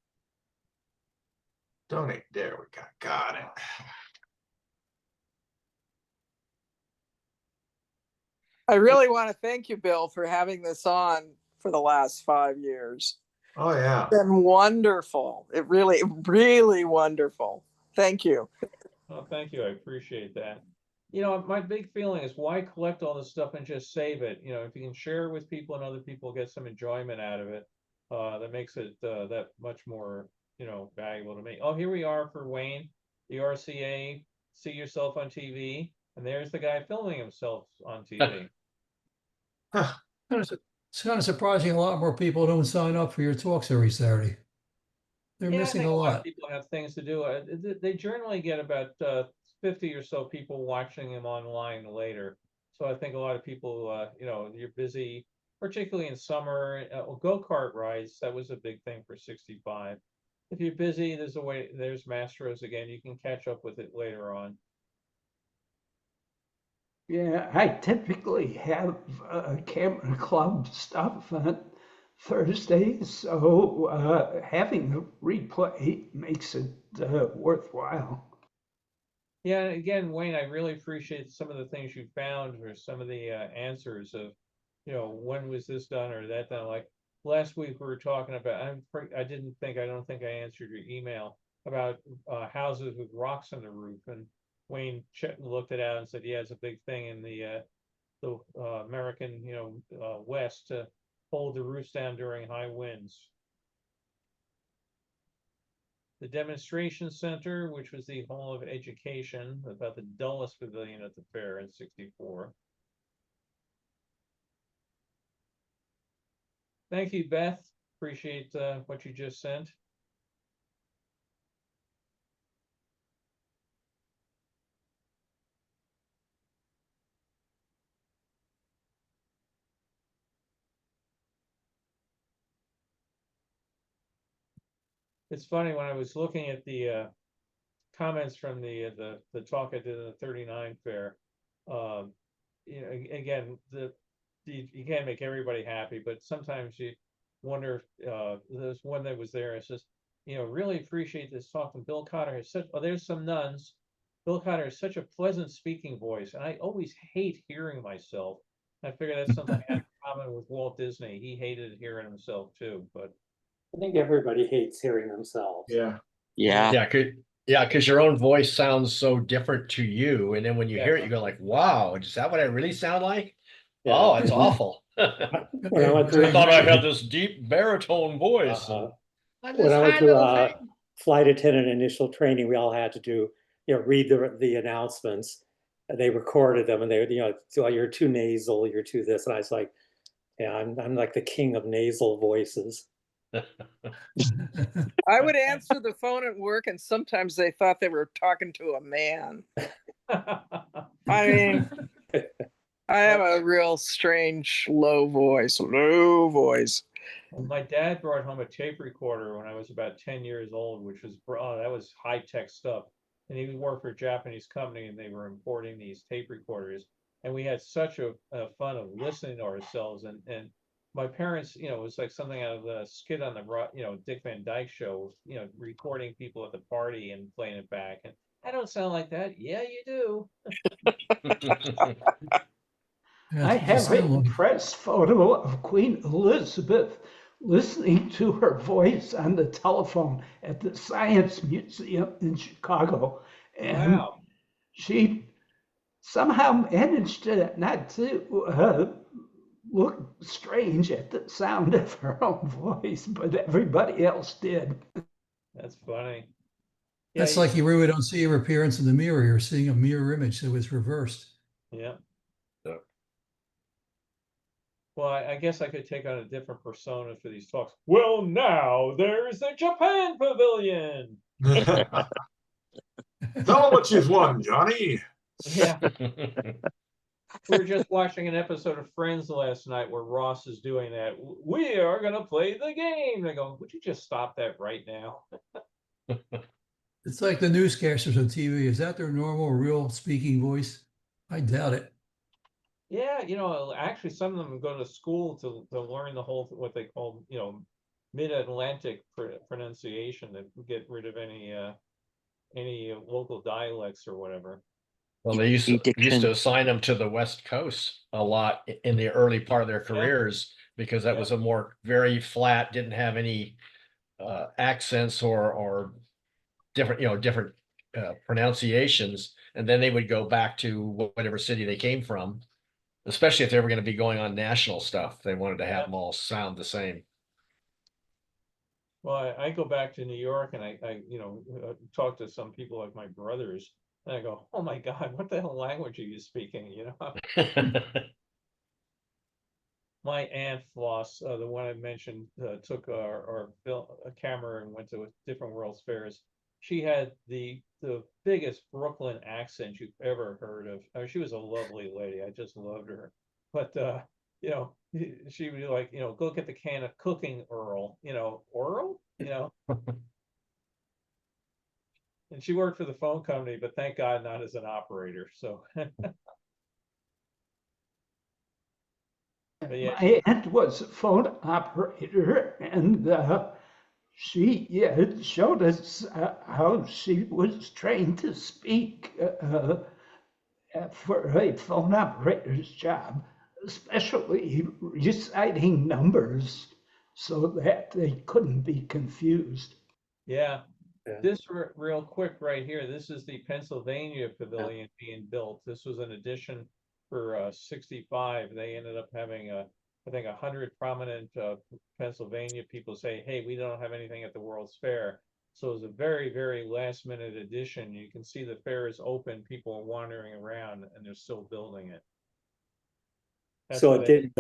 Donate. There we got it. I really want to thank you, Bill, for having this on for the last 5 years. Oh, yeah. It's been wonderful. It really, really wonderful. Thank you. Oh, thank you. I appreciate that. My big feeling is why collect all this stuff and just save it? If you can share it with people and other people get some enjoyment out of it, that makes it that much more, valuable to me. Oh, here we are for Wayne, the RCA, see yourself on TV. And there's the guy filming himself on TV. It's kind of surprising a lot more people don't sign up for your talks every Saturday. They're Yeah, I missing think a a lot of lot. people have things to do. They generally get about 50 or so people watching them online later. So I think a lot of people, you're busy, particularly in summer. Go-kart rides, that was a big thing for 65. If you're busy, there's Mastros again. You can catch up with it later on. Yeah, I typically have camera club stuff on Thursdays, so having a replay makes it worthwhile. Yeah, and again, Wayne, I really appreciate some of the things you found or some of the answers of, when was this done or that done? Like last week we were talking about, I don't think I answered your email about houses with rocks on the roof, and Wayne looked it out and said, yeah, it's a big thing in the American, West to hold the roofs down during high winds. The demonstration center, which was the Hall of Education, about the dullest pavilion at the fair in 64. Thank you, Beth. Appreciate what you just sent. It's funny when I was looking at the comments from the talk I did in the 39 fair. Again, you can't make everybody happy, but sometimes you wonder. There's one that was there. It says, really appreciate this talk. And Bill Cotter has said, "Oh, there's some nuns." Bill Cotter has such a pleasant speaking voice, and I always hate hearing myself. I figure that's something I had in common with Walt Disney. He hated hearing himself too, but. I think everybody hates hearing themselves. Yeah. Yeah. Yeah, because your own voice sounds so different to you, and then when you Yeah. hear it, you go like, "Wow, is that what I really sound like?" Yeah. Oh, it's awful. When I went I to, thought I had this deep baritone voice. when I went to flight attendant initial training, we all had to do, read the announcements, and they recorded them, and they, so you're too nasal, you're too this, and I was like, yeah, I'm like the king of nasal voices. I would answer the phone at work, and sometimes they thought they were talking to a man. I mean, I have a real strange low voice. My dad brought home a tape recorder when I was about 10 years old, which was, that was high tech stuff. And he worked for a Japanese company, and they were importing these tape recorders. And we had such a fun of listening to ourselves. And my parents, it was like something out of the skit on the, Dick Van Dyke Show, recording people at the party and playing it back. And I don't sound like that. Yeah, you do. I have a press photo of Queen Elizabeth listening to her voice on the telephone at the Science Museum in Chicago. And wow. She somehow managed not to look strange at the sound of her own voice, but everybody else did. That's funny. That's like you really don't see your appearance in the mirror. You're seeing a mirror image that was reversed. Yeah. Well, I guess I could take on a different persona for these talks. Well, now there's the Japan Pavilion. Tell them what you've won, Johnny. Yeah. We were just watching an episode of Friends last night where Ross is doing that. We are going to play the game. They go, would you just stop that right now? It's like the newscasters on TV. Is that their normal, real speaking voice? I doubt it. Yeah, actually some of them go to school to learn the whole, what they call, mid-Atlantic pronunciation, to get rid of any local dialects or whatever. Well, they used to assign them to the West Coast a lot in the early part of their careers because that was a more very flat, didn't have any accents or different, different pronunciations, and then they would go back to whatever city they came from. Especially if they were going to be going on national stuff, they wanted to have them all sound the same. Well, I go back to New York and I talk to some people like my brothers, and I go, oh my God, what the hell language are you speaking? my aunt Floss, the one I mentioned, took our a camera and went to different World's Fairs. She had the biggest Brooklyn accent you've ever heard of. I mean, she was a lovely lady. I just loved her. But you know, she would be like, you know, go get the can of cooking, Earl. You know, Earl. You know. And she worked for the phone company, but thank God not as an operator. So. But yeah, My aunt was a phone operator, and she showed us how she was trained to speak for a phone operator's job, especially reciting numbers so that they couldn't be confused. yeah. Yeah. This real quick right here. This is the Pennsylvania Pavilion being built. This was an addition for 65. They ended up having I think 100 prominent Pennsylvania people say, "Hey, we don't have anything at the World's Fair." So it was a very, very last minute addition. You can see the fair is open. People are wandering around, and they're still building it. That's So what it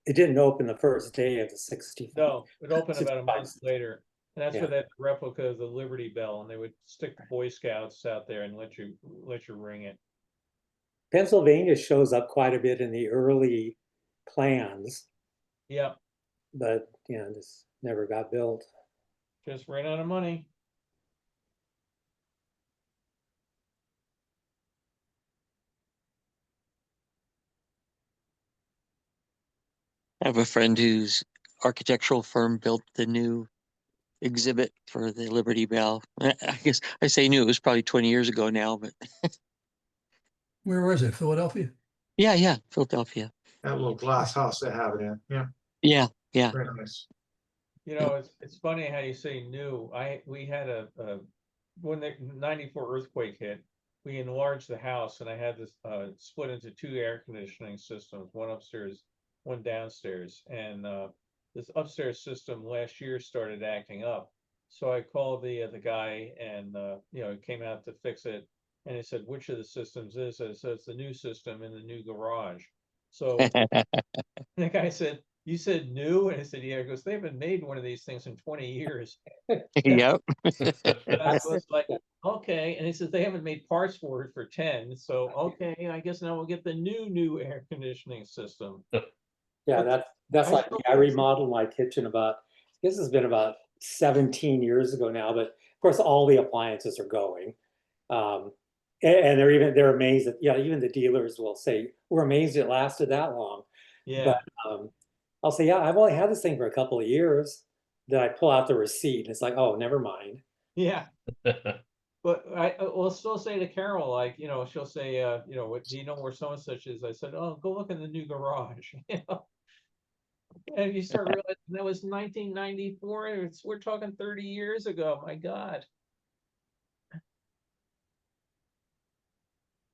didn't open the first day of the 65. No, it opened about a 65. month later. And that's Yeah. where that replica of the Liberty Bell, and they would stick Boy Scouts out there and let you ring it. Pennsylvania shows up quite a bit in the early plans, Yeah, but this never got built. just ran out of money. I have a friend whose architectural firm built the new exhibit for the Liberty Bell. I guess I say new, it was probably 20 years ago now, but Where was it? Philadelphia? yeah, Philadelphia. That little glass house they have it in. Yeah, Yeah. very nice. You know, it's funny how you say new. We had when the 94 earthquake hit, we enlarged the house, and I had this split into 2 air conditioning systems, one upstairs, one downstairs. And this upstairs system last year started acting up. So I called the guy, and you know, he came out to fix it. And he said, "Which of the systems is it?" So it's the new system in the new garage. So the guy said, "You said new?" And I said, "Yeah." He goes, "They haven't made one of these things in 20 years." Yep. And I was like, okay. And he says, "They haven't made parts for it for 10. So, okay, I guess now we'll get the new air conditioning system." Yeah, that's like I remodeled my kitchen this has been about 17 years ago now, but of course all the appliances are going. And they're amazed that, even the dealers will say, "We're amazed it lasted that long." Yeah. But I'll say, "Yeah, I've only had this thing for a couple of years." Then I pull out the receipt, and it's like, "Oh, never mind." Yeah. But I will still say to Carol, like, you know, she'll say, you know, "What do you know where so and such is?" I said, "Oh, go look in the new garage." You know, and you start realizing that was 1994. We're talking 30 years ago. My God.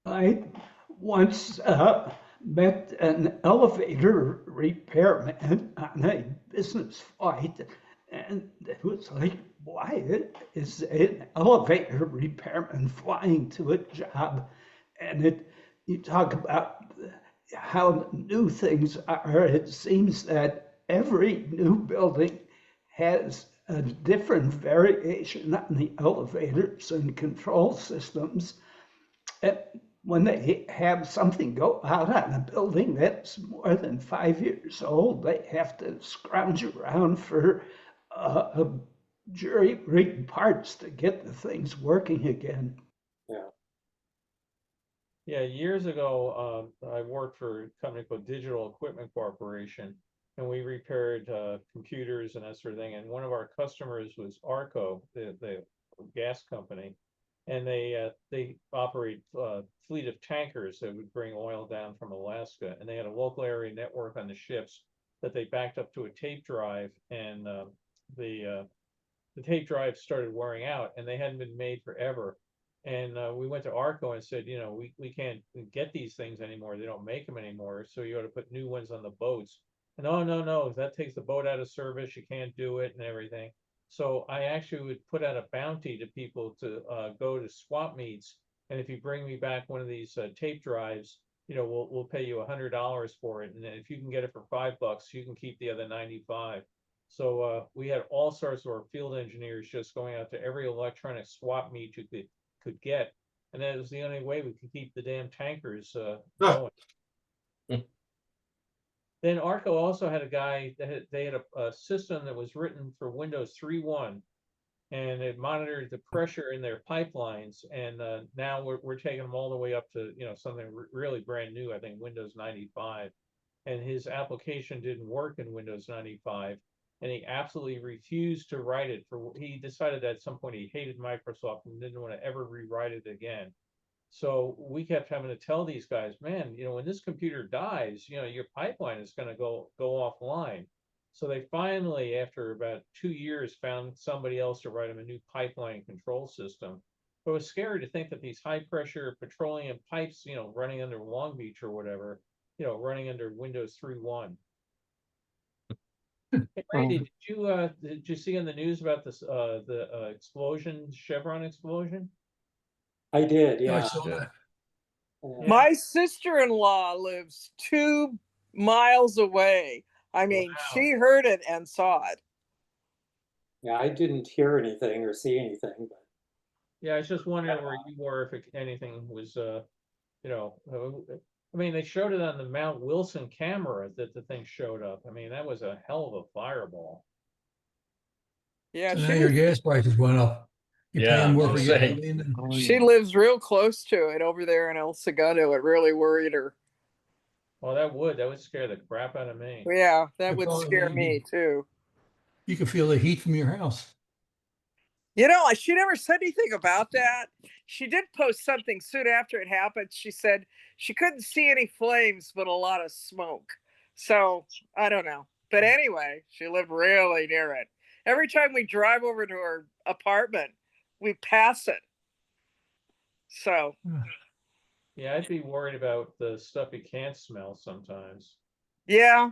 I once met an elevator repairman on a business flight, and it was like, why is an elevator repairman flying to a job? And you talk about how new things are. It seems that every new building has a different variation on the elevators and control systems. And when they have something go out on a building that's more than 5 years old, they have to scrounge around for jury rig parts to get the things working again. Yeah. Yeah, years ago, I worked for a company called Digital Equipment Corporation, and we repaired computers and that sort of thing. And one of our customers was Arco, the gas company, and they operate a fleet of tankers that would bring oil down from Alaska. And they had a local area network on the ships that they backed up to a tape drive, and the tape drive started wearing out, and they hadn't been made forever. And we went to Arco and said, you know, we can't get these things anymore. They don't make them anymore. So you ought to put new ones on the boats. And oh, no, that takes the boat out of service. You can't do it and everything. So I actually would put out a bounty to people to go to swap meets. And if you bring me back one of these tape drives, we'll pay you $100 for it, and then if you can get it for $5, you can keep the other 95. So we had all sorts of our field engineers just going out to every electronic swap meet you could get, and that was the only way we could keep the damn tankers going. Then Arco also had a guy that they had a system that was written for Windows 3.1, and it monitored the pressure in their pipelines. And now we're taking them all the way up to something really brand new. I think Windows 95, and his application didn't work in Windows 95, and he absolutely refused to write it. He decided that at some point he hated Microsoft and didn't want to ever rewrite it again. So we kept having to tell these guys, man, when this computer dies, your pipeline is going to go offline. So they finally, after about 2 years, found somebody else to write them a new pipeline control system. But it was scary to think that these high pressure petroleum pipes, running under Long Beach or whatever, running under Windows 3.1. Hey, Randy, did you see in the news about this the explosion, Chevron explosion? I did, Yeah, I yeah. saw that. My sister-in-law lives 2 miles away. I mean, Wow. she heard it and saw it. Yeah, I didn't hear anything or see anything, but Yeah, I was just wondering where you were, if anything was, I mean, they showed it on the Mount Wilson camera that the thing showed up. I mean, that was a hell of a fireball. Yeah, So now your gas prices went up. You're Yeah, paying more I'm for saying. gasoline than she lives real close to it over there in El Segundo. It really worried her. Well, that would scare the crap out of me. Yeah, that You're would probably scare maybe- me too. you can feel the heat from your house. She never said anything about that. She did post something soon after it happened. She said she couldn't see any flames, but a lot of smoke. So I don't know. But anyway, she lived really near it. Every time we drive over to her apartment, we pass it. So Yeah, I'd be worried about the stuff you can't smell sometimes. yeah.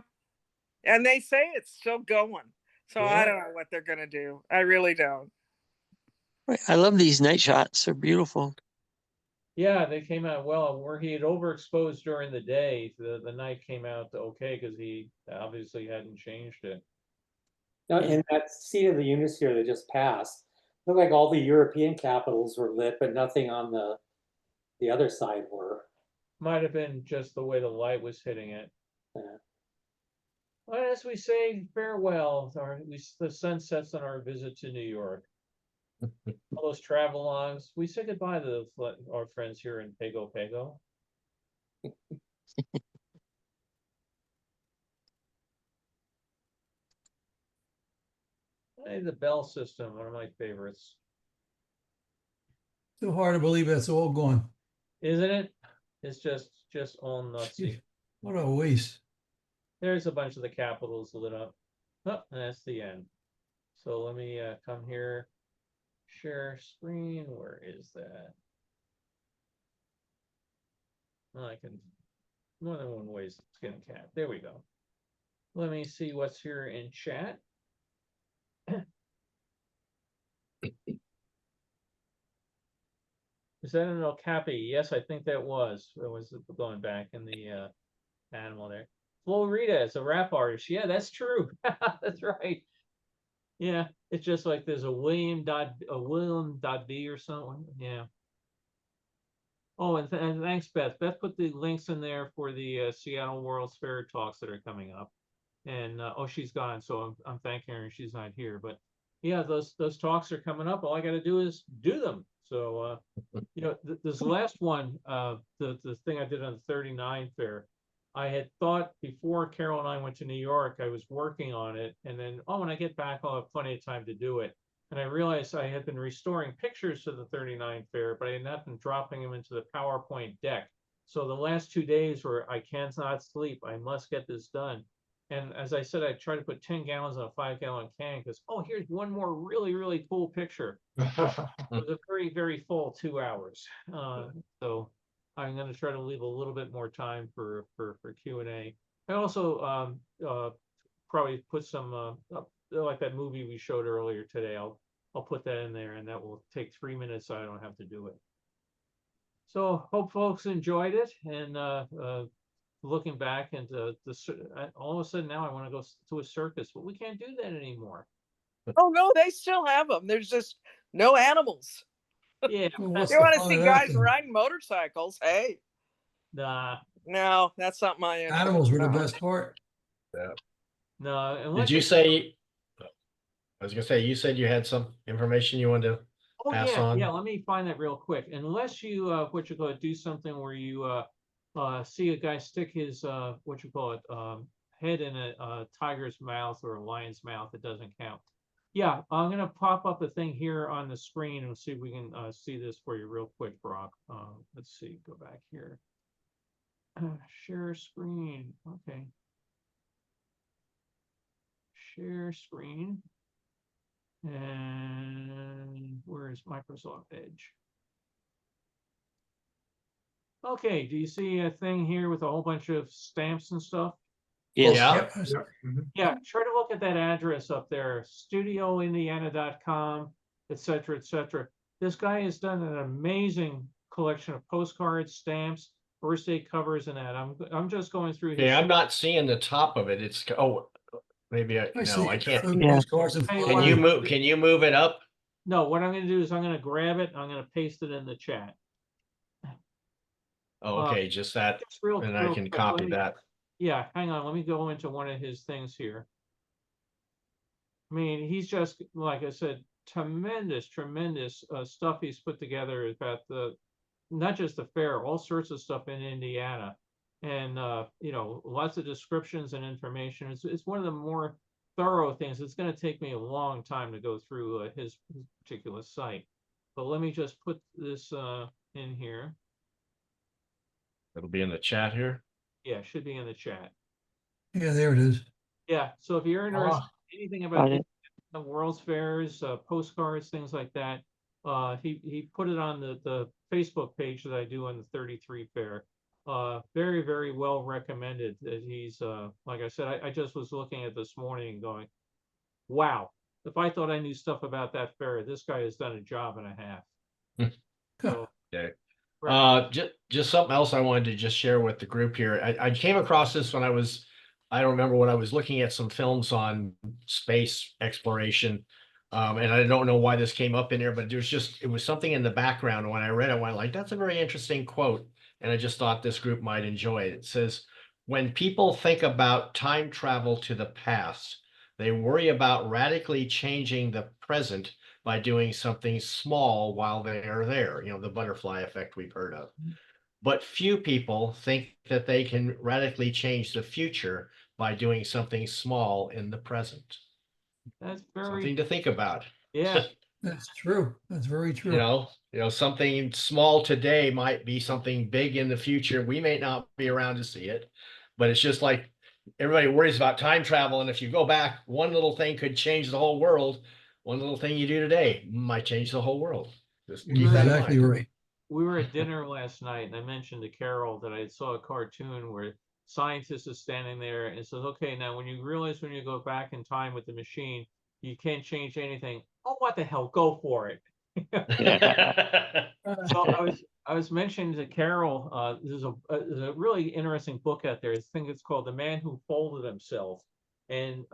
And they say it's still going. So I Yeah. don't know what they're gonna do. I really don't. I love these night shots. They're beautiful. Yeah, they came out well. Where he had overexposed during the day, the night came out okay because he obviously hadn't changed it. now, in that seat of the Unisphere that just passed, looked like all the European capitals were lit, but nothing on the other side were. Might have been just the way the light was hitting it. Yeah. Well, as we say farewell, the sun sets on our visit to New York. All those travel logs. We say goodbye to our friends here in Pago Pago. Hey, the bell system, one of my favorites. So hard to believe that's all gone. Isn't it? It's just all nutsy. What a waste. There's a bunch of the capitals lit up. Oh, and that's the end. So let me come here, share screen. Where is that? Well, I can more than one way to skin a cat. There we go. Let me see what's here in chat. Is that an okapi? Yes, I think that was. It was going back in the animal there. Florida is a rap artist. Yeah, that's true. That's right. Yeah, it's just like there's a William.B or something. Yeah. Oh, and thanks, Beth. Beth put the links in there for the Seattle World's Fair talks that are coming up. And oh, she's gone, so I'm thanking her, and she's not here. But yeah, those talks are coming up. All I got to do is do them. So this last one, the thing I did on the 39 fair, I had thought before Carol and I went to New York, I was working on it, and then when I get back, I'll have plenty of time to do it. And I realized I had been restoring pictures to the 39 fair, but I had not been dropping them into the PowerPoint deck. So the last 2 days where I cannot sleep, I must get this done. And as I said, I try to put 10 gallons in a 5-gallon can because, here's one more really, really cool picture. It was a very, very full 2 hours. So I'm going to try to leave a little bit more time for Q&A. I also probably put some, like that movie we showed earlier today. I'll put that in there, and that will take 3 minutes so I don't have to do it. So hope folks enjoyed it, and looking back into all of a sudden now I want to go to a circus, but we can't do that anymore. Oh no, they still have them. There's just no animals. Yeah, Well, what's You the want to fun see of that guys then? riding motorcycles? Hey, nah, no, that's not my interest. Animals were the best part. no. Did Unless you it's say, I was gonna say, you said you had some information you wanted to Oh pass yeah, on? yeah. Let me find that real quick. Unless you what you call it, do something where you see a guy stick his what you call it head in a tiger's mouth or a lion's mouth, it doesn't count. Yeah, I'm gonna pop up a thing here on the screen and see if we can see this for you real quick, Brock. Let's see, go back here. Share screen. Okay. Share screen. And where is Microsoft Edge? Okay, do you see a thing here with a whole bunch of stamps and stuff? Yes. Yeah. Yep. Yeah, try to look at that address up there, studioindiana.com, et cetera, et cetera. This guy has done an amazing collection of postcards, stamps, birthday covers, and that. I'm just going through his. Yeah, I'm not seeing the top of it. It's, oh, maybe I no, see I can't. food Yeah. postcards and Hey, Can why you don't move, can you move it up? No, what I'm going to do is I'm going to grab it. I'm going to paste it in the chat. Oh, okay, just that, Just real, and I real can quick, copy let me- that. Yeah, hang on. Let me go into one of his things here. I mean, he's just, like I said, tremendous stuff he's put together about not just the fair, all sorts of stuff in Indiana. And, you know, lots of descriptions and information. It's one of the more thorough things. It's going to take me a long time to go through his particular site. But let me just put this in here. It'll be in the chat here. Yeah, it should be in the chat. Yeah, there it is. Yeah, so if you're interested in anything about Got it. the World's Fairs, postcards, things like that, he put it on the Facebook page that I do on the 33 Fair. Very, very well recommended. That he's like I said, I just was looking at this morning and going, wow, if I thought I knew stuff about that fair, this guy has done a job and a half. So, Okay. recommend- Just something else I wanted to just share with the group here. I came across this when I don't remember when I was looking at some films on space exploration. And I don't know why this came up in there, but it was something in the background. When I read it, I went like, that's a very interesting quote. And I just thought this group might enjoy it. It says, when people think about time travel to the past, they worry about radically changing the present by doing something small while they are there, you know, the butterfly effect we've heard of. But few people think that they can radically change the future by doing something small in the present. that's very, Something to think about. yeah, That's true. That's very true. You know, something small today might be something big in the future. We may not be around to see it, but it's just like everybody worries about time travel. And if you go back, one little thing could change the whole world. One little thing you do today might change the whole world. Just keep that in Exactly mind. right. we were at dinner last night and I mentioned to Carol that I saw a cartoon where scientist is standing there and says, okay, now when you realize when you go back in time with the machine, you can't change anything. Oh, what the hell? Go for it. So I was mentioning to Carol, there's a really interesting book out there. I think it's called The Man Who Folded Himself. And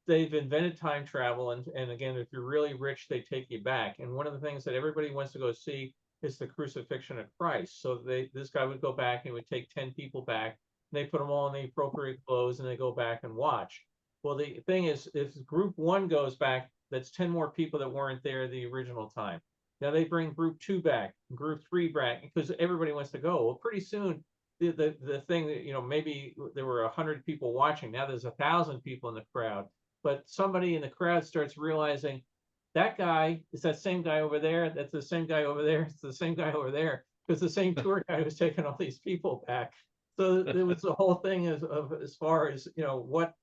they've invented time travel. And again, if you're really rich, they take you back. And one of the things that everybody wants to go see is the crucifixion of Christ. So this guy would go back and would take 10 people back. And they put them all in the appropriate clothes and they go back and watch. Well, the thing is, if group one goes back, that's 10 more people that weren't there the original time. Now they bring group two back, group three back, because everybody wants to go. Well, pretty soon, the thing that, you know, maybe there were 100 people watching. Now there's 1,000 people in the crowd. But somebody in the crowd starts realizing that guy is that same guy over there. That's the same guy over there. It's the same guy over there. Because the same tour guide was taking all these people back. So there was the whole thing as far as, you know, what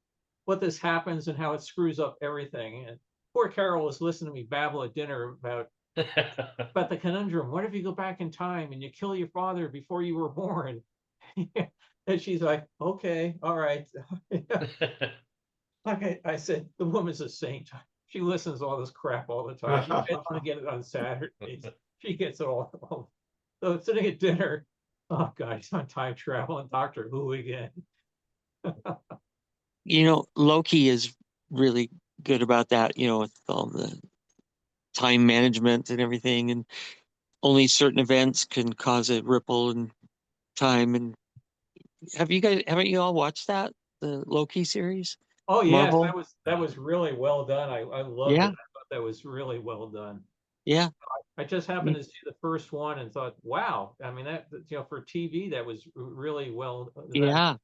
this happens and how it screws up everything. And poor Carol was listening to me babble at dinner about the conundrum. What if you go back in time and you kill your father before you were born? And she's like, okay, all right. Like I said, the woman's a saint. She listens to all this crap all the time. She gets to get it on Saturdays. She gets it all. So sitting at dinner, oh God, he's on time travel and Doctor Who again. You know, Loki is really good about that, you know, with all the time management and everything, and only certain events can cause a ripple in time. And haven't you all watched that, the Loki series? Oh yes, Marvel? that was really well done. I loved it. Yeah. I thought that was really well done. Yeah. I just happened to see the first one and thought, wow. I mean, for TV, that was really well done. Yeah.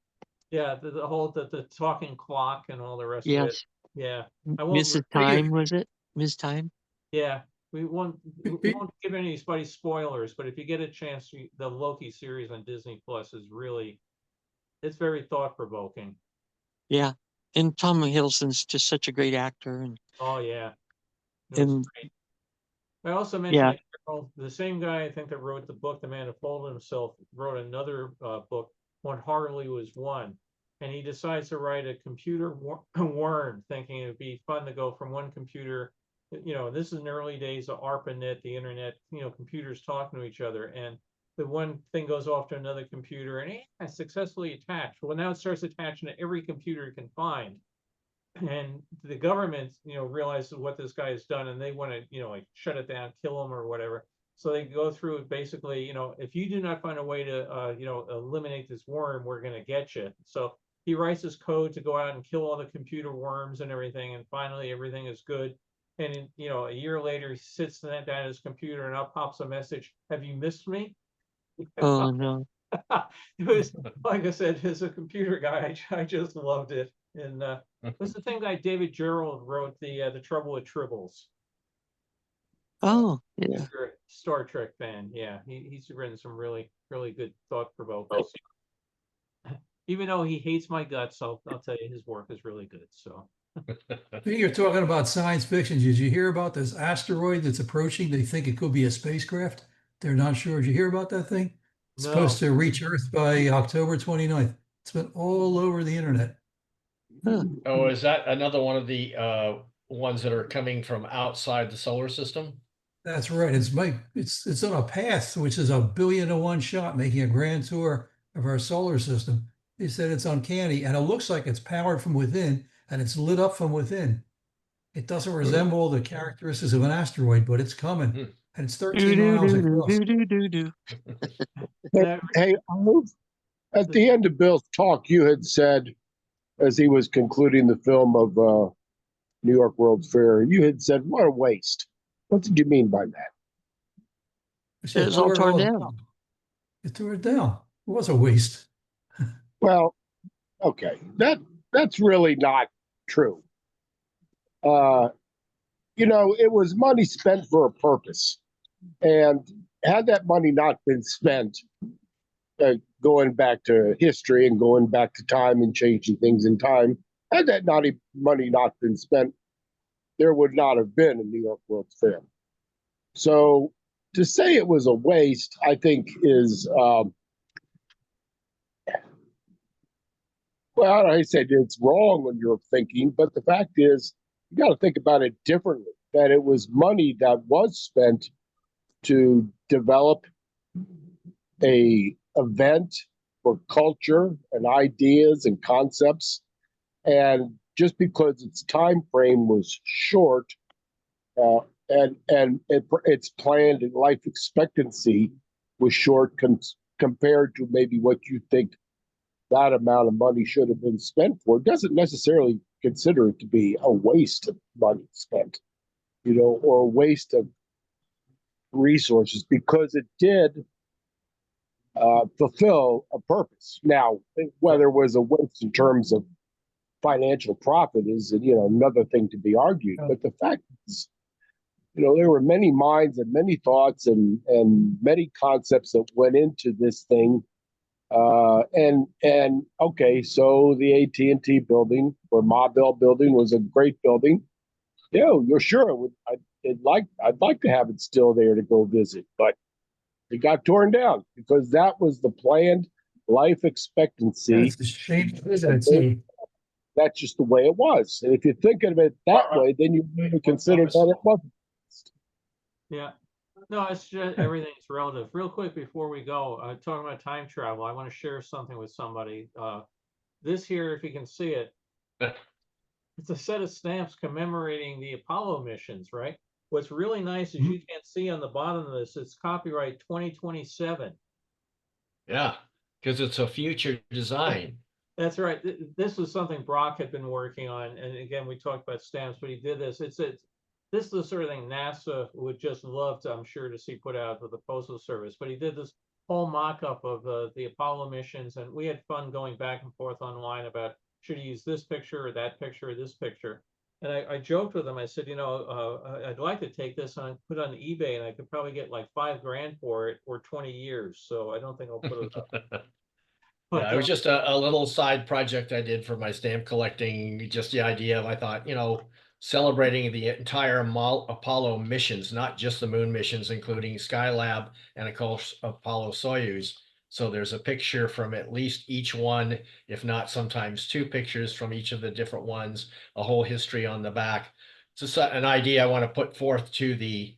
Yeah, the whole the talking clock and all the rest of it. Yes. Yeah, I won't. Mrs. Time, was it? Miss Time? Yeah, we won't give anybody spoilers, but if you get a chance, the Loki series on Disney Plus is really, it's very thought provoking. Yeah. And Tom Hiddleston's just such a great actor. And Oh yeah, it was and great. I also mentioned yeah. that Carol, the same guy I think that wrote the book, The Man Who Folded Himself, wrote another book, When Harley Was One, and he decides to write a computer worm, thinking it would be fun to go from one computer. You know, this is in the early days of ARPANET, the internet. You know, computers talking to each other, and the one thing goes off to another computer, and it's successfully attached. Well, now it starts attaching to every computer it can find. And the government, you know, realizes what this guy has done, and they want to, you know, like shut it down, kill him or whatever. So they go through it basically, you know, if you do not find a way to, you know, eliminate this worm, we're going to get you. So he writes his code to go out and kill all the computer worms and everything, and finally everything is good. And you know, a year later, he sits down at his computer, and up pops a message: "Have you missed me?" Oh no. It was, like I said, as a computer guy, I just loved it. And what's the thing guy David Gerald wrote the Trouble with Tribbles? Oh yeah. If you're a Star Trek fan, yeah, he's written some really good thought provoking. Even though he hates my guts, I'll tell you his work is really good. So. You're talking about science fiction. Did you hear about this asteroid that's approaching? They think it could be a spacecraft. They're not sure. Did you hear about that thing? It's No. supposed to reach Earth by October 29th. It's been all over the internet. Huh. Oh, is that another one of the ones that are coming from outside the solar system? That's right. It's on a path, which is 1,000,000,000 to 1 shot, making a grand tour of our solar system. They said it's uncanny, and it looks like it's powered from within, and it's lit up from within. It doesn't resemble the characteristics of an asteroid, but it's coming, and it's 13 miles across. Hey, at the end of Bill's talk, you had said, as he was concluding the film of New York World's Fair, you had said, "What a waste." What did you mean by that? It was all torn down. It tore it down. It was a waste. Well, okay, that's really not true. You know, it was money spent for a purpose, and had that money not been spent, going back to history and going back to time and changing things in time, had that money not been spent, there would not have been a New York World's Fair. So to say it was a waste, I think is, well, I said it's wrong when you're thinking, but the fact is, you got to think about it differently, that it was money that was spent to develop a event for culture and ideas and concepts. And just because its time frame was short, and its planned life expectancy was short compared to maybe what you think that amount of money should have been spent for, doesn't necessarily consider it to be a waste of money spent, you know, or a waste of resources, because it did fulfill a purpose. Now, whether it was a waste in terms of financial profit is, you know, another thing to be argued. But the fact is, you know, there were many minds and many thoughts and many concepts that went into this thing. And okay, so the AT&T building or Ma Bell building was a great building. You know, you're sure I'd like to have it still there to go visit, but it got torn down because that was the planned life expectancy. It's a shame to visit. That's just the way it was. And if you think of it that way, then you consider that it wasn't. Yeah. No, it's just everything's relative. Real quick before we go, talking about time travel, I want to share something with somebody. This here, if you can see it, it's a set of stamps commemorating the Apollo missions, right? What's really nice is you can't see on the bottom of this, it's copyright 2027. Yeah, because it's a future design. That's right. This was something Brock had been working on. And again, we talked about stamps, but he did this. This is the sort of thing NASA would just love to, I'm sure, to see put out with the Postal Service. But he did this whole mock-up of the Apollo missions, and we had fun going back and forth online about should he use this picture or that picture or this picture. And I joked with him. I said, I'd like to take this and put it on eBay, and I could probably get like $5,000 for it or 20 years. So I don't think I'll put it up. But, Yeah, it was just a little side project I did for my stamp collecting. Just the idea of, I thought, celebrating the entire Apollo missions, not just the moon missions, including Skylab and of course Apollo Soyuz. So there's a picture from at least each one, if not sometimes two pictures from each of the different ones, a whole history on the back. It's just an idea I want to put forth to the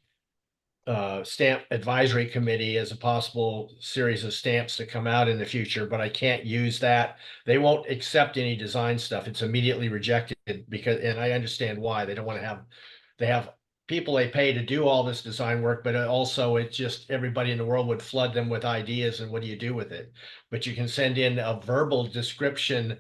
stamp advisory committee as a possible series of stamps to come out in the future, but I can't use that. They won't accept any design stuff. It's immediately rejected because, and I understand why. They don't want to have, they have people they pay to do all this design work, but also it's just everybody in the world would flood them with ideas, and what do you do with it? But you can send in a verbal description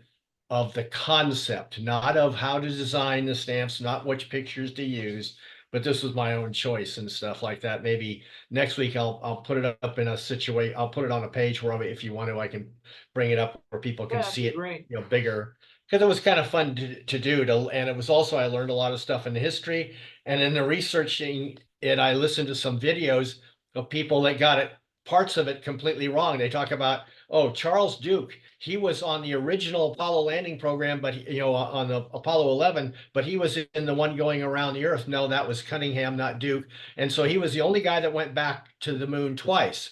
of the concept, not of how to design the stamps, not which pictures to use, but this was my own choice and stuff like that. Maybe next week I'll put it up in a situation. I'll put it on a page where if you want to, I can bring it up where people can see it, great. Bigger. Because it was kind of fun to do. And it was also, I learned a lot of stuff in the history, and in the researching it, I listened to some videos of people that got it, parts of it completely wrong. They talk about, oh, Charles Duke, he was on the original Apollo landing program, but on the Apollo 11, but he was in the one going around the Earth. No, that was Cunningham, not Duke. And so he was the only guy that went back to the moon twice,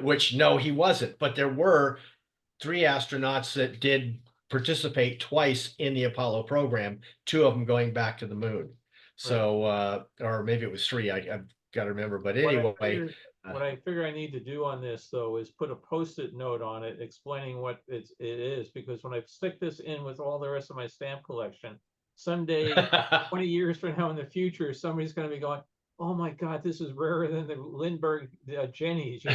which no, he wasn't. But there were 3 astronauts that did participate twice in the Apollo program, 2 of them going back to the moon. So, or maybe it was 3, I've got to remember. But anyway, what I figure I need to do on this, though, is put a Post-it note on it explaining what it is, because when I stick this in with all the rest of my stamp collection, someday, 20 years from now in the future, somebody's going to be going, oh my God, this is rarer than the Lindbergh Jennies.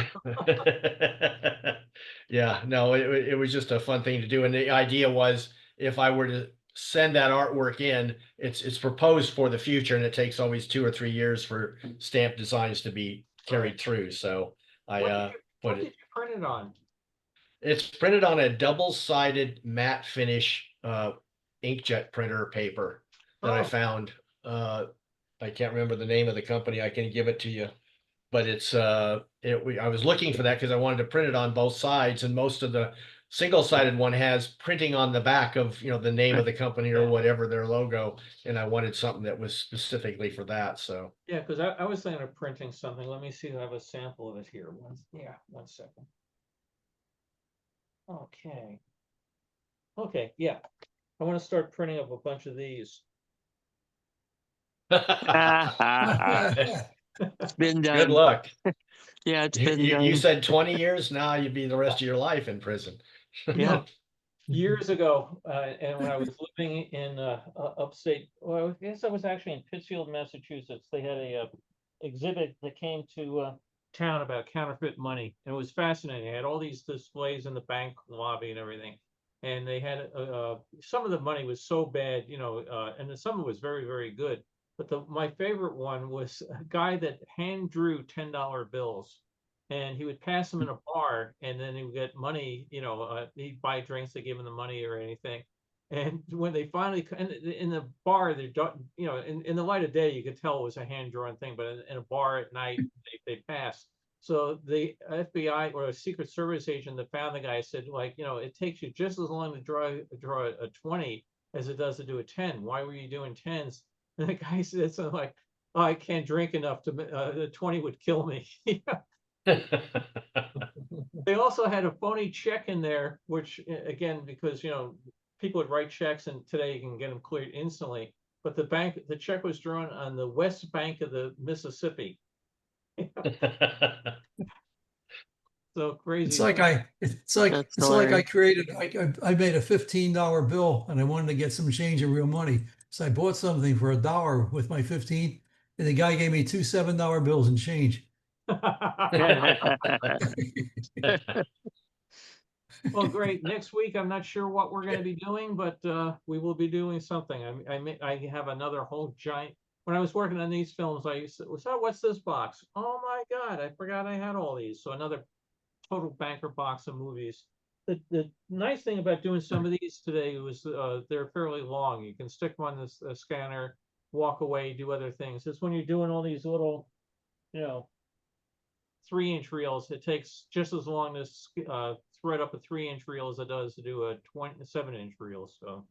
Yeah, no, it was just a fun thing to do. And the idea was, if I were to send that artwork in, it's proposed for the future, and it takes always 2 or 3 years for stamp designs to be carried through. So I what did you print it on? It's printed on a double-sided matte finish inkjet printer paper that I found. I can't remember the name of the company. I can give it to you, but it's I was looking for that because I wanted to print it on both sides, and most of the single-sided one has printing on the back of the name of the company or whatever, their logo, and I wanted something that was specifically for that. So yeah, because I was thinking of printing something. Let me see if I have a sample of it here. One second. Okay, yeah, I want to start printing up a bunch of these. It's been done. Good luck. Yeah, it's been done. You said 20 years. Now you'd be the rest of your life in prison. Yeah. Years ago, and when I was living in upstate, well, I guess I was actually in Pittsfield, Massachusetts. They had a exhibit that came to town about counterfeit money, and it was fascinating. They had all these displays in the bank lobby and everything, and they had some of the money was so bad, and then some of it was very, very good. But my favorite one was a guy that hand drew $10 bills, and he would pass them in a bar, and then he would get money, he'd buy drinks, they give him the money or anything. And when they finally, in the bar, in the light of day, you could tell it was a hand-drawn thing, but in a bar at night, they passed. So the FBI or a Secret Service agent that found the guy said, it takes you just as long to draw a 20 as it does to do a 10. Why were you doing 10s? And the guy said something like, oh, I can't drink enough to, the 20 would kill me. They also had a phony check in there, which again, because, people would write checks and today you can get them cleared instantly. But the check was drawn on the west bank of the Mississippi. So crazy. It's like I created, I made a $15 bill and I wanted to get some change of real money. So I bought something for $1 with my 15 and the guy gave me two $7 bills and change. Well, great. Next week, I'm not sure what we're going to be doing, but we will be doing something. I have another whole giant. When I was working on these films, I used to, what's this box? Oh my God, I forgot I had all these. So another total banker box of movies. The nice thing about doing some of these today was they're fairly long. You can stick them on this scanner, walk away, do other things. It's when you're doing all these little, 3-inch reels, it takes just as long to thread up a 3-inch reel as it does to do a 7-inch reel. So,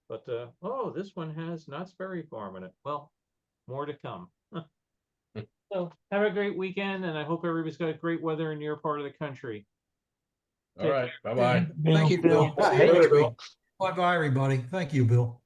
but oh, this one has Knott's Berry Farm in it. Well, more to come. So have a great weekend, and I hope everybody's got great weather in your part of the country. All right. Bye-bye. Thank you, Bill. See you later, Bill. Bye-bye, everybody. Thank you, Bill.